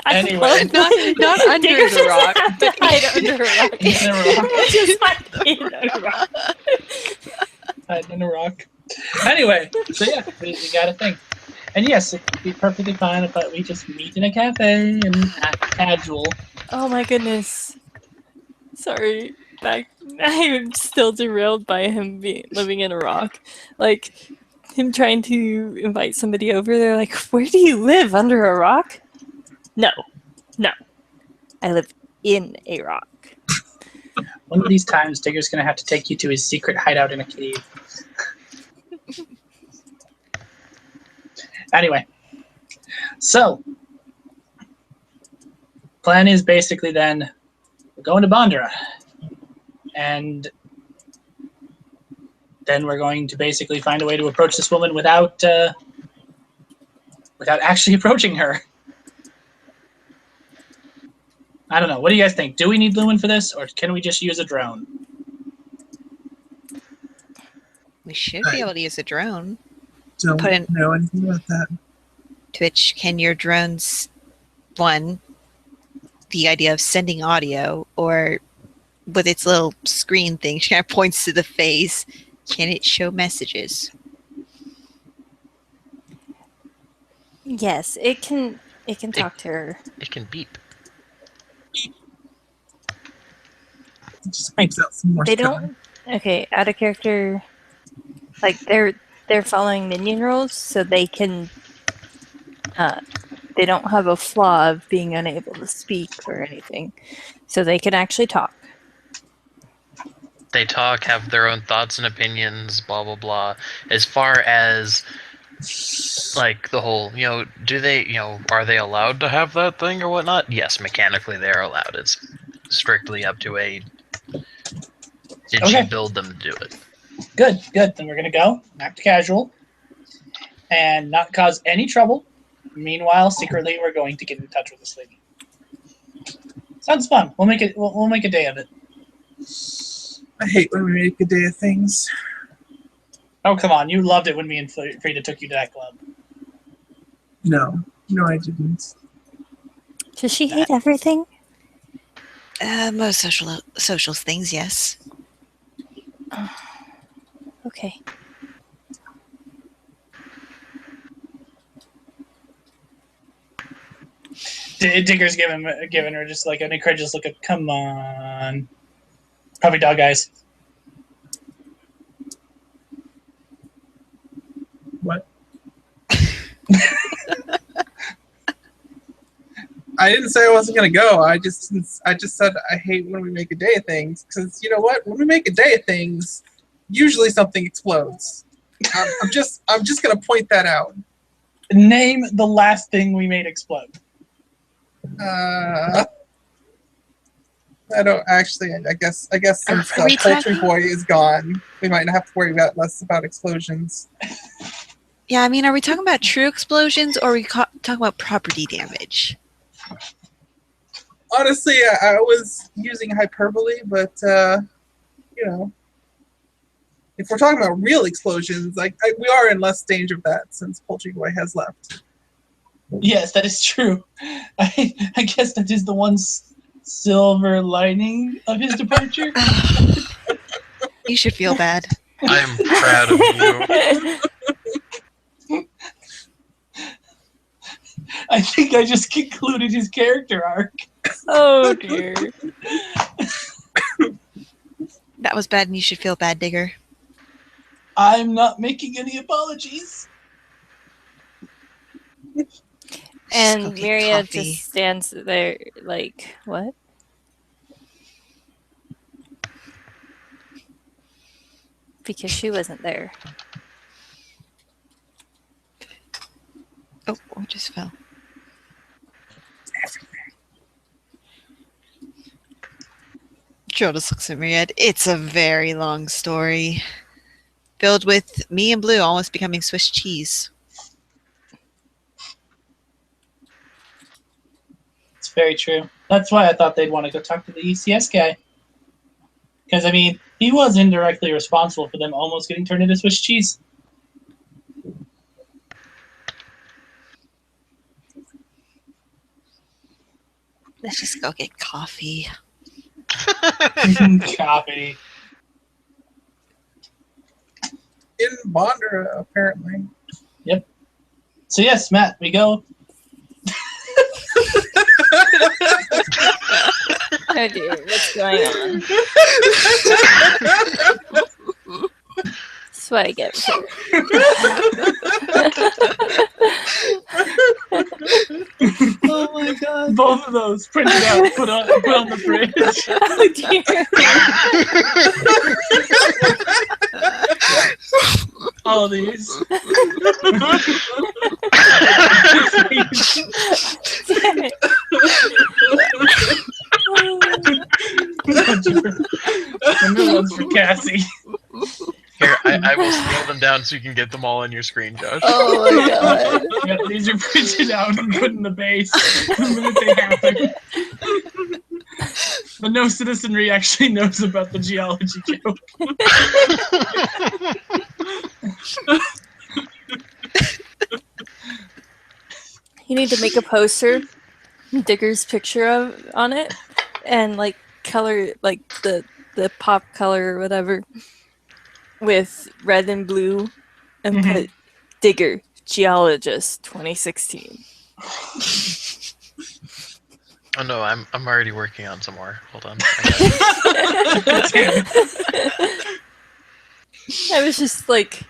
Anyway. Not under Digger's the rock. have to hide under a rock. In a rock. Just hide in a rock. Hide in a rock. Anyway, so yeah, we got a thing. And yes, it'd be perfectly fine if we just meet in a cafe and act casual. Oh my goodness. Sorry. I'm still derailed by him living in a rock. Like, him trying to invite somebody over. They're like, "Where do you live? Under a rock?" No. I live in a rock. One of these times, Digger's gonna have to take you to his secret hideout in a cave. Anyway, so plan is basically then we're going to Bondura, and then we're going to basically find a way to approach this woman without actually approaching her. I don't know. What do you guys think? Do we need Lumen for this, or can we just use a drone? We should be able to use a drone. Don't Put in- know anything about that. Twitch, can your drones, one, the idea of sending audio, or with its little screen thing, she kind of points to the face, can it show messages? Yes, it can. It can talk to her. It can beep. It just makes out some more They stuff. don't. Okay, out of character. Like they're following minion rules, so they can. They don't have a flaw of being unable to speak or anything, so they can actually talk. They talk, have their own thoughts and opinions, blah blah blah. As far as like the whole, do they, are they allowed to have that thing or whatnot? Yes, mechanically they are allowed. It's strictly up to did Okay. she build them to do it? Good. Then we're gonna go act casual and not cause any trouble. Meanwhile, secretly, we're going to get in touch with this lady. Sounds fun. We'll make it. We'll make a day of it. I hate when we make a day of things. Oh, come on. You loved it when me and Frida took you to that club. No, I didn't. Does she hate everything? Most social things, yes. Okay. Digger's giving her just like an incredulous look of, come on. Puppy dog eyes. What? I didn't say I wasn't gonna go. I just said I hate when we make a day of things, because you know what? When we make a day of things, usually something explodes. I'm just gonna point that out. Name the last thing we made explode. I don't actually. I guess since Are we Poultry talking- Boy is gone, we might have to worry less about explosions. Yeah, I mean, are we talking about true explosions, or are we talking about property damage? Honestly, I was using hyperbole, but if we're talking about real explosions, we are in less danger of that since Poultry Boy has left. Yes, that is true. I guess that is the one silver lining of his departure. You should feel bad. I'm proud of you. I think I just concluded his character arc. Oh dear. That was bad, and you should feel bad, Digger. I'm not making any apologies. And Just go get Myriad coffee. just stands there like, what? Because she wasn't there. Oh, what just fell? Joe just looks at Myriad. It's a very long story. Filled with me and Blue almost becoming Swiss cheese. It's very true. That's why I thought they'd want to go talk to the ECS guy. Because, I mean, he was indirectly responsible for them almost getting turned into Swiss cheese. Let's just go get coffee. Copy. In Bondra, apparently. So, yes, Matt, we go. Oh dear, what's going on? That's what I get for Oh my god. Both of those printed out, put on the fridge. Oh dear. All of these. Damn it. And the one's for Cassie. Here, I will scale them down so you can get them all on your screen, Josh. Oh my god. Yeah, these are printed out and put in the base the minute they happen. But no citizenry actually knows about the geology joke. You need to make a poster, Digger's picture on it, and like color like the pop color or whatever with red and blue, and put Digger Geologist 2016. Oh no, I'm already working on some more. Hold on. I was just like,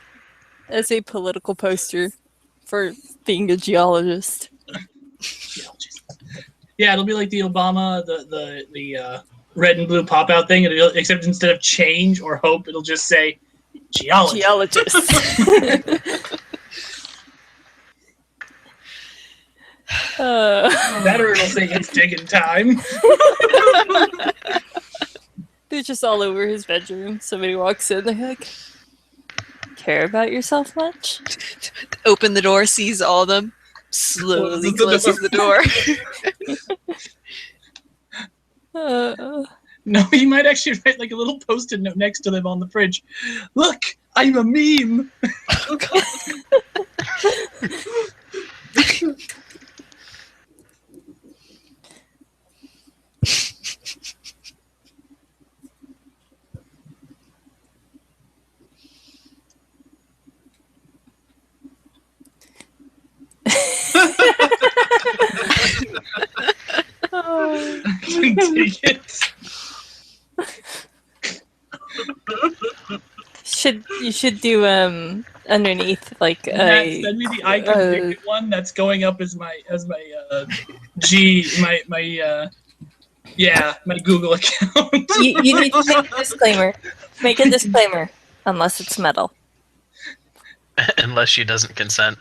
as a political poster for being a geologist. Yeah, it'll be like the Obama, the red and blue pop out thing, except instead of change or hope, it'll just say geologist. That or it'll say it's digging time. They're just all over his bedroom. Somebody walks in, they're like, care about yourself much? Open the door, sees all of them, slowly closes the door. No, you might actually write like a little post-it note next to them on the fridge. Look, I'm a meme. Take it. You should do underneath like Matt, send me the I can dig it one that's going up as my my Google account. you need to make a disclaimer. Make a disclaimer, unless it's metal. Unless she doesn't consent.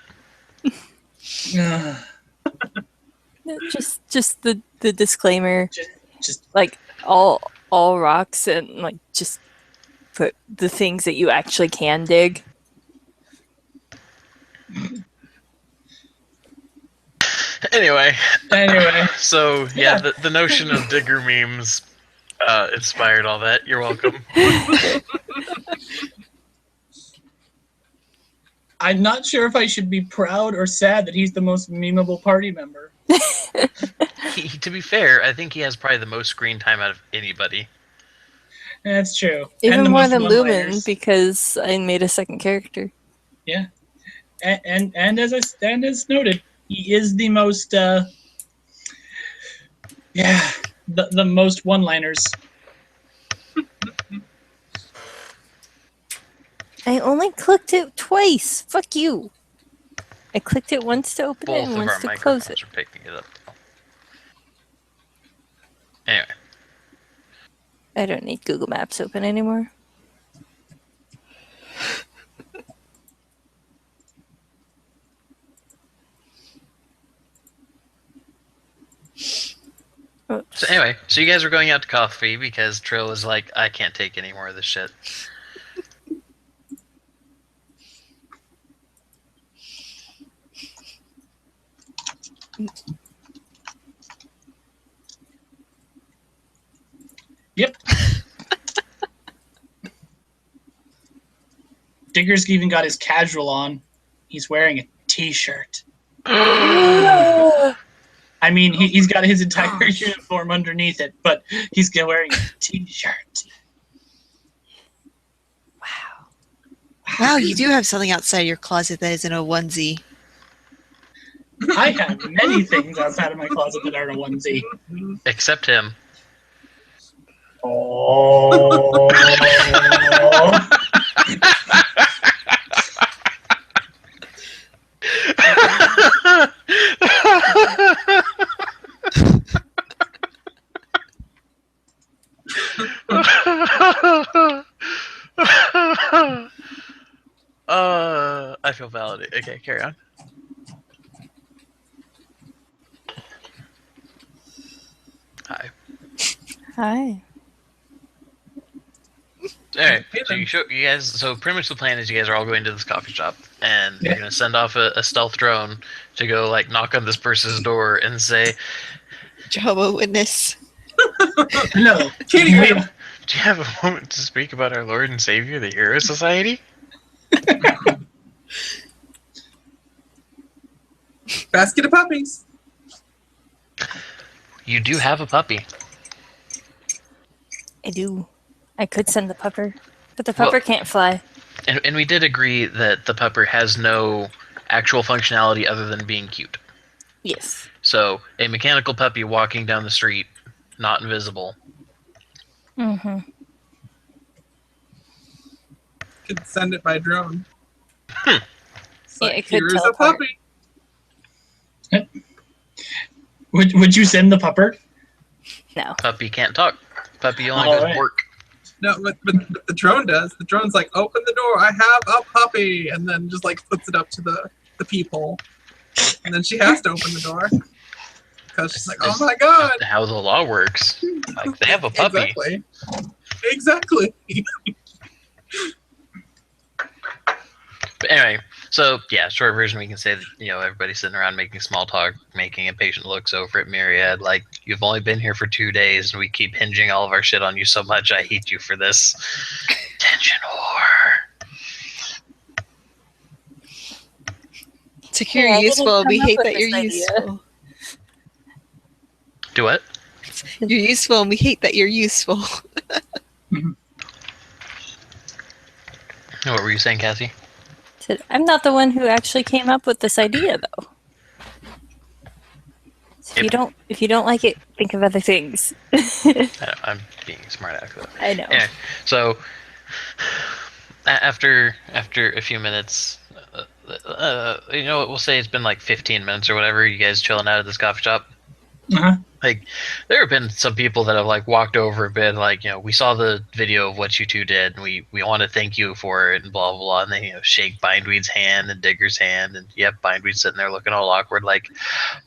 Just the disclaimer. Just like all rocks, and like just put the things that you actually can dig. Anyway. So yeah, the notion of Digger memes inspired all that. You're welcome. I'm not sure if I should be proud or sad that he's the most memeable party member. To be fair, I think he has probably the most screen time out of anybody. That's true. Even more than Lumen, because I made a second character. Yeah, and as noted, he is the most the most one-liners. I only clicked it twice. Fuck you. I clicked it once to open it and once to close it. Are picking it up. Anyway. I don't need Google Maps open anymore. So anyway, so you guys were going out to coffee because Trill was like, I can't take any more of this shit. Yep. Digger's even got his casual on. He's wearing a t-shirt. I mean, he's got his entire uniform underneath it, but he's wearing a t-shirt. Wow, you do have something outside your closet that isn't a onesie. I have many things outside of my closet that aren't a onesie. Except him. Oh. I feel validated. Okay, carry on. Hi. Hi. Alright, so you guys. So pretty much the plan is you guys are all going to this coffee shop, and you're gonna send off a stealth drone to go like knock on this person's door and say, Jehovah's Witness. No. Can't even. Do you have a moment to speak about our Lord and Savior, the Hero Society? Basket of puppies. You do have a puppy. I do. I could send the pupper, but the Well- pupper can't fly. And we did agree that the pupper has no actual functionality other than being cute. Yes. So, a mechanical puppy walking down the street, not invisible. Mm-hmm. Could send it by drone. Hmm. It's Yeah, like, it could here's a teleport. puppy. Would you send the pupper? No. Puppy can't talk. Puppy only All does right. work. No, but the drone does. The drone's like, open the door, I have a puppy, and then just like puts it up to the peephole. And then she has to open the door. Because she's like, oh my god! That's how the law works. Like, they have a puppy. Exactly. But anyway, so yeah, short version, we can say that, everybody's sitting around making small talk, making impatient looks over at Myriad, like, you've only been here for 2 days and we keep hinging all of our shit on you so much, I hate you for this. Tension whore. Secure Yeah, I useful. didn't We come up hate with that you're this idea. useful. Do what? You're useful, and we hate that you're useful. What were you saying, Cassie? Said, I'm not the one who actually came up with this idea, though. So if you don't like it, think of other things. I'm being a smart ass. I know. Anyway, so after a few minutes, we'll say it's been like 15 minutes or whatever. You guys chilling out at this coffee shop. Uh-huh. Like, there have been some people that have like walked over a bit, like, we saw the video of what you two did, and we want to thank you for it, and blah blah blah. And they shake Bindweed's hand and Digger's hand, and you have Bindweed sitting there looking all awkward, like,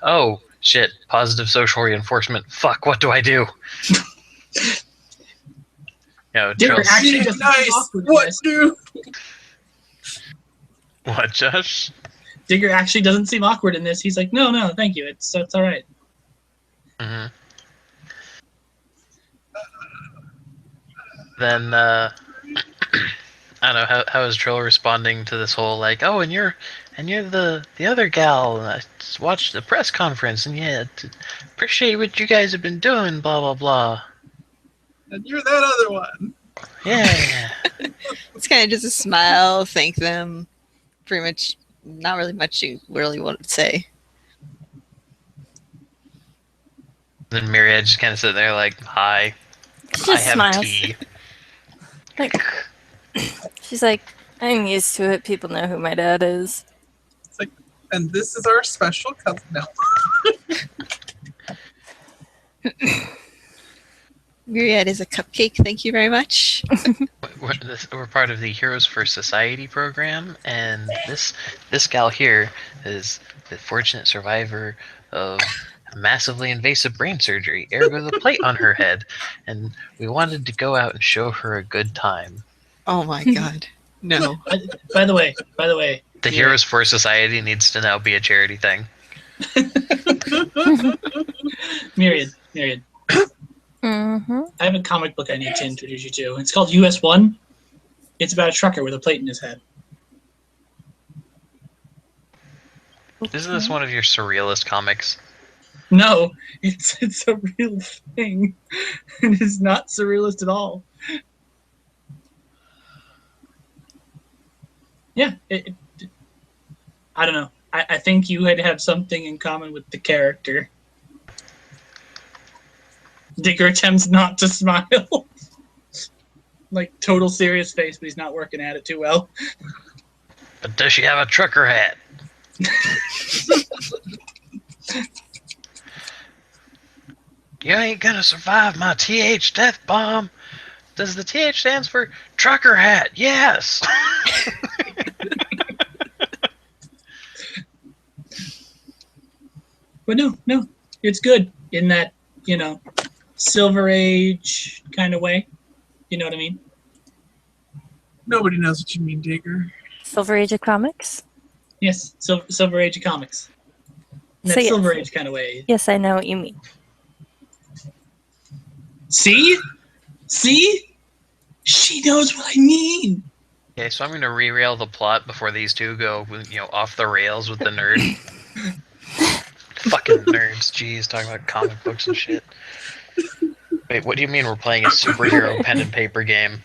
oh shit, positive social reinforcement. Fuck, what do I do? Digger Charles- actually doesn't seem Nice. awkward in What this. do? What, Josh? Digger actually doesn't seem awkward in this. He's like, no, thank you. It's all right. Mm-hmm. Then I don't know how is Trill responding to this whole like, oh, and you're the other gal. And I just watched the press conference, and appreciate what you guys have been doing. Blah blah blah. And you're that other one. Yeah. It's kind of just a smile, thank them. Pretty much, not really much you really want to say. Then Myriad just kind of sitting there like, hi, She I just have smiles. tea. Like, she's like, I'm used to it. People know who my dad is. And this is our special cousin now. Myriad is a cupcake, thank you very much. We're part of the Heroes for Society program, and this gal here is the fortunate survivor of massively invasive brain surgery, ergo the plate on her head, and we wanted to go out and show her a good time. Oh my god. No. By the way, The Heroes for Society needs to now be a charity thing. Myriad. Mm-hmm. I have a comic book I need to introduce you to. It's called US 1. It's about a trucker with a plate in his head. Isn't this one of your surrealist comics? No, it's a real thing. It is not surrealist at all. Yeah, I don't know. I think you had have something in common with the character. Digger attempts not to smile. Like, total serious face, but he's not working at it too well. But does she have a trucker hat? You ain't gonna survive my TH death bomb. Does the TH stands for trucker hat? Yes. But no, it's good in that, Silver Age kind of way. You know what I mean? Nobody knows what you mean, Digger. Silver Age of Comics? Yes, Silver Age of comics. In that So yes. Silver Age kind of way. Yes, I know what you mean. See? See? She knows what I mean. Okay, so I'm gonna rerail the plot before these two go, off the rails with the nerd. Fucking nerds, jeez, talking about comic books and shit. Wait, what do you mean we're playing a superhero pen and paper game?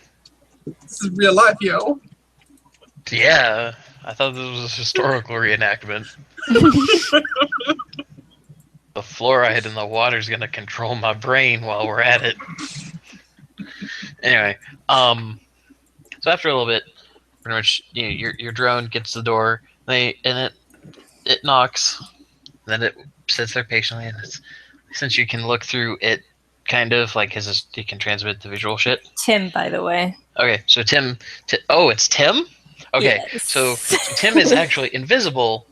This is real life, yo. Yeah, I thought this was a historical reenactment. The fluoride in the water is gonna control my brain while we're at it. Anyway, so after a little bit, pretty much, your drone gets the door, and it knocks, then it sits there patiently, and since you can look through it, kind of like you can transmit the visual shit. Tim, by the way. Okay, so it's Tim. Okay, Yes. so Tim is actually invisible,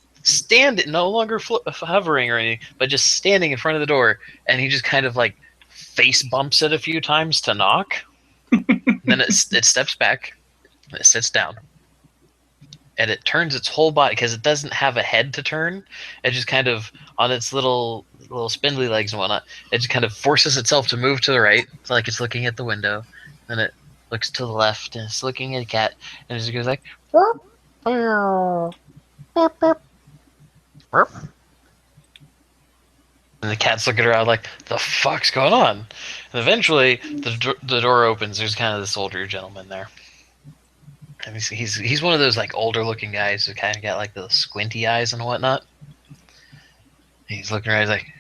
no longer hovering or anything, but just standing in front of the door, and he just kind of like face bumps it a few times to knock. Then it steps back, and it sits down, and it turns its whole body because it doesn't have a head to turn. It just kind of on its little spindly legs and whatnot. It just kind of forces itself to move to the right, like it's looking at the window. Then it looks to the left and it's looking at a cat, and it just goes like, and the cat's looking around like, the fuck's going on? And eventually the door opens. There's kind of this older gentleman there. And he's one of those like older looking guys who kind of got like the squinty eyes and whatnot. And he's looking around, he's like,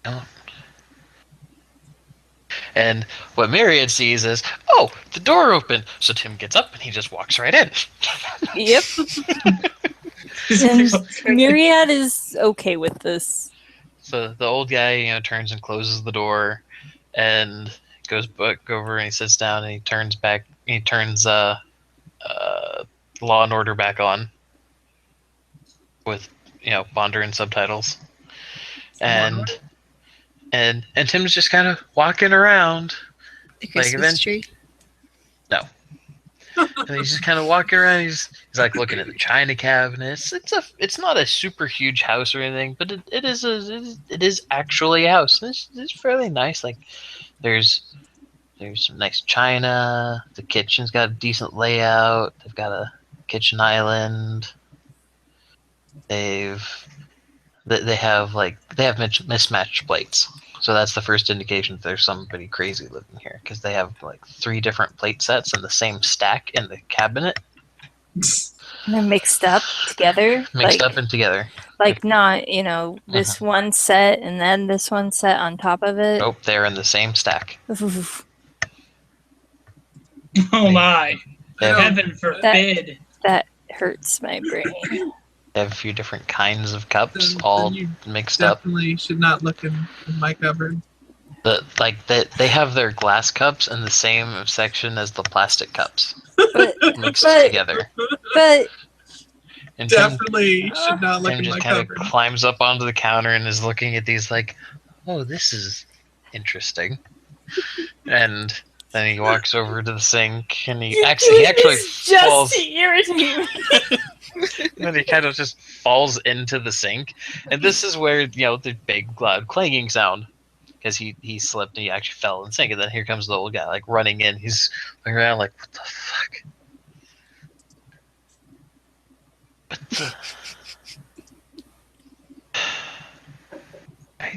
oh. And what Myriad sees is, oh, the door opened. So Tim gets up and he just walks right in. Yep. And Myriad is okay with this. So the old guy, turns and closes the door, and goes back over and he sits down and he turns Law and Order back on with Bonder and subtitles, and Tim's just kind of walking around. The Christmas tree. No. And he's just kind of walking around. He's like looking at the china cabinets. It's not a super huge house or anything, but it is actually a house. It's fairly nice. Like there's some nice china. The kitchen's got a decent layout. They've got a kitchen island. They have mismatched plates. So that's the first indication that there's somebody crazy living here, because they have like 3 different plate sets in the same stack in the cabinet. And they're mixed up together. Like not, this one set and then this one set on top of it. Nope, they're in the same stack. Oh my. Yeah. Heaven forbid. That hurts my brain. They have a few different kinds of cups, Then all you mixed up. Definitely should not look in my cupboard. They have their glass cups in the same section as the plastic cups, mixed together. But And Definitely should not look Tim in just my kind of cupboard. climbs up onto the counter and is looking at these like, oh, this is interesting. And then he walks over to the sink and he actually falls. just to irritate me. And then he kind of just falls into the sink, and this is where the big loud clanging sound, because he slipped and he actually fell in the sink. And then here comes the old guy like running in. He's looking around like, what the fuck?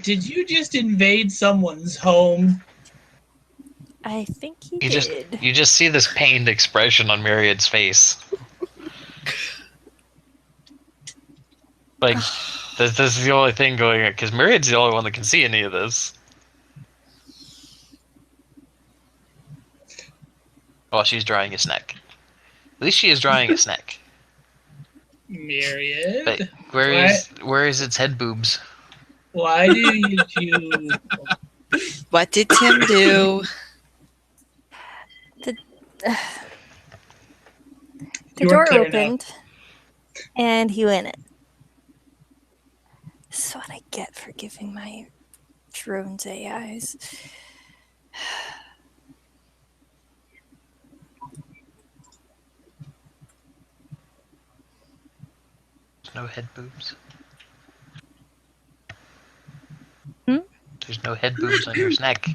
Did you just invade someone's home? I think he did. You just see this pained expression on Myriad's face. Like, this is the only thing going on, because Myriad's the only one that can see any of this. While she's drying a snack. At least she is drying a snack. Myriad? But where is its head boobs? Why do you choose? What did Tim do? The You door weren't clear opened, and he went in. This is what I get for giving my drones AIs. There's no head boobs. Hmm? There's no head boobs on your snack.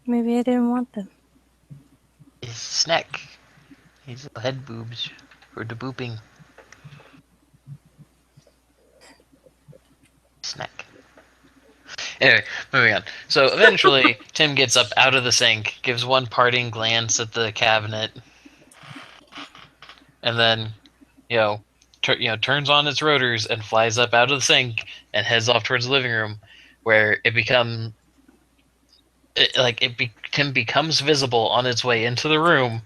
Maybe I didn't want them. It's snack. These little head boobs for the booping. Snack. Anyway, moving on. So eventually, Tim gets up out of the sink, gives one parting glance at the cabinet, and then, turns on its rotors and flies up out of the sink and heads off towards the living room, where Tim becomes visible on its way into the room,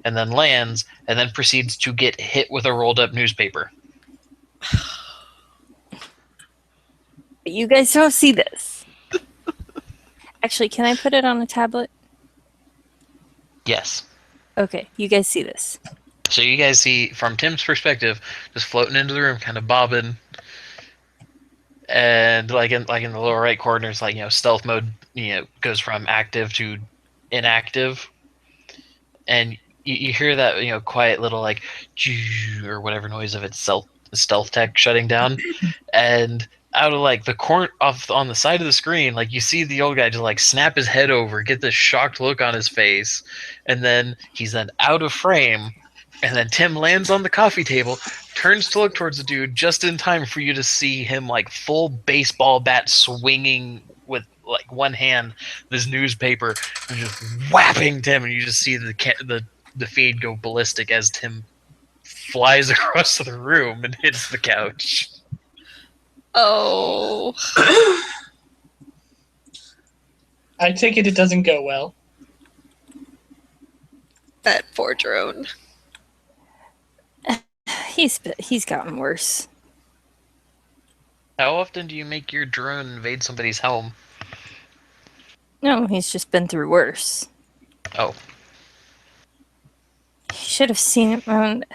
and then lands, and then proceeds to get hit with a rolled up newspaper. But you guys don't see this. Actually, can I put it on a tablet? Yes. Okay, you guys see this. So you guys see, from Tim's perspective, just floating into the room, kind of bobbing, and like in the lower right corner, it's like, stealth mode, goes from active to inactive, and you hear that quiet little like or whatever noise of its stealth tech shutting down, and out of like the corner off on the side of the screen, like you see the old guy just like snap his head over, get this shocked look on his face, and then he's then out of frame, and then Tim lands on the coffee table, turns to look towards the dude just in time for you to see him like full baseball bat swinging with like one hand this newspaper and just whapping Tim, and you just see the feed go ballistic as Tim flies across the room and hits the couch. Oh. I take it doesn't go well. That poor drone. He's gotten worse. How often do you make your drone invade somebody's home? No, he's just been through worse. Oh. You should have seen it around.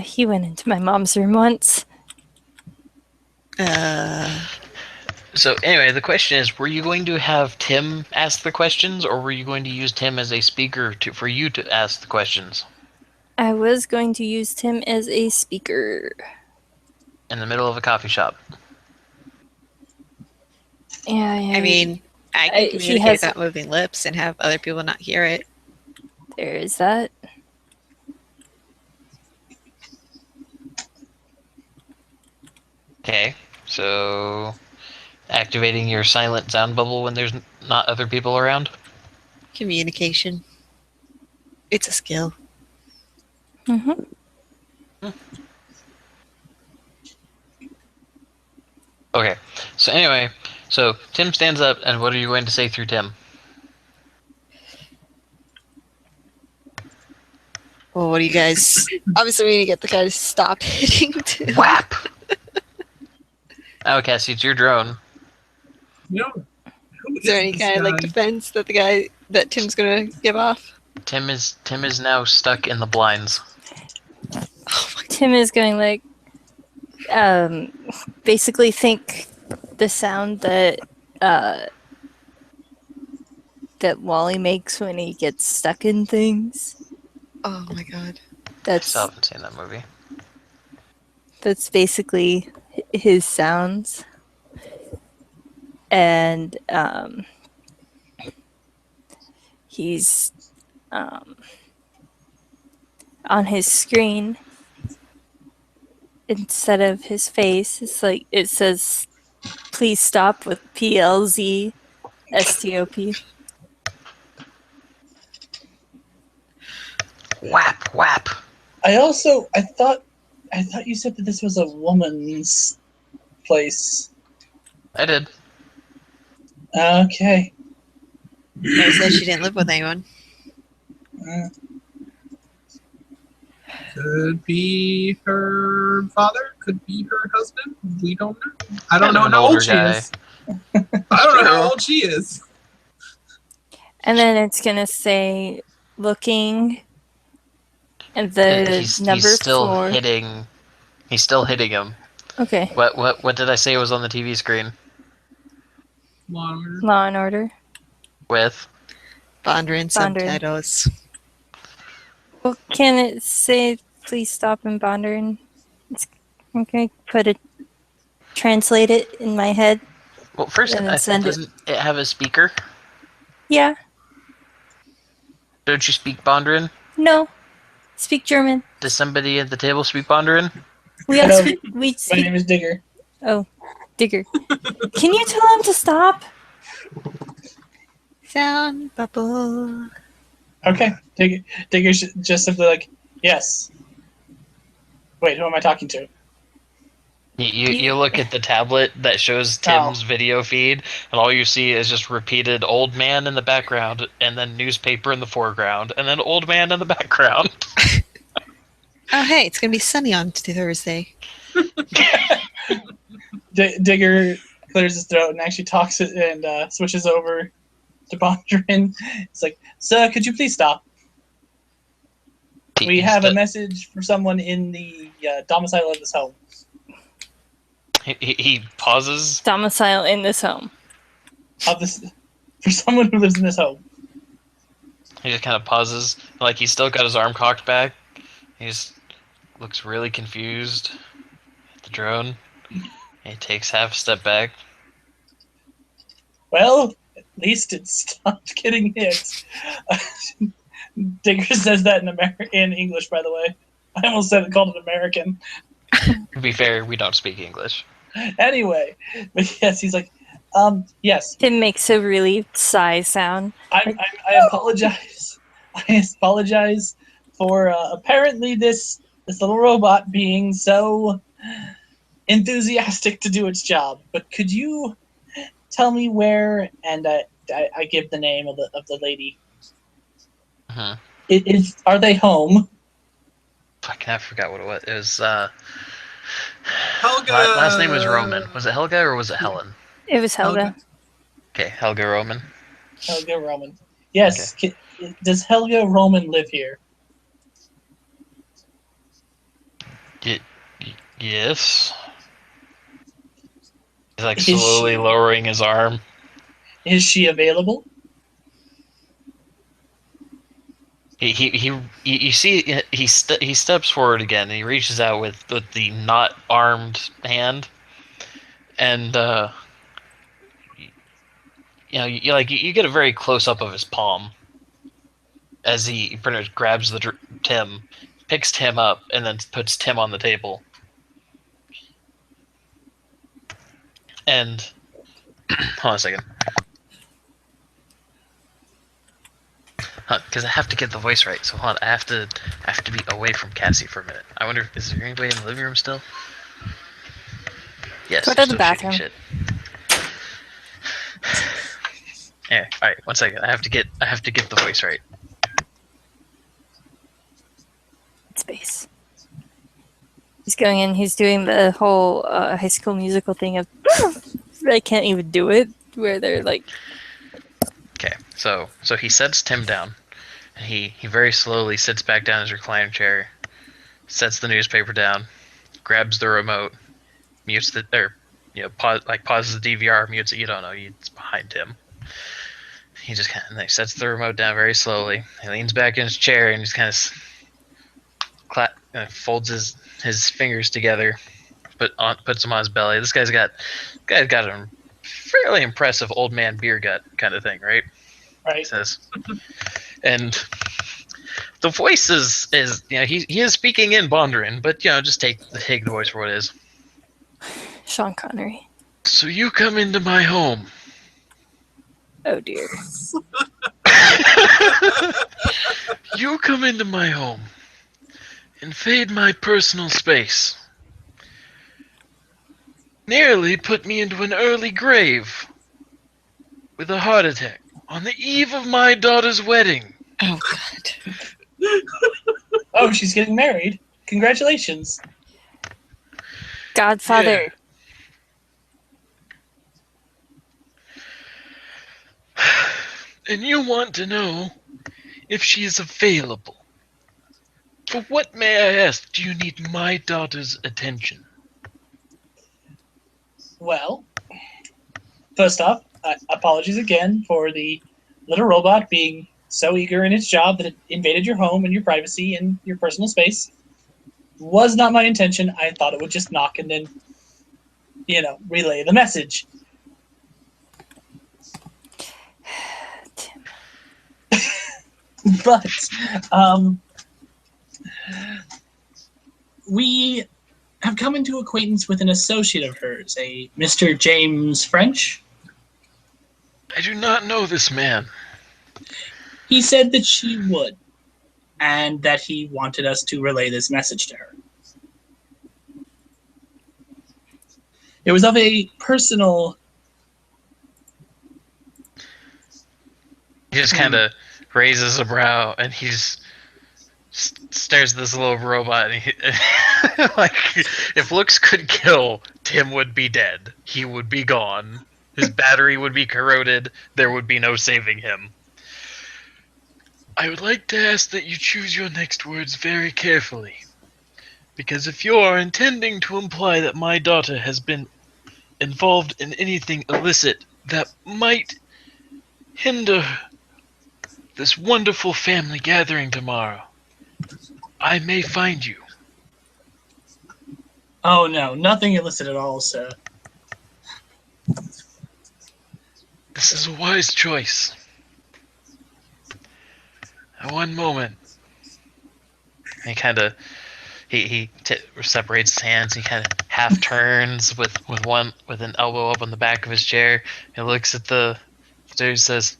He went into my mom's room once. So anyway, the question is, were you going to have Tim ask the questions, or were you going to use Tim as a speaker for you to ask the questions? I was going to use Tim as a speaker. In the middle of a coffee shop. Yeah, I mean, I can communicate without moving lips and have other people not hear it. There is that. Okay, so activating your silent sound bubble when there's not other people around? Communication. It's a skill. Mm-hmm. Okay, so anyway, so Tim stands up, and what are you going to say through Tim? Well, what do you guys... Obviously, we need to get the guy to stop hitting Tim. Whap! Oh, Cassie, it's your drone. Who Is there any this kind of like guy? defense that Tim's gonna give off? Tim is now stuck in the blinds. Tim is going like, basically think the sound that Wally makes when he gets stuck in things. Oh my god. I still haven't seen that movie. That's basically his sounds. And he's on his screen, instead of his face, it's like it says please stop with PLZ STOP. Whap, whap. I thought you said that this was a woman's place. I did. Okay. I said she didn't live with anyone. Could be her father. Could be her husband. We don't know. I don't know how old she is. I don't know how old she is. And then it's gonna say looking at the number he's still 4. hitting. He's still hitting him. Okay. What did I say was on the TV screen? Law and Order. With? Bondrin subtitles. Well, can it say please stop and Bondrin? I'm going to put a translate it in my head. Well, first, And then send it. doesn't it have a speaker? Yeah. Don't you speak Bondrin? No. Speak German. Does somebody at the table speak Bondrin? We all Hello. speak. We My speak. name is Digger. Oh, Digger. Can you tell him to stop? Sound bubble. Okay. Digger's just simply like, yes. Wait, who am I talking to? You look at the tablet that shows Tim's video feed, and all you see is just repeated old man in the background, and then newspaper in the foreground, and then old man in the background. Oh, hey, it's gonna be sunny on Thursday. Digger clears his throat and actually talks and switches over to Bondrin. It's like, sir, could you please stop? We have a message for someone in the domicile of this home. He pauses. Domicile in this home. For someone who lives in this home. He just kind of pauses, like he's still got his arm cocked back. He just looks really confused at the drone. He takes half a step back. Well, at least it stopped getting hit. Digger says that in English, by the way. I almost called it American. To be fair, we don't speak English. Anyway, but yes, he's like, yes. Tim makes a relieved sigh sound. I apologize. I apologize for apparently this little robot being so enthusiastic to do its job. But could you tell me where? And I give the name of the lady. Uh-huh. Are they home? Fucking, I forgot what it was. It was Helga. last name was Roman. Was it Helga or was it Helen? It was Helga. Okay, Helga Roman. Helga Roman. Yes. Okay. Does Helga Roman live here? Yes. He's like slowly lowering his arm. Is she available? You see he steps forward again and he reaches out with the not armed hand, and you get a very close up of his palm as he pretty much grabs Tim, picks Tim up, and then puts Tim on the table. And hold on a second. Because I have to get the voice right. So hold on, I have to be away from Cassie for a minute. I wonder, is there anybody in the living room still? Yes. Go to the bathroom. Shit. Yeah. All right. 1 second. I have to get the voice right. Space. He's going in. He's doing the whole High School Musical thing of I can't even do it, where they're like. Okay. So he sets Tim down. And he very slowly sits back down in his recliner chair, sets the newspaper down, grabs the remote, mutes pauses the DVR, mutes it. You don't know, it's behind him. He just kind of sets the remote down very slowly. He leans back in his chair and just kind of folds his fingers together, puts them on his belly. This guy's got a fairly impressive old man beer gut kind of thing, right? Right. He says. And the voice is he is speaking in Bondrin, but just take the voice for what it is. Sean Connery. So you come into my home. Oh dear. You come into my home. Invade my personal space. Nearly put me into an early grave. With a heart attack. On the eve of my daughter's wedding. Oh, God. Oh, she's getting married. Congratulations. Godfather. Yeah. And you want to know if she is available. For what, may I ask, do you need my daughter's attention? Well, first off, apologies again for the little robot being so eager in its job that it invaded your home and your privacy and your personal space. Was not my intention. I thought it would just knock and then relay the message. Tim. But we have come into acquaintance with an associate of hers, a Mr. James French. I do not know this man. He said that she would, and that he wanted us to relay this message to her. It was of a personal... He just kind of raises a brow and stares at this little robot. And like, if looks could kill, Tim would be dead. He would be gone. His battery would be corroded. There would be no saving him. I would like to ask that you choose your next words very carefully. Because if you are intending to imply that my daughter has been involved in anything illicit that might hinder this wonderful family gathering tomorrow, I may find you. Oh no, nothing illicit at all, sir. This is a wise choice. One moment. He kind of separates his hands. He kind of half turns with an elbow up on the back of his chair. He looks at the dude, says,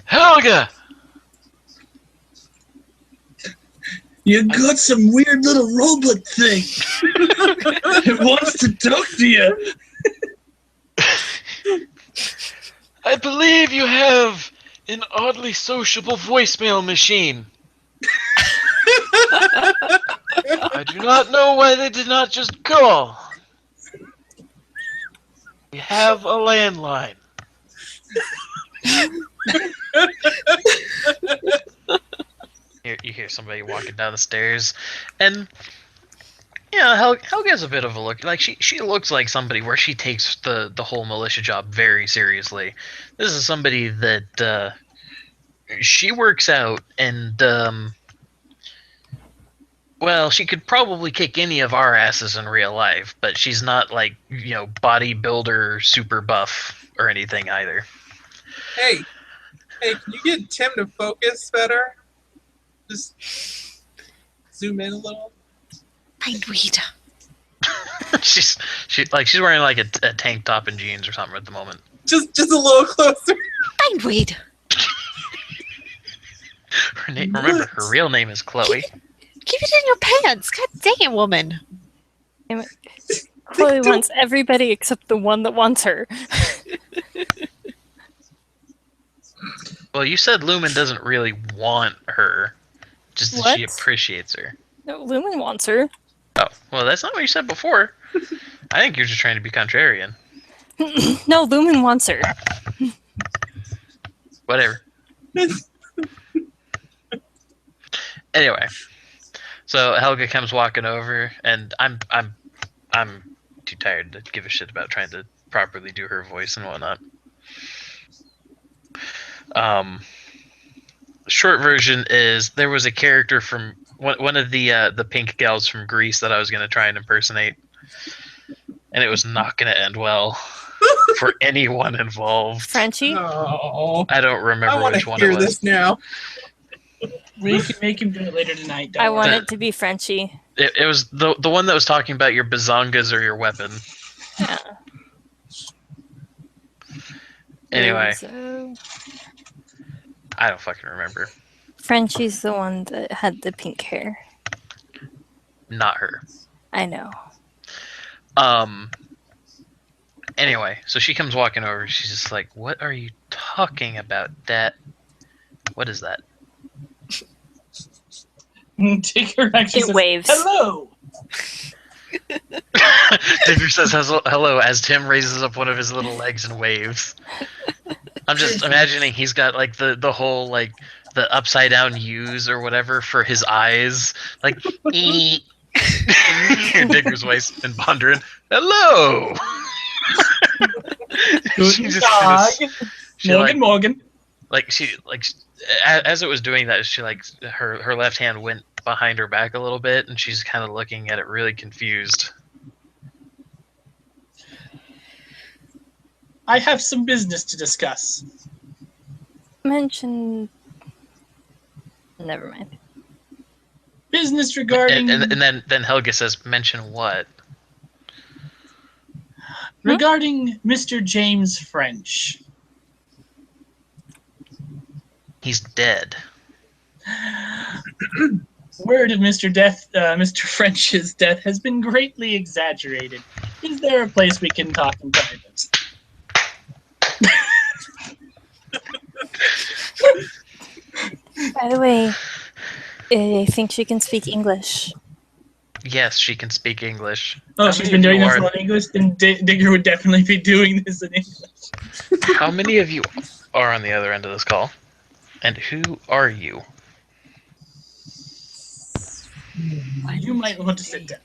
"Helga, You got some weird little robot thing. It wants to talk to you. I believe you have an oddly sociable voicemail machine. I do not know why they did not just call. We have a landline." You hear somebody walking down the stairs, and Helga's a bit of a look. Like she looks like somebody where she takes the whole militia job very seriously. This is somebody that she works out, and well, she could probably kick any of our asses in real life, but she's not like bodybuilder, super buff or anything either. Hey, can you get Tim to focus better? Just zoom in a little. Mindweed. she's wearing like a tank top and jeans or something at the moment. Just a little closer. Mindweed. Remember, her real name is Chloe. Keep it in your pants. God dang it, woman. Chloe wants everybody except the one that wants her. Well, you said Lumen doesn't really want her, just that she What? appreciates her. No, Lumen wants her. Oh, well, that's not what you said before. I think you're just trying to be contrarian. No, Lumen wants her. Whatever. Anyway, so Helga comes walking over, and I'm too tired to give a shit about trying to properly do her voice and whatnot. Short version is there was a character from one of the pink gals from Greece that I was going to try and impersonate, and it was not going to end well for anyone involved. Frenchie? Oh, I don't remember I want which to one hear it was. this now. We can make him do it later tonight. I Don't want worry. it to be Frenchie. It was the one that was talking about your bazongas or your weapon. Yeah. Anyway, So, I don't fucking remember. Frenchie's the one that had the pink hair. Not her. I know. Anyway, so she comes walking over. She's just like, "What are you talking about? That? What is that?" Take her action. It waves. Hello. Digger says hello as Tim raises up one of his little legs and waves. I'm just imagining he's got like the whole like the upside down U's or whatever for his eyes, like ee. Digger's voice and pondering, "Hello." She Good just dog. she like Morgan. as it was doing that, she like her left hand went behind her back a little bit, and she's kind of looking at it really confused. I have some business to discuss. Mention. Never mind. Business regarding And then Helga says, mention what? regarding Mr. James French. He's dead. Word of Mr. French's death has been greatly exaggerated. Is there a place we can talk in private? By the way, I think she can speak English. Yes, she can speak English. Oh, How she's many been of you doing this are- in English, then Digger would definitely be doing this in English. How many of you are on the other end of this call? And who are you? You might want to sit down.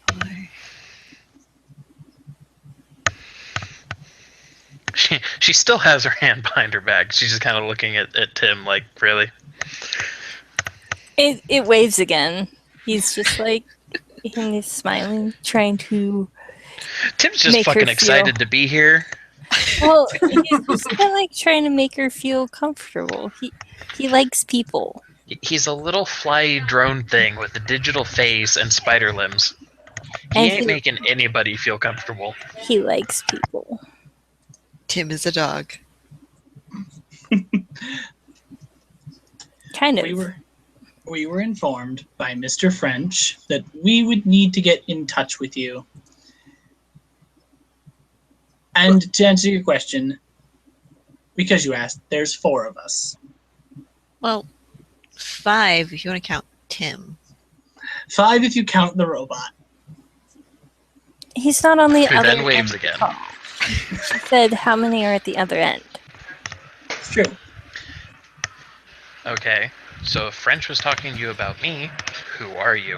She still has her hand behind her back. She's just kind of looking at Tim like, really? It waves again. He's just like, and he's smiling, trying to. Tim's just Make her fucking feel- excited to be here. Well, he's just kind of like trying to make her feel comfortable. He likes people. He's a little fly drone thing with a digital face and spider limbs. He And ain't making anybody feel comfortable. He likes people. Tim is a dog. Kind of. We were informed by Mr. French that we would need to get in touch with you. And to answer your question, because you asked, there's 4 of us. Well, 5 if you want to count Tim. 5 if you count the robot. He's not on the Who other then end waves of the again. call. She said, how many are at the other end? It's true. Okay, so if French was talking to you about me, who are you?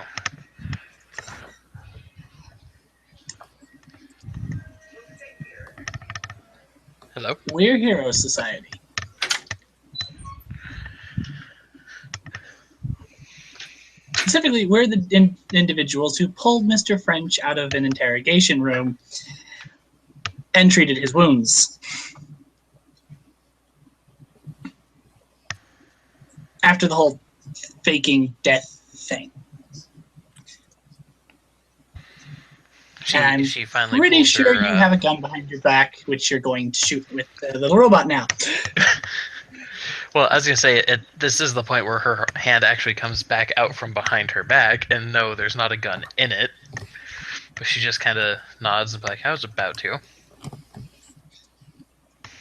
Hello? We're Hero Society. Specifically, we're the individuals who pulled Mr. French out of an interrogation room and treated his wounds. After the whole faking death thing. And She finally pretty pulled sure her, you have a gun behind your back, which you're going to shoot with the little robot now. Well, I was gonna say, this is the point where her hand actually comes back out from behind her back, and no, there's not a gun in it. But she just kind of nods and be like, I was about to.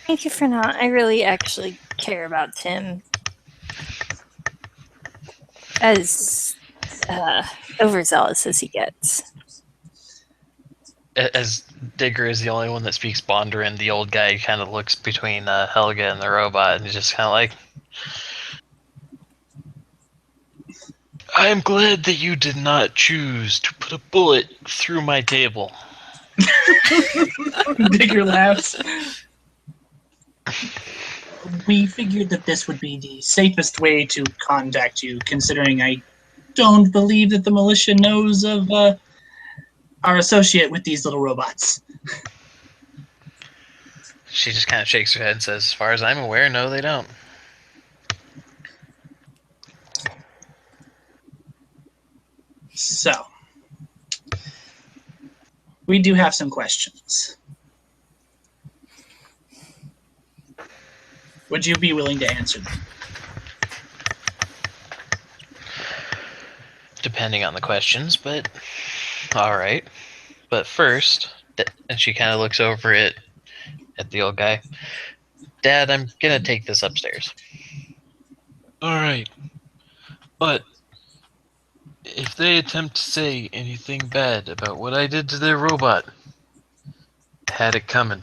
Thank you for not. I really actually care about Tim. As overzealous as he gets. As Digger is the only one that speaks Bondaren, the old guy kind of looks between Helga and the robot, and he's just kind of like, I am glad that you did not choose to put a bullet through my table. Digger laughs. We figured that this would be the safest way to contact you, considering I don't believe that the militia knows of our associate with these little robots. She just kind of shakes her head and says, as far as I'm aware, no, they don't. So, we do have some questions. Would you be willing to answer them? Depending on the questions, but all right. But first, and she kind of looks over at the old guy. Dad, I'm gonna take this upstairs. All right, but if they attempt to say anything bad about what I did to their robot, had it coming,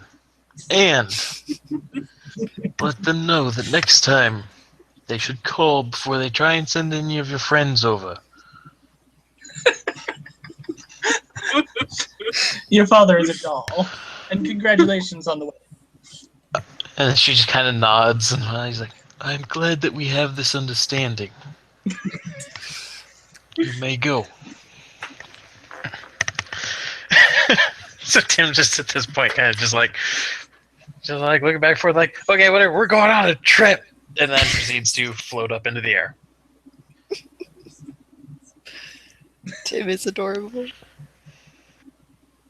and let them know that next time they should call before they try and send any of your friends over. Your father is a doll, and congratulations on the wedding. And she just kind of nods, and He's like, I'm glad that we have this understanding. You may go. so Tim just at this point kind of just like, Just like looking back and forth, like, okay, whatever, we're going on a trip, and then proceeds to float up into the air. Tim is adorable.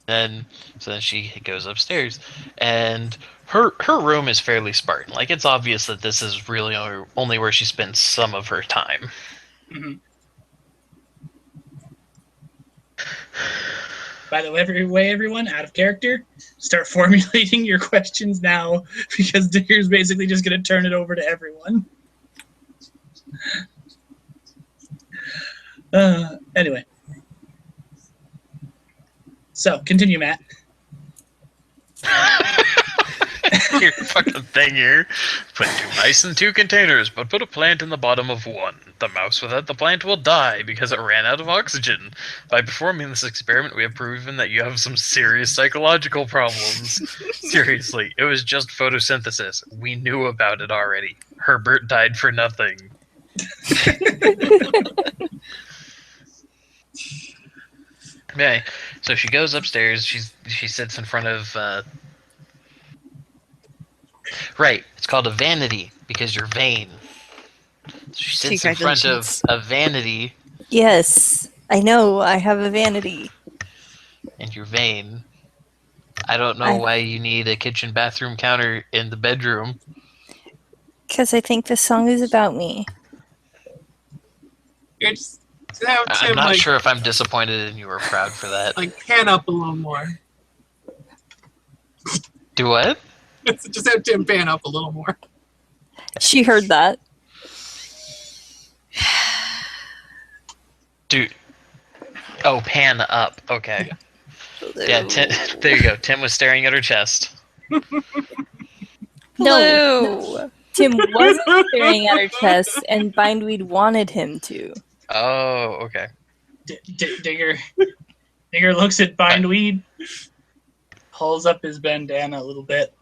So then she goes upstairs, and her room is fairly Spartan. Like, it's obvious that this is really only where she spends some of her time. Mm-hmm. By the way, everyone, out of character, start formulating your questions now, because Digger's basically just going to turn it over to everyone. Anyway. So, continue, Matt. Your fucking thing here. Put 2 mice in 2 containers, but put a plant in the bottom of one. The mouse without the plant will die because it ran out of oxygen. By performing this experiment, we have proven that you have some serious psychological problems. Seriously, it was just photosynthesis. We knew about it already. Herbert died for nothing. Okay, so she goes upstairs. She sits in front of. Right, it's called a vanity because you're vain. She sits in front of a vanity. Yes, I know. I have a vanity. And you're vain. I don't know why you need a kitchen bathroom counter in the bedroom. Because I think this song is about me. You're just have Tim, I'm not sure if I'm disappointed in you or proud for that. Like, pan up a little more. Do what? Just have Tim pan up a little more. She heard that. Dude. Oh, pan up. Okay. Yeah, there you go. Tim was staring at her chest. No. Tim wasn't staring at her chest, and Bindweed wanted him to. Oh, okay. Digger looks at Bindweed, pulls up his bandana a little bit.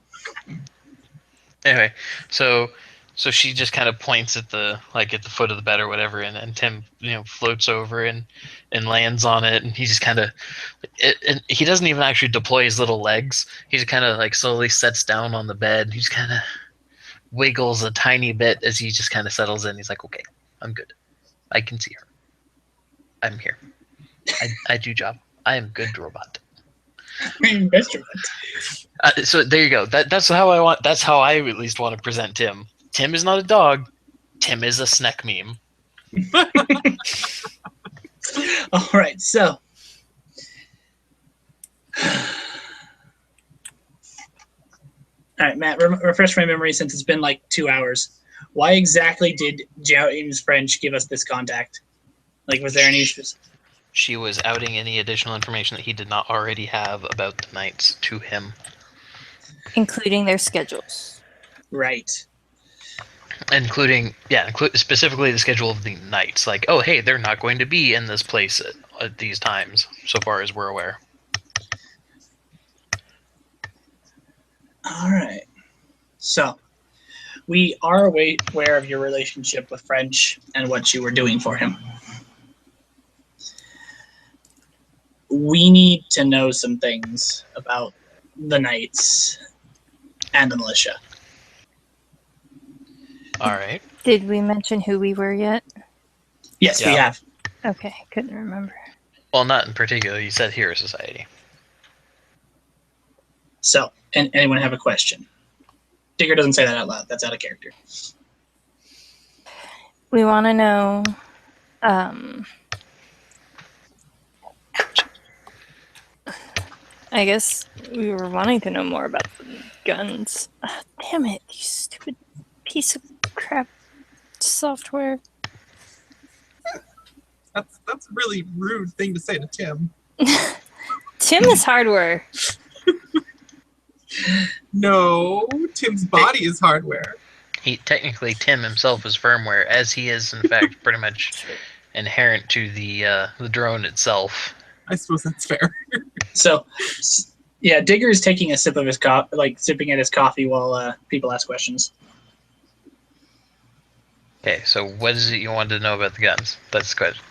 Anyway, so she just kind of points at the foot of the bed or whatever, and Tim floats over and lands on it, and he just kind of and he doesn't even actually deploy his little legs. He just kind of like slowly sets down on the bed. He just kind of wiggles a tiny bit as he just kind of settles in. He's like, okay, I'm good. I can see her. I'm here. I do job. I am good robot. Best robot. So there you go. That's how I at least want to present Tim. Tim is not a dog. Tim is a snack meme. All right, so all right, Matt, refresh my memory since it's been like 2 hours. Why exactly did James French give us this contact? Like, was there any issues? She was outing any additional information that he did not already have about the knights to him. Including their schedules. Right. Including, specifically the schedule of the knights. Like, oh, hey, they're not going to be in this place at these times, so far as we're aware. All right. So, we are aware of your relationship with French and what you were doing for him. We need to know some things about the knights and the militia. All right. Did we mention who we were yet? Yes, we have. Okay, couldn't remember. Well, not in particular. You said Hero Society. So, anyone have a question? Digger doesn't say that out loud. That's out of character. We want to know... I guess we were wanting to know more about the guns. Damn it, you stupid piece of crap software. That's a really rude thing to say to Tim. Tim is hardware. No, Tim's body is hardware. Technically, Tim himself is firmware, as he is, in fact, pretty much inherent to the drone itself. I suppose that's fair. So, yeah, Digger is taking a sip of his coffee, like sipping at his coffee while people ask questions. Okay, so what is it you wanted to know about the guns? That's the question.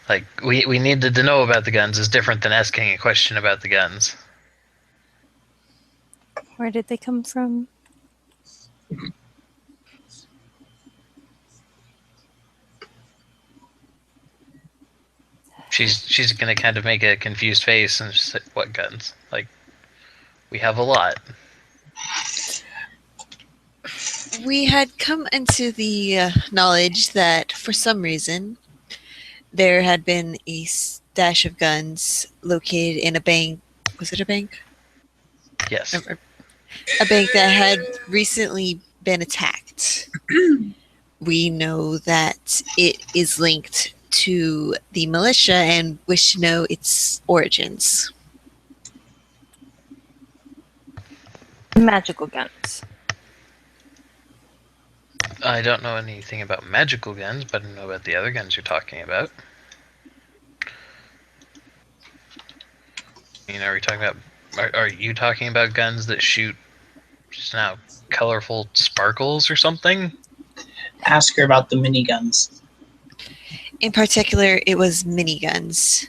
Like we needed to know about the guns is different than asking a question about the guns. Where did they come from? She's gonna kind of make a confused face and say, "What guns? Like, we have a lot." We had come into the knowledge that for some reason there had been a stash of guns located in a bank. Was it a bank? Yes. A bank that had recently been attacked. We know that it is linked to the militia and wish to know its origins. Magical guns. I don't know anything about magical guns, but I know about the other guns you're talking about. Are we talking about? Are you talking about guns that shoot just now colorful sparkles or something? Ask her about the miniguns. In particular, it was miniguns.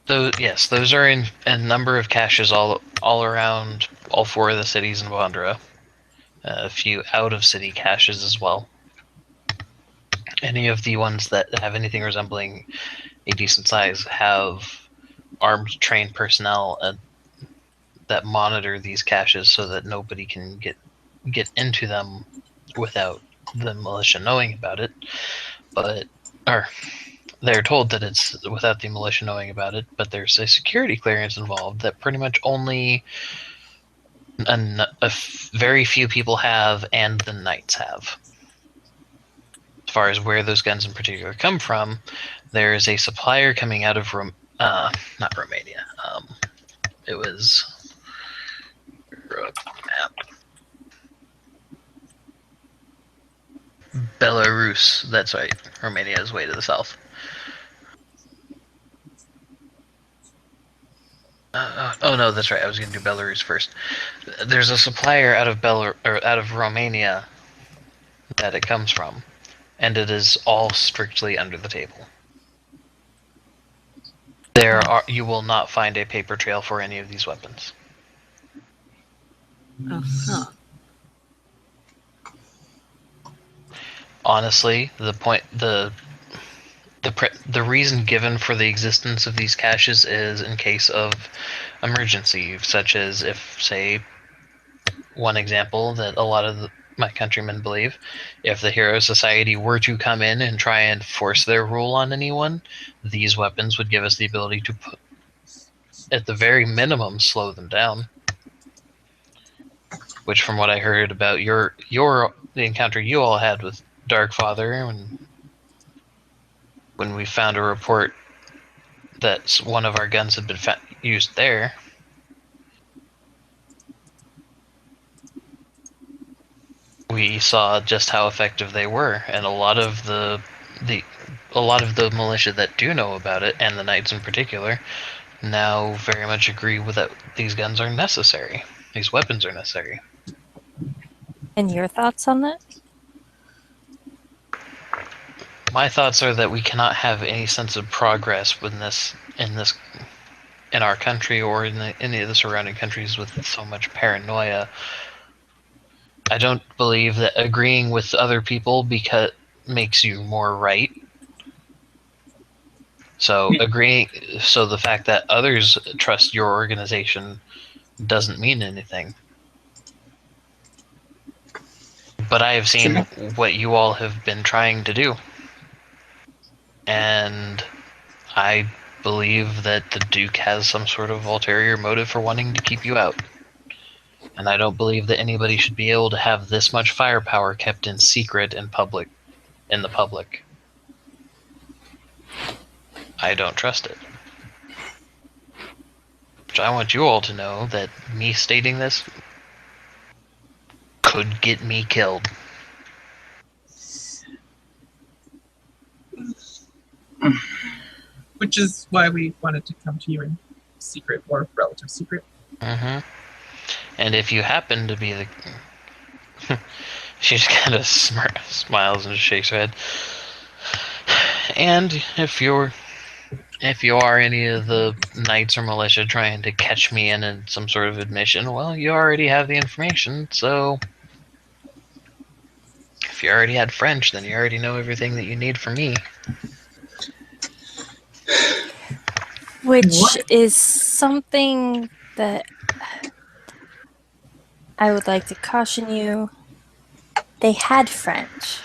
Those are in a number of caches all around all 4 of the cities in Bondra. A few out-of-city caches as well. Any of the ones that have anything resembling a decent size have armed, trained personnel that monitor these caches so that nobody can get into them without the militia knowing about it. Or they're told that it's without the militia knowing about it, but there's a security clearance involved that pretty much only very few people have, and the knights have. As far as where those guns in particular come from, there is a supplier coming out of not Romania. It was Belarus. That's right. Romania is way to the south. Oh no, that's right. I was going to do Belarus first. There's a supplier out of Romania that it comes from, and it is all strictly under the table. You will not find a paper trail for any of these weapons. Uh-huh. Honestly, the reason given for the existence of these caches is in case of emergency, such as if, say, one example that a lot of my countrymen believe, if the Hero Society were to come in and try and force their rule on anyone, these weapons would give us the ability to, at the very minimum, slow them down. Which, from what I heard about the encounter you all had with Darkfather, when we found a report that one of our guns had been used there, we saw just how effective they were, and a lot of the militia that do know about it, and the knights in particular, now very much agree with that these guns are necessary. These weapons are necessary. And your thoughts on that? My thoughts are that we cannot have any sense of progress in our country or in any of the surrounding countries with so much paranoia. I don't believe that agreeing with other people makes you more right. So the fact that others trust your organization doesn't mean anything. But I have seen what you all have been trying to do. And I believe that the Duke has some sort of ulterior motive for wanting to keep you out. And I don't believe that anybody should be able to have this much firepower kept in secret in the public. I don't trust it. Which I want you all to know that me stating this could get me killed. Which is why we wanted to come to you in secret or relative secret. Mm-hmm. And if you happen to be the... She just kind of smiles and just shakes her head. And if if you are any of the knights or militia trying to catch me in some sort of admission, well, you already have the information, so if you already had French, then you already know everything that you need from me. Which What? is something that I would like to caution you. They had French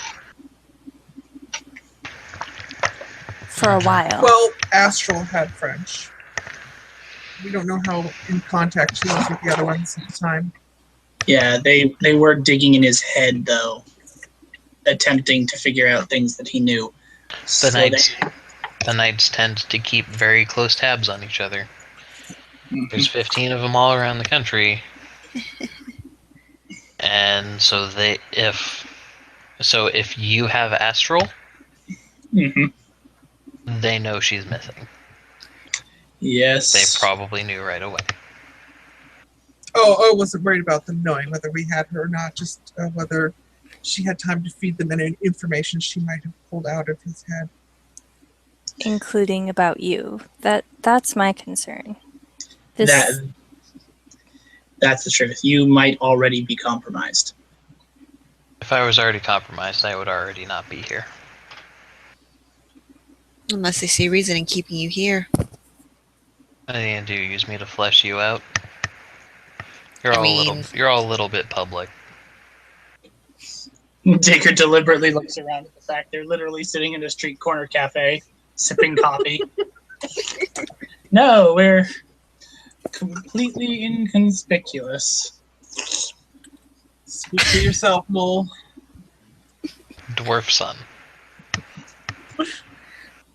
for a while. Well, Astral had French. We don't know how in contact she was with the other ones at the time. Yeah, they were digging in his head though, attempting to figure out things that he knew. The knights tend to keep very close tabs on each other. There's 15 of them all around the country, and so if you have Astral, they know she's missing. Yes. They probably knew right away. Oh, I wasn't worried about them knowing whether we had her or not, just whether she had time to feed them any information she might have pulled out of his head. Including about you. That's my concern. That's the truth. You might already be compromised. If I was already compromised, I would already not be here. Unless they see reason in keeping you here. What are you gonna do? Use me to flesh you out? You're I all mean- a little bit public. Digger deliberately looks around at the fact they're literally sitting in a street corner cafe, sipping coffee. No, we're completely inconspicuous. Speak for yourself, Mole. Dwarf son.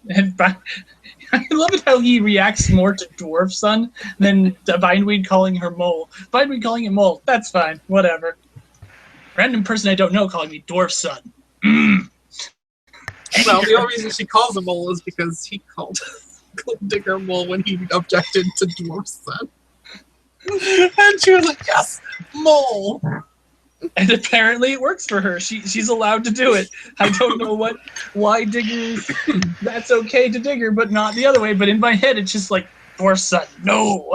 And I love it how he reacts more to Dwarf Son than to Bindweed calling her Mole. Bindweed calling him Mole, that's fine, whatever. Random person I don't know calling me Dwarf Son. Well, the only reason she calls him Mole is because he called Digger Mole when he objected to Dwarf's son. And she was like, yes, Mole! And apparently it works for her. She's allowed to do it. I don't know why Digger, that's okay to Digger, but not the other way. But in my head, it's just like, Dwarf Son, no.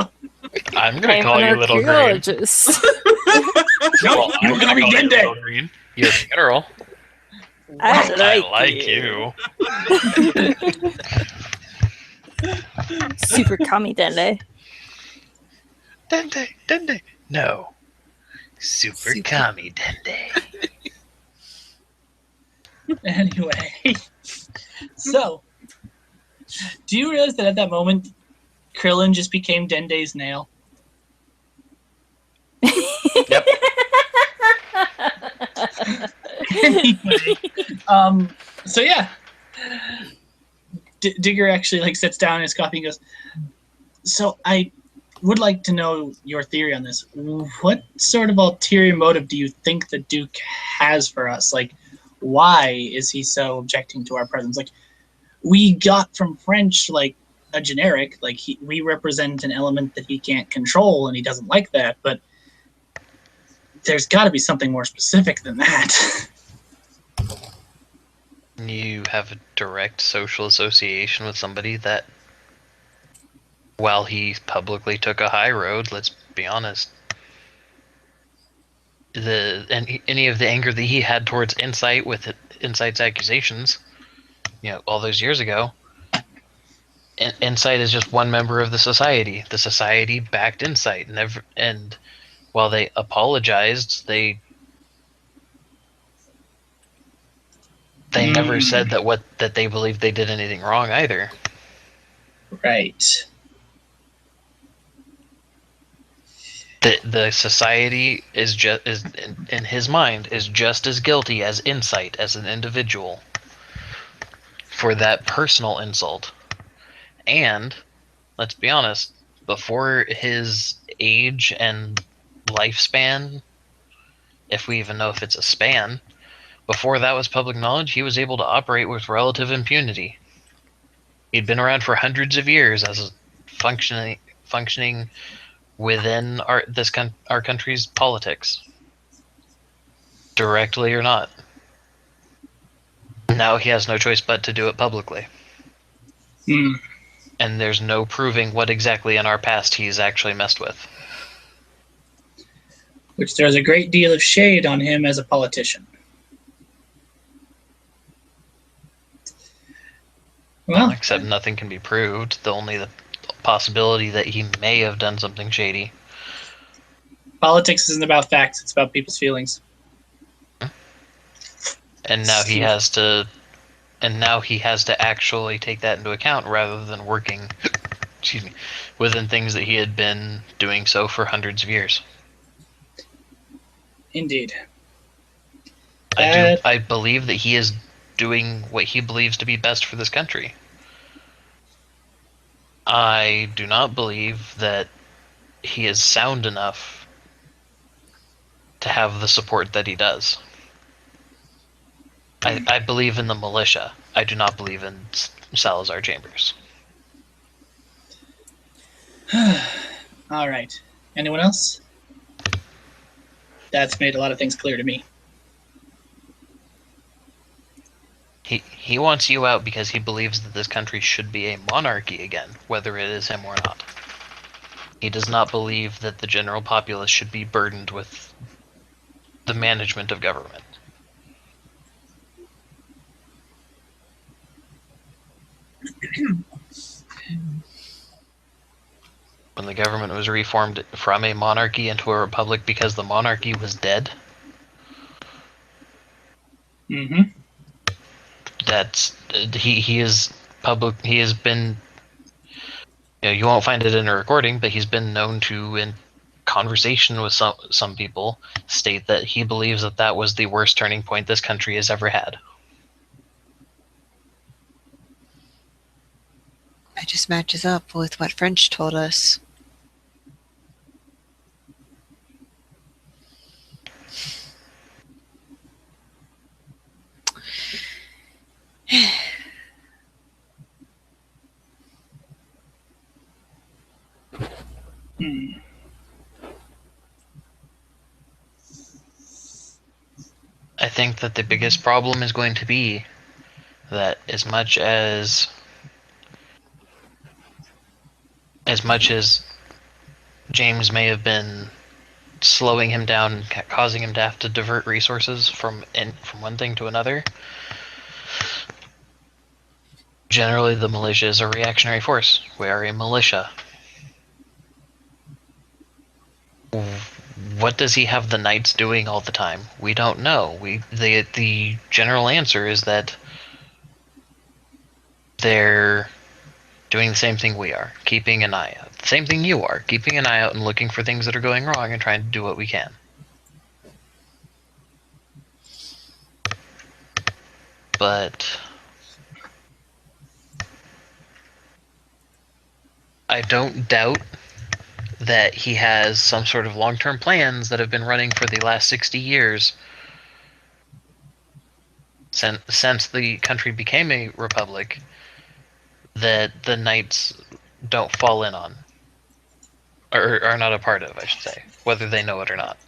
I'm gonna call an you Little Green. archaeologist. No, Well, you're I'm gonna be call you Dende. Little Green. You're a girl. I like you. Super kami dende. Dende. No. Super Kami Dende. Anyway, so do you realize that at that moment, Krillin just became Dende's nail? Yep. Anyway, so yeah, Digger actually sits down in his coffee and goes, so I would like to know your theory on this. What sort of ulterior motive do you think the Duke has for us? Why is he so objecting to our presence? We got from French a generic, we represent an element that he can't control and he doesn't like that, but there's got to be something more specific than that. You have a direct social association with somebody that, while he publicly took a high road, let's be honest, any of the anger that he had towards Insight with Insight's accusations, all those years ago, Insight is just one member of the society. The society backed Insight, and while they apologized, they never said that they believed they did anything wrong either. Right. The society is in his mind is just as guilty as Insight as an individual for that personal insult. And let's be honest, before his age and lifespan, if we even know if it's a span, before that was public knowledge, he was able to operate with relative impunity. He'd been around for hundreds of years as functioning within our country's politics, directly or not. Now he has no choice but to do it publicly. And there's no proving what exactly in our past he's actually messed with. Which there's a great deal of shade on him as a politician. Well, Except nothing can be proved. The possibility that he may have done something shady. politics isn't about facts, it's about people's feelings. And now he has to actually take that into account rather than working within things that he had been doing so for hundreds of years. Indeed. I believe that he is doing what he believes to be best for this country. I do not believe that he is sound enough to have the support that he does. I believe in the militia. I do not believe in Salazar Chambers. All right. Anyone else? That's made a lot of things clear to me. He wants you out because he believes that this country should be a monarchy again, whether it is him or not. He does not believe that the general populace should be burdened with the management of government. When the government was reformed from a monarchy into a republic because the monarchy was dead, Mm-hmm. that's he is public. He has been. You won't find it in a recording, but he's been known to, in conversation with some people, state that he believes that that was the worst turning point this country has ever had. That just matches up with what French told us. Hmm. I think that the biggest problem is going to be that as much as James may have been slowing him down and causing him to have to divert resources from one thing to another, generally the militia is a reactionary force. We are a militia. What does he have the knights doing all the time? We don't know. The general answer is that they're doing the same thing we are, keeping an eye out. The same thing you are, keeping an eye out and looking for things that are going wrong and trying to do what we can. But I don't doubt that he has some sort of long-term plans that have been running for the last 60 years since the country became a republic, that the knights don't fall in on, or are not a part of, I should say, whether they know it or not.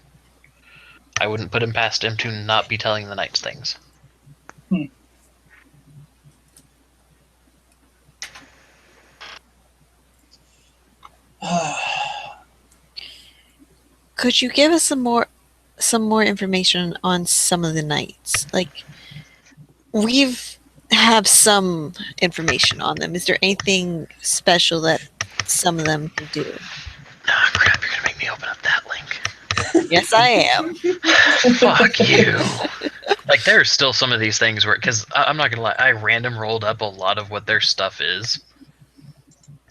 I wouldn't put him past him to not be telling the knights things. Could you give us some more information on some of the knights? Like, we've have some information on them. Is there anything special that some of them can do? Ah, crap, you're gonna make me open up that link. Yes, I am. Fuck you. Like, there's still some of these things where, because I'm not gonna lie, I random rolled up a lot of what their stuff is.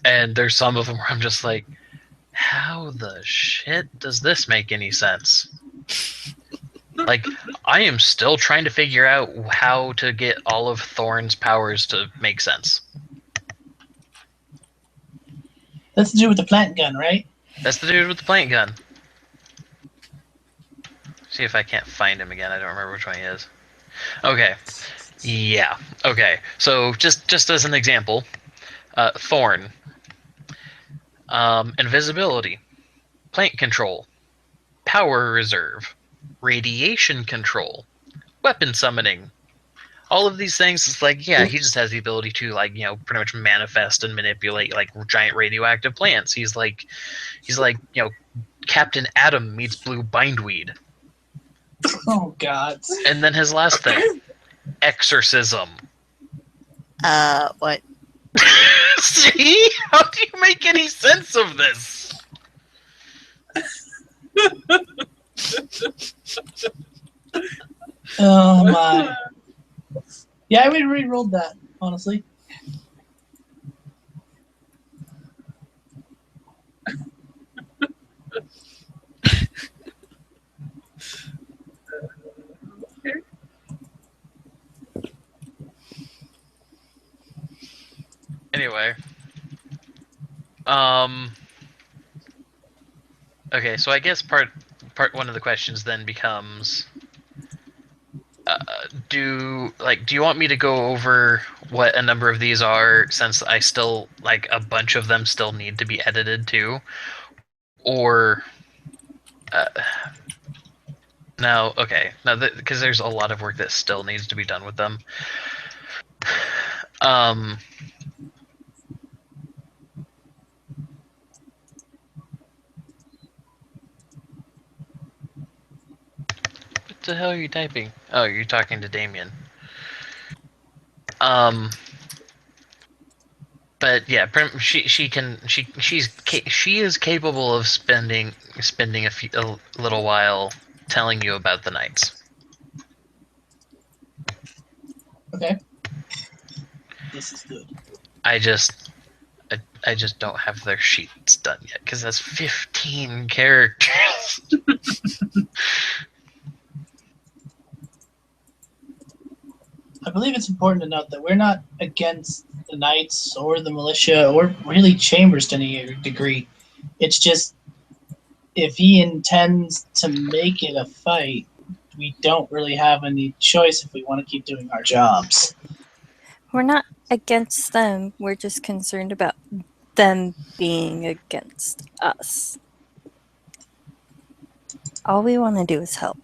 And there's some of them where I'm just like, how the shit does this make any sense? Like, I am still trying to figure out how to get all of Thorn's powers to make sense. That's to do with the plant gun, right? That's the dude with the plant gun. See if I can't find him again. I don't remember which one he is. Okay. Yeah. Okay. So just as an example, Thorn. Invisibility. Plant control. Power reserve. Radiation control. Weapon summoning. all of these things, it's like, yeah, he just has the ability to, like, pretty much manifest and manipulate, like, giant radioactive plants. He's like, Captain Atom meets blue bindweed. Oh God. And then his last thing, exorcism. What? See? How do you make any sense of this? Oh my. Yeah, I would have re-rolled that, honestly. Anyway. Okay, so I guess part one of the questions then becomes, do you want me to go over what a number of these are, since I still, like, a bunch of them still need to be edited too, or no? Okay, no, because there's a lot of work that still needs to be done with them. What the hell are you typing? Oh, you're talking to Damien. But yeah, she is capable of spending a little while telling you about the knights. Okay. This is good. I just don't have their sheets done yet because that's 15 characters. I believe it's important to note that we're not against the knights or the militia or really chambers to any degree. It's just if he intends to make it a fight, we don't really have any choice if we want to keep doing our jobs. We're not against them. We're just concerned about them being against us. All we want to do is help.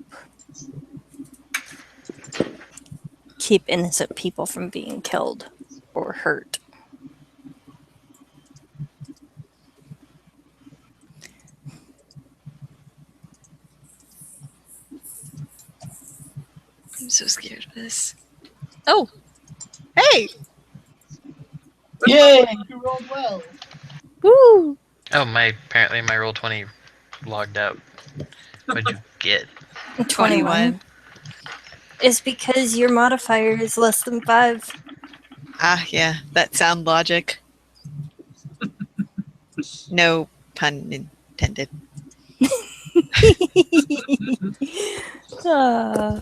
Keep innocent people from being killed or hurt. I'm so scared of this. Oh! Hey! Yay! You rolled well. Woo! Oh, apparently my Roll20 logged out. What'd you get? 21. Is because your modifier is less than 5. Ah, yeah, that sound logic. No pun intended. Ah.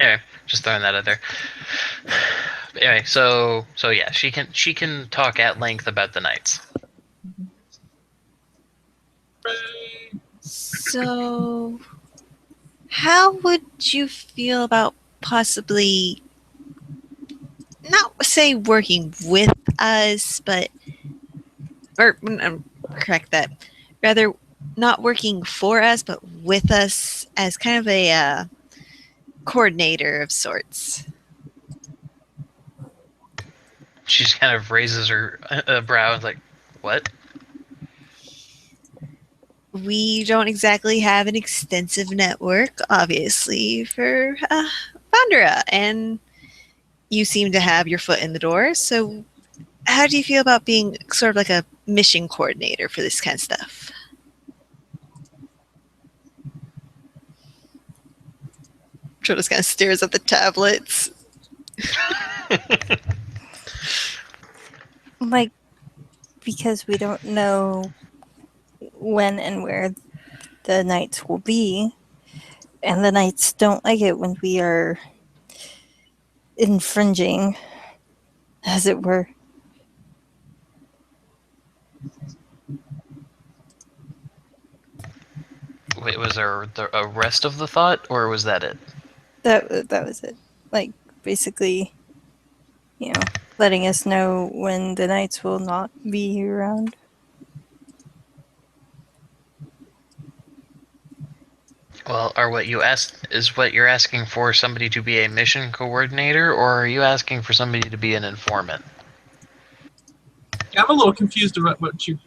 Anyway, just throwing that out there. Anyway, so yeah, she can talk at length about the knights. So, how would you feel about possibly not say working with us, but correct that, rather not working for us, but with us as kind of a coordinator of sorts? She just kind of raises her brow and like, what? We don't exactly have an extensive network, obviously, for Vandera, and you seem to have your foot in the door, so how do you feel about being sort of like a mission coordinator for this kind of stuff? Joe just kind of stares at the tablets. Like, because we don't know when and where the knights will be, and the knights don't like it when we are infringing as it were. Wait, was there a rest of the thought, or was that it? That was it. Like, basically, letting us know when the knights will not be around. Well, what you're asking for somebody to be a mission coordinator, or are you asking for somebody to be an informant? Yeah, I'm a little confused about what you're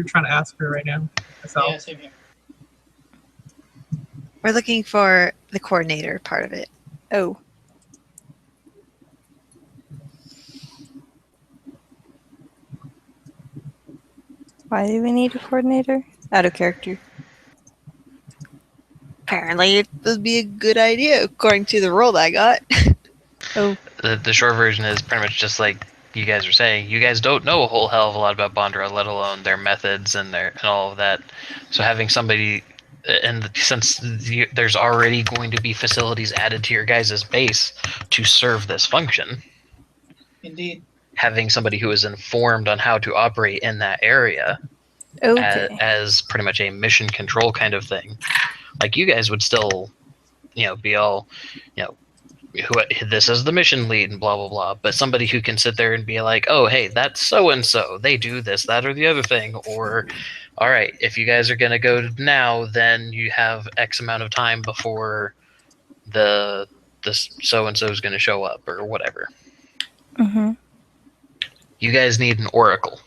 trying to ask her right now. Myself. Yeah, same here. We're looking for the coordinator part of it. Oh. Why do we need a coordinator? Out of character. Apparently, it would be a good idea according to the role I got. Oh. The short version is pretty much just like you guys are saying. You guys don't know a whole hell of a lot about Bondra, let alone their methods and all of that. So having somebody, and since there's already going to be facilities added to your guys' base to serve this function, Indeed. having somebody who is informed on how to operate in that area Okay. as pretty much a mission control kind of thing, like you guys would still, be all, who this is the mission lead and blah blah blah, but somebody who can sit there and be like, oh hey, that's so and so, they do this, that, or the other thing, or all right, if you guys are going to go now, then you have X amount of time before the so and so is going to show up or whatever. Mm-hmm. You guys need an oracle.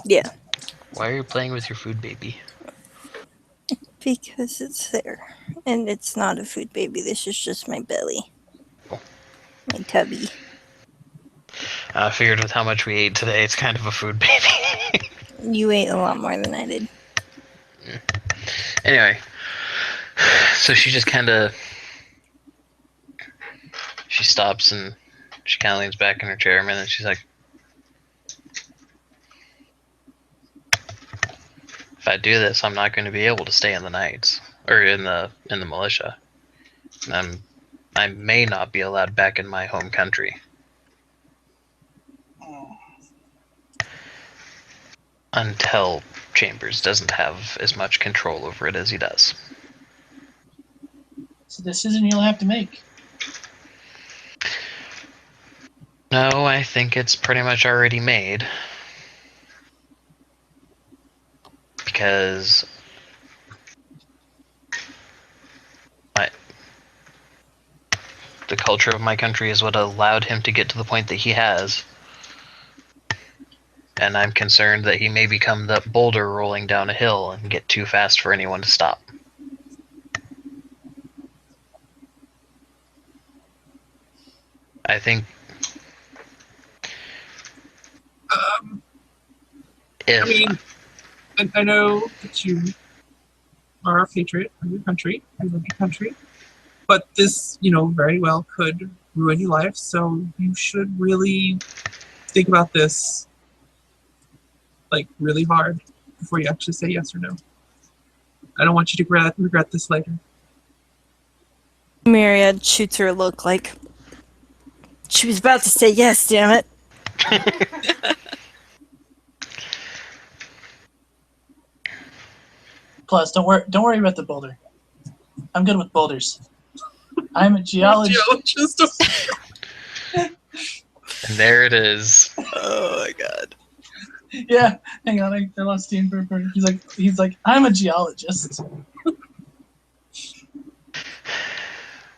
Yeah. Why are you playing with your food, baby? Because it's there. And it's not a food baby. This is just my belly. Oh. My tubby. I figured with how much we ate today, it's kind of a food baby. You ate a lot more than I did. Anyway, so she just kind of, she stops and she kind of leans back in her chair a minute and she's like, if I do this, I'm not going to be able to stay in the knights or in the militia. I may not be allowed back in my home country until Chambers doesn't have as much control over it as he does. It's a decision you'll have to make. No, I think it's pretty much already made. Because the culture of my country is what allowed him to get to the point that he has. And I'm concerned that he may become the boulder rolling down a hill and get too fast for anyone to stop. I think I mean, I know that you are a patriot of your country, you love your country, but this, very well could ruin your life, so you should really think about this, like, really hard before you actually say yes or no. I don't want you to regret this later. Myriad shoots her a look like she was about to say yes, damn it. Plus, don't worry about the boulder. I'm good with boulders. I'm a geologist. And there it is. Oh my god. Yeah, hang on, I lost Dean Burper. He's like, I'm a geologist.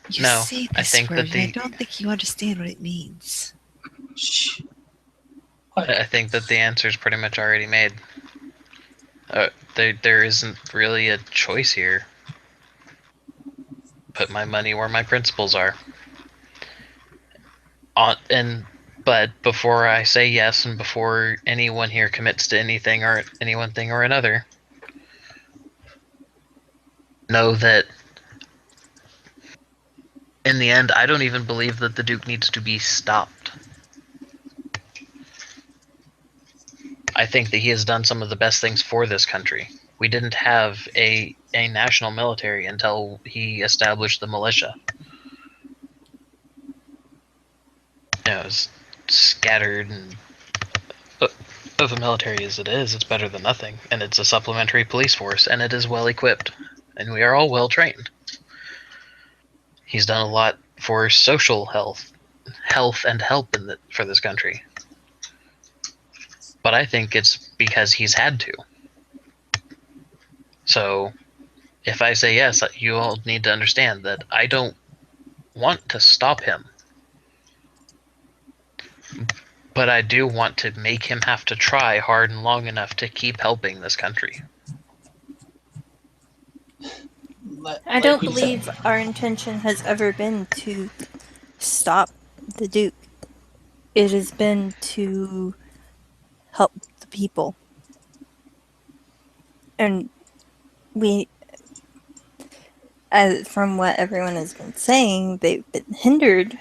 You No, say I this think word, that and I don't think you understand what it means. Shh. I think that the answer is pretty much already made. There isn't really a choice here. Put my money where my principles are. But before I say yes, and before anyone here commits to anything or any one thing or another, know that in the end, I don't even believe that the Duke needs to be stopped. I think that he has done some of the best things for this country. We didn't have a national military until he established the militia. as scattered and of a military as it is, it's better than nothing, and it's a supplementary police force, and it is well equipped, and we are all well trained. He's done a lot for social health and help for this country. But I think it's because he's had to. So, if I say yes, you all need to understand that I don't want to stop him. But I do want to make him have to try hard and long enough to keep helping this country. I don't believe our intention has ever been to stop the Duke. It has been to help the people. And we, as from what everyone has been saying, they've been hindered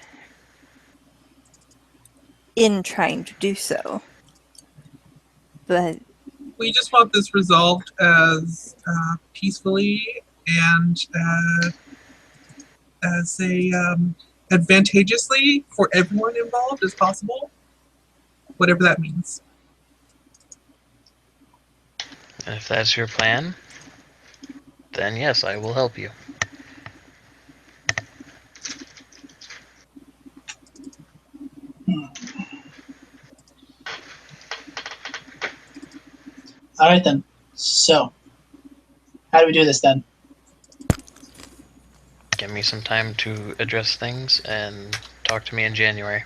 in trying to do so. But We just want this resolved as peacefully and as advantageously for everyone involved as possible, whatever that means. And if that's your plan, then yes, I will help you. All right then. So, how do we do this then? Give me some time to address things and talk to me in January.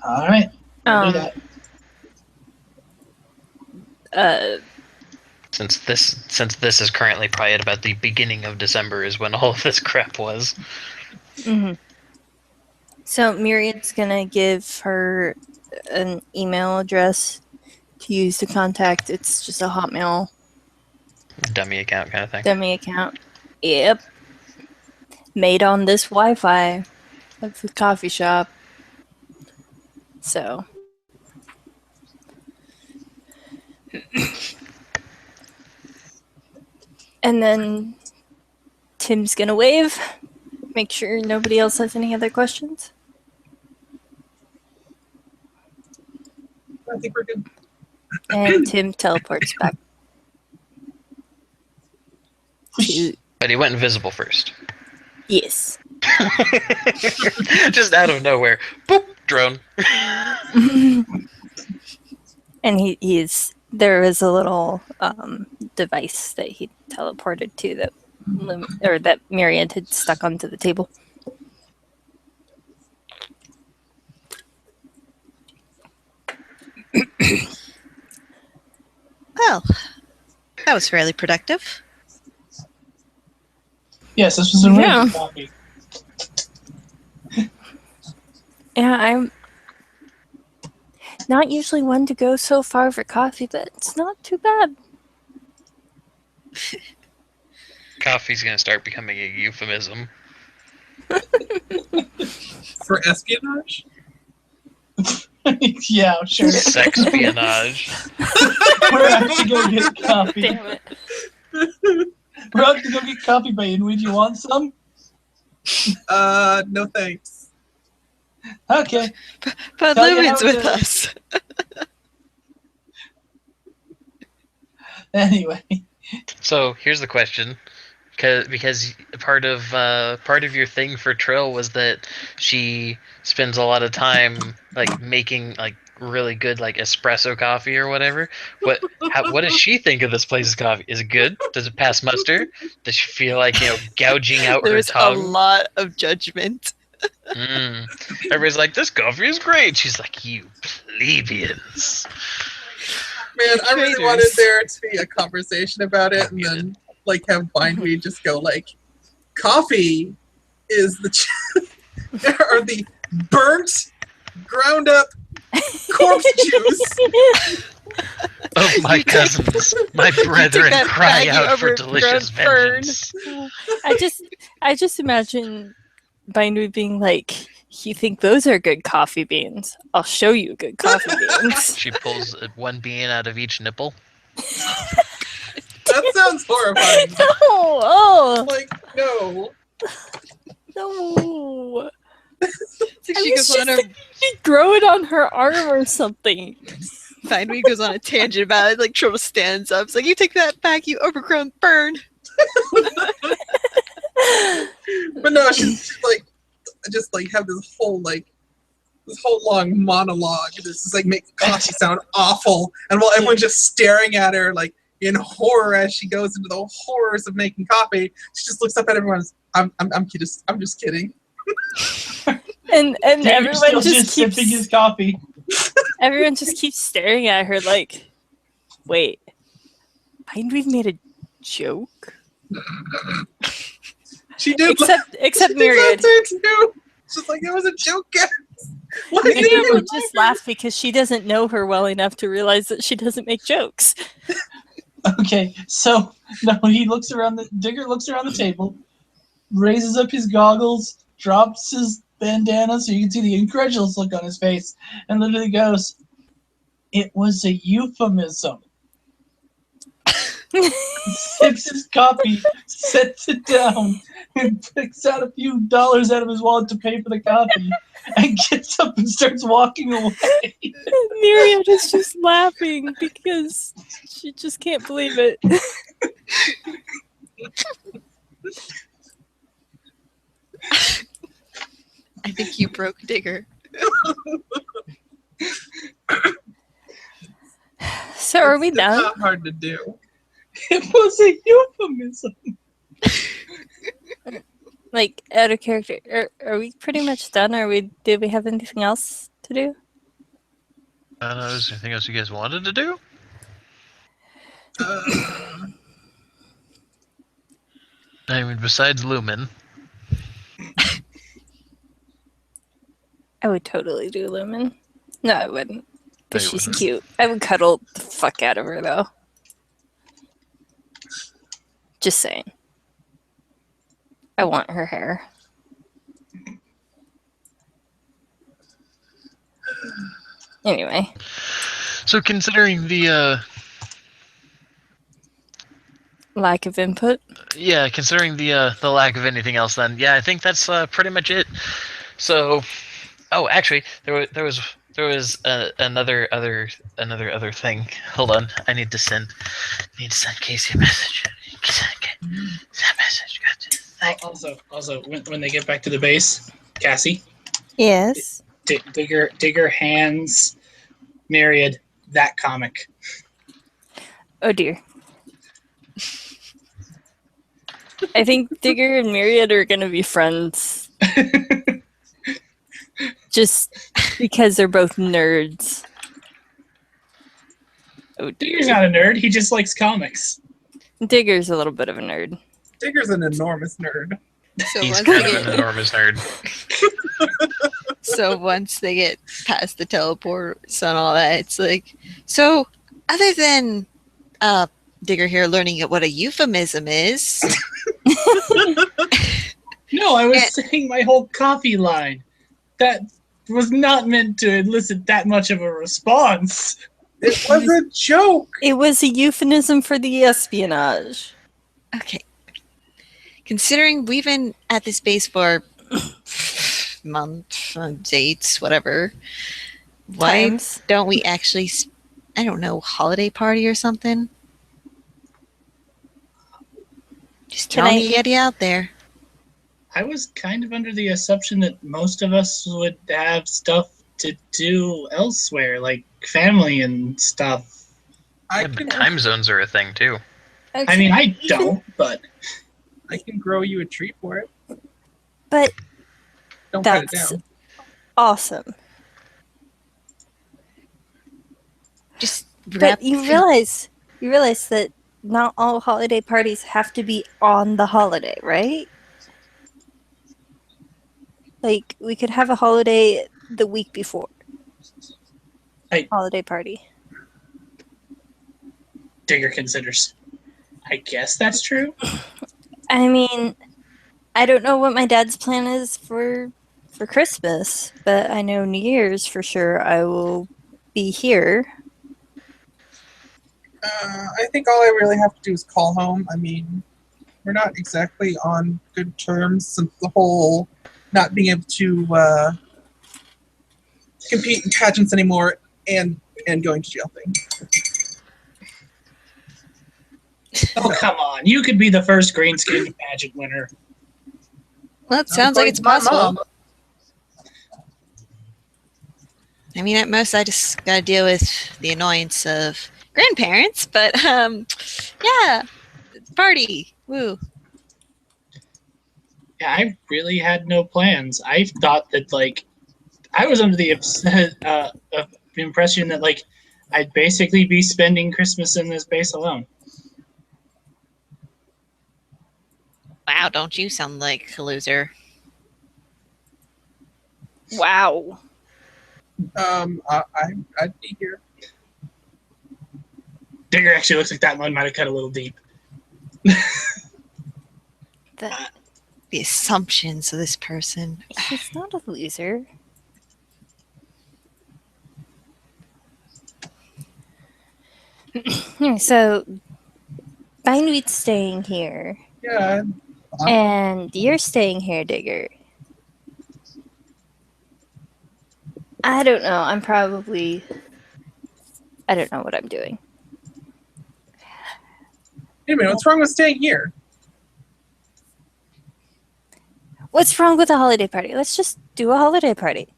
All right. We'll do that. Since this is currently probably at about the beginning of December is when all of this crap was. mm-hmm. So Myriad's gonna give her an email address to use to contact. It's just a Hotmail Dummy account kind of thing. dummy account. Yep. Made on this Wi-Fi of the coffee shop. So. And then Tim's gonna wave. Make sure nobody else has any other questions. I think we're good. And Tim teleports back. To, But he went invisible first. yes. Just out of nowhere. Boop! Drone. And there is a little device that he teleported to that Myriad had stuck onto the table. Well, that was fairly productive. Yes, this was a really Yeah. good coffee. Yeah, I'm not usually one to go so far for coffee, but it's not too bad. Coffee's gonna start becoming a euphemism. For espionage? Yeah, sure. Sexpionage. We're actually gonna get coffee. Damn it. We're about to go get coffee, Bayan. Would you want some? No thanks. Okay. But Tell you Lumen's how with to- us. Anyway. So here's the question, because part of your thing for Trill was that she spends a lot of time like making like really good like espresso coffee or whatever. What does she think of this place's coffee? Is it good? Does it pass muster? Does she feel like gouging out her There's a tongue? lot of judgment. Everybody's like, this coffee is great. She's like, you plebeians. Man, I really Traitors. wanted there to be a conversation about it, and then like have Bindweed just go like, coffee is or the burnt, ground up corpse juice. Oh, my cousins, my brethren, that cry baggie out for over delicious burnt vengeance. I just imagine Bindweed being like, you think those are good coffee beans? I'll show you good coffee beans. She pulls one bean out of each nipple. That sounds horrifying. No! Oh! Like, no. No! So I she was goes on just a she'd grow it on her arm or something. Fine, goes on a tangent about it. Like Trouble stands up. It's like, you take that back, you overgrown burn. But no, she's like, just like have this whole long monologue. This is like makes coffee sound awful, and while everyone's just staring at her like in horror as she goes into the horrors of making coffee, she just looks up at everyone. I'm just kidding. And Digger's everyone still just keeps sipping his coffee. everyone just keeps staring at her like, wait, mind we've made a joke? She did. Except she Myriad. did that too. She's like, it was a joke, guys. Why did Myriad you will just laugh because she doesn't know her well enough to realize that she doesn't make jokes. Okay, so no, Digger looks around the table, raises up his goggles, drops his bandana so you can see the incredulous look on his face, and literally goes, "It was a euphemism." Sips his coffee, sets it down, and picks out a few dollars out of his wallet to pay for the coffee, and gets up and starts walking away. Myriad is just laughing because she just can't believe it. I think you broke Digger. So are we It's done? not hard to do. It was a euphemism. Like out of character, are we pretty much done? Did we have anything else to do? I don't know. Is there anything else you guys wanted to do? I mean, besides Lumen. I would totally do Lumen. No, I wouldn't. But No, you she's wouldn't. cute. I would cuddle the fuck out of her though. Just saying. I want her hair. Anyway. So considering the Lack of input. considering the lack of anything else, then yeah, I think that's pretty much it. So, oh, actually, there was another thing. Hold on, I need to send Casey a message. Send a message. Gotcha. Also, when they get back to the base, Cassie, Yes. Digger hands Myriad that comic. Oh dear. I think Digger and Myriad are gonna be friends. Just because they're both nerds. Oh Digger's dear. not a nerd. He just likes comics. Digger's a little bit of a nerd. Digger's an enormous nerd. So He's once kind they of an get enormous nerd. once they get past the teleports and all that, it's like, so other than Digger here learning what a euphemism is, No, I was saying my whole coffee line. That was not meant to elicit that much of a response. It was a joke. It was a euphemism for the espionage. okay. Considering we've been at this base for months, dates, whatever, why Times. don't we actually, I don't know, holiday party or something? Just Can throwing I- the idea out there. I was kind of under the assumption that most of us would have stuff to do elsewhere, like family and stuff. I Yeah, but can time zones are a thing too. I mean, I don't, but grow you a tree for it. But Don't cut it that's down. awesome. Just But wrap. you realize that not all holiday parties have to be on the holiday, right? Like we could have a holiday the week before. Holiday party. Digger considers. I guess that's true. I mean, I don't know what my dad's plan is for Christmas, but I know New Year's for sure I will be here. I think all I really have to do is call home. I mean, we're not exactly on good terms since the whole not being able to compete in pageants anymore and going to jail thing. Oh, come on. You could be the first green skinned pageant winner. Well, it sounds like it's My possible. mom. I mean, at most, I just gotta deal with the annoyance of grandparents. But yeah, party, woo. Yeah, I really had no plans. I thought that, like, I was under the impression that, like, I'd basically be spending Christmas in this base alone. Wow, don't you sound like a loser? Wow. I'd be here. Digger actually looks like that one might have cut a little deep. The assumptions of this person. He's not a loser. So, Bindweed's staying here. Yeah. And you're staying here, Digger. I don't know. I don't know what I'm doing. Wait a minute, what's wrong with staying here? What's wrong with a holiday party? Let's just do a holiday party.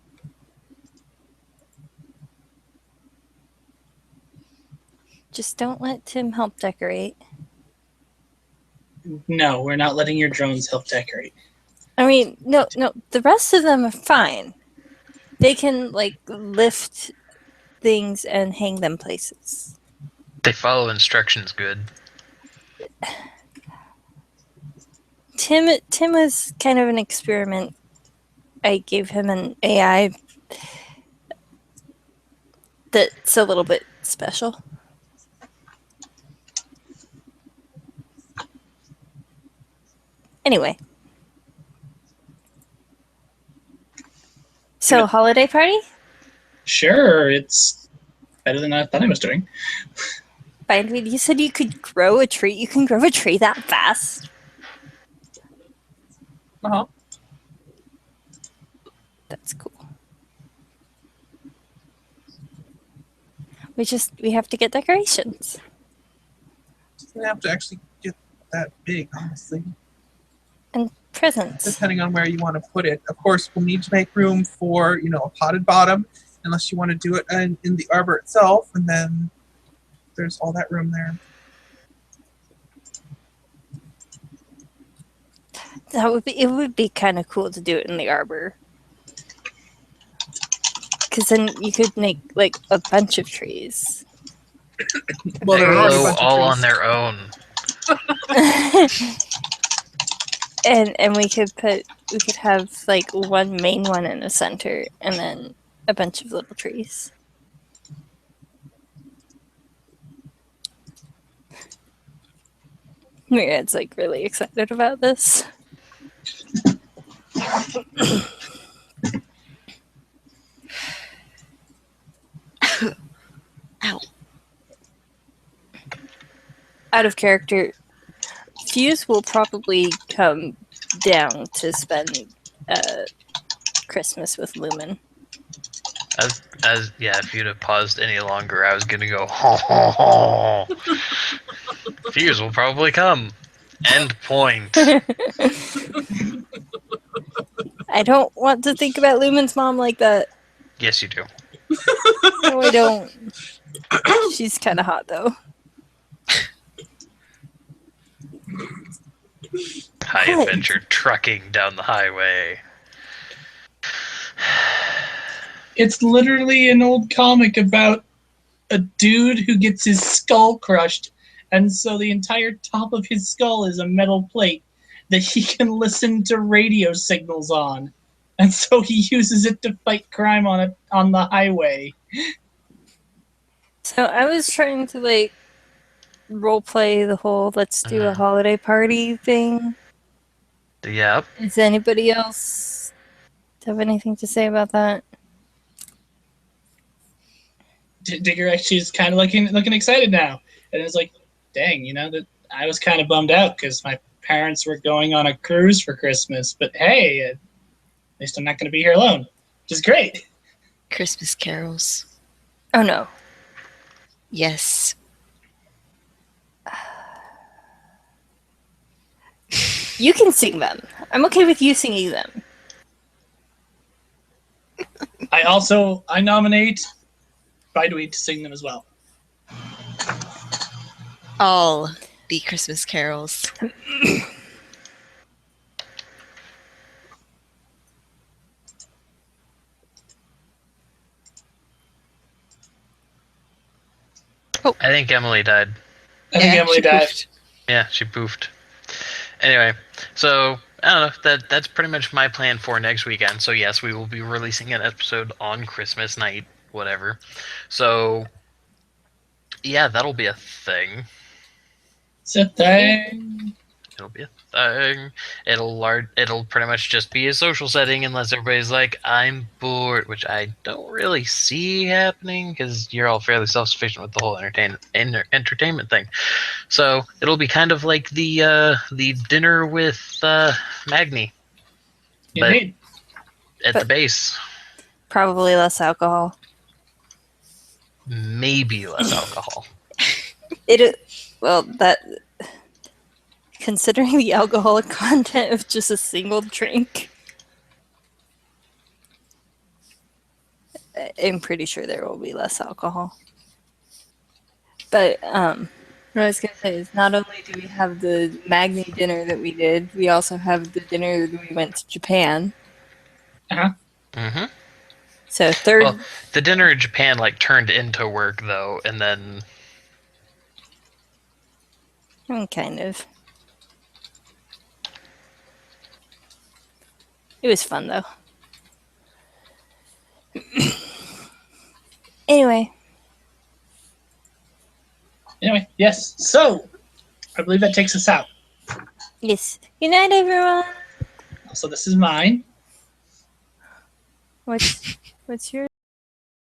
Just don't let Tim help decorate. No, we're not letting your drones help decorate. I mean, no, the rest of them are fine. They can, like, lift things and hang them places. They follow instructions good. Tim was kind of an experiment. I gave him an AI that's a little bit special. Anyway. So, holiday party? Sure, it's better than I thought I was doing. Bindweed, you said you could grow a tree. You can grow a tree that fast? Uh-huh. That's cool. We have to get decorations. Just gonna have to actually get that big, honestly. And presents. Depending on where you want to put it. Of course, we'll need to make room for, a potted bottom, unless you want to do it in the arbor itself, and then there's all that room there. It would be kind of cool to do it in the arbor. Because then you could make, like, a bunch of trees. Well, They there are already a glow bunch of all trees. on their own. and we could have, like, one main one in the center and then a bunch of little trees. Myriad's, like, really excited about this. Ow. Out of character, Fuse will probably come down to spend Christmas with Lumen. If you'd have paused any longer, I was gonna go, ho, ho, ho. Fuse will probably come. End point. I don't want to think about Lumen's mom like that. Yes, you do. No, I don't. She's kind of hot, though. High What? adventure trucking down the highway. It's literally an old comic about a dude who gets his skull crushed, and so the entire top of his skull is a metal plate that he can listen to radio signals on. And so he uses it to fight crime on the highway. So I was trying to, like, roleplay the whole let's do a holiday party thing. Yep. Does anybody else have anything to say about that? Digger actually is kind of looking excited now. And it's like, dang, that I was kind of bummed out because my parents were going on a cruise for Christmas. But hey, At least I'm not going to be here alone, which is great. Christmas carols. Oh no. Yes. You can sing them. I'm okay with you singing them. I nominate Bidweed to sing them as well. All the Christmas carols. I think Emily died. I think Emily she died. poofed. Yeah, she poofed. Anyway, so I don't know. That's pretty much my plan for next weekend. So yes, we will be releasing an episode on Christmas night, whatever. So yeah, that'll be a thing. It's a thing. It'll be a thing. It'll pretty much just be a social setting unless everybody's like, I'm bored, which I don't really see happening because you're all fairly self-sufficient with the whole entertainment thing. So it'll be kind of like the dinner with Magni, but Indeed. at the base. Probably less alcohol. Maybe less alcohol. Well, that considering the alcoholic content of just a single drink, I'm pretty sure there will be less alcohol. But what I was gonna say is not only do we have the Magni dinner that we did, we also have the dinner that we went to Japan. Mm-hmm. So third. Well, the dinner in Japan turned into work though, and then Kind of. It was fun though. Anyway, Yes. So, I believe that takes us out. yes. Good night, everyone. So this is mine. What's yours?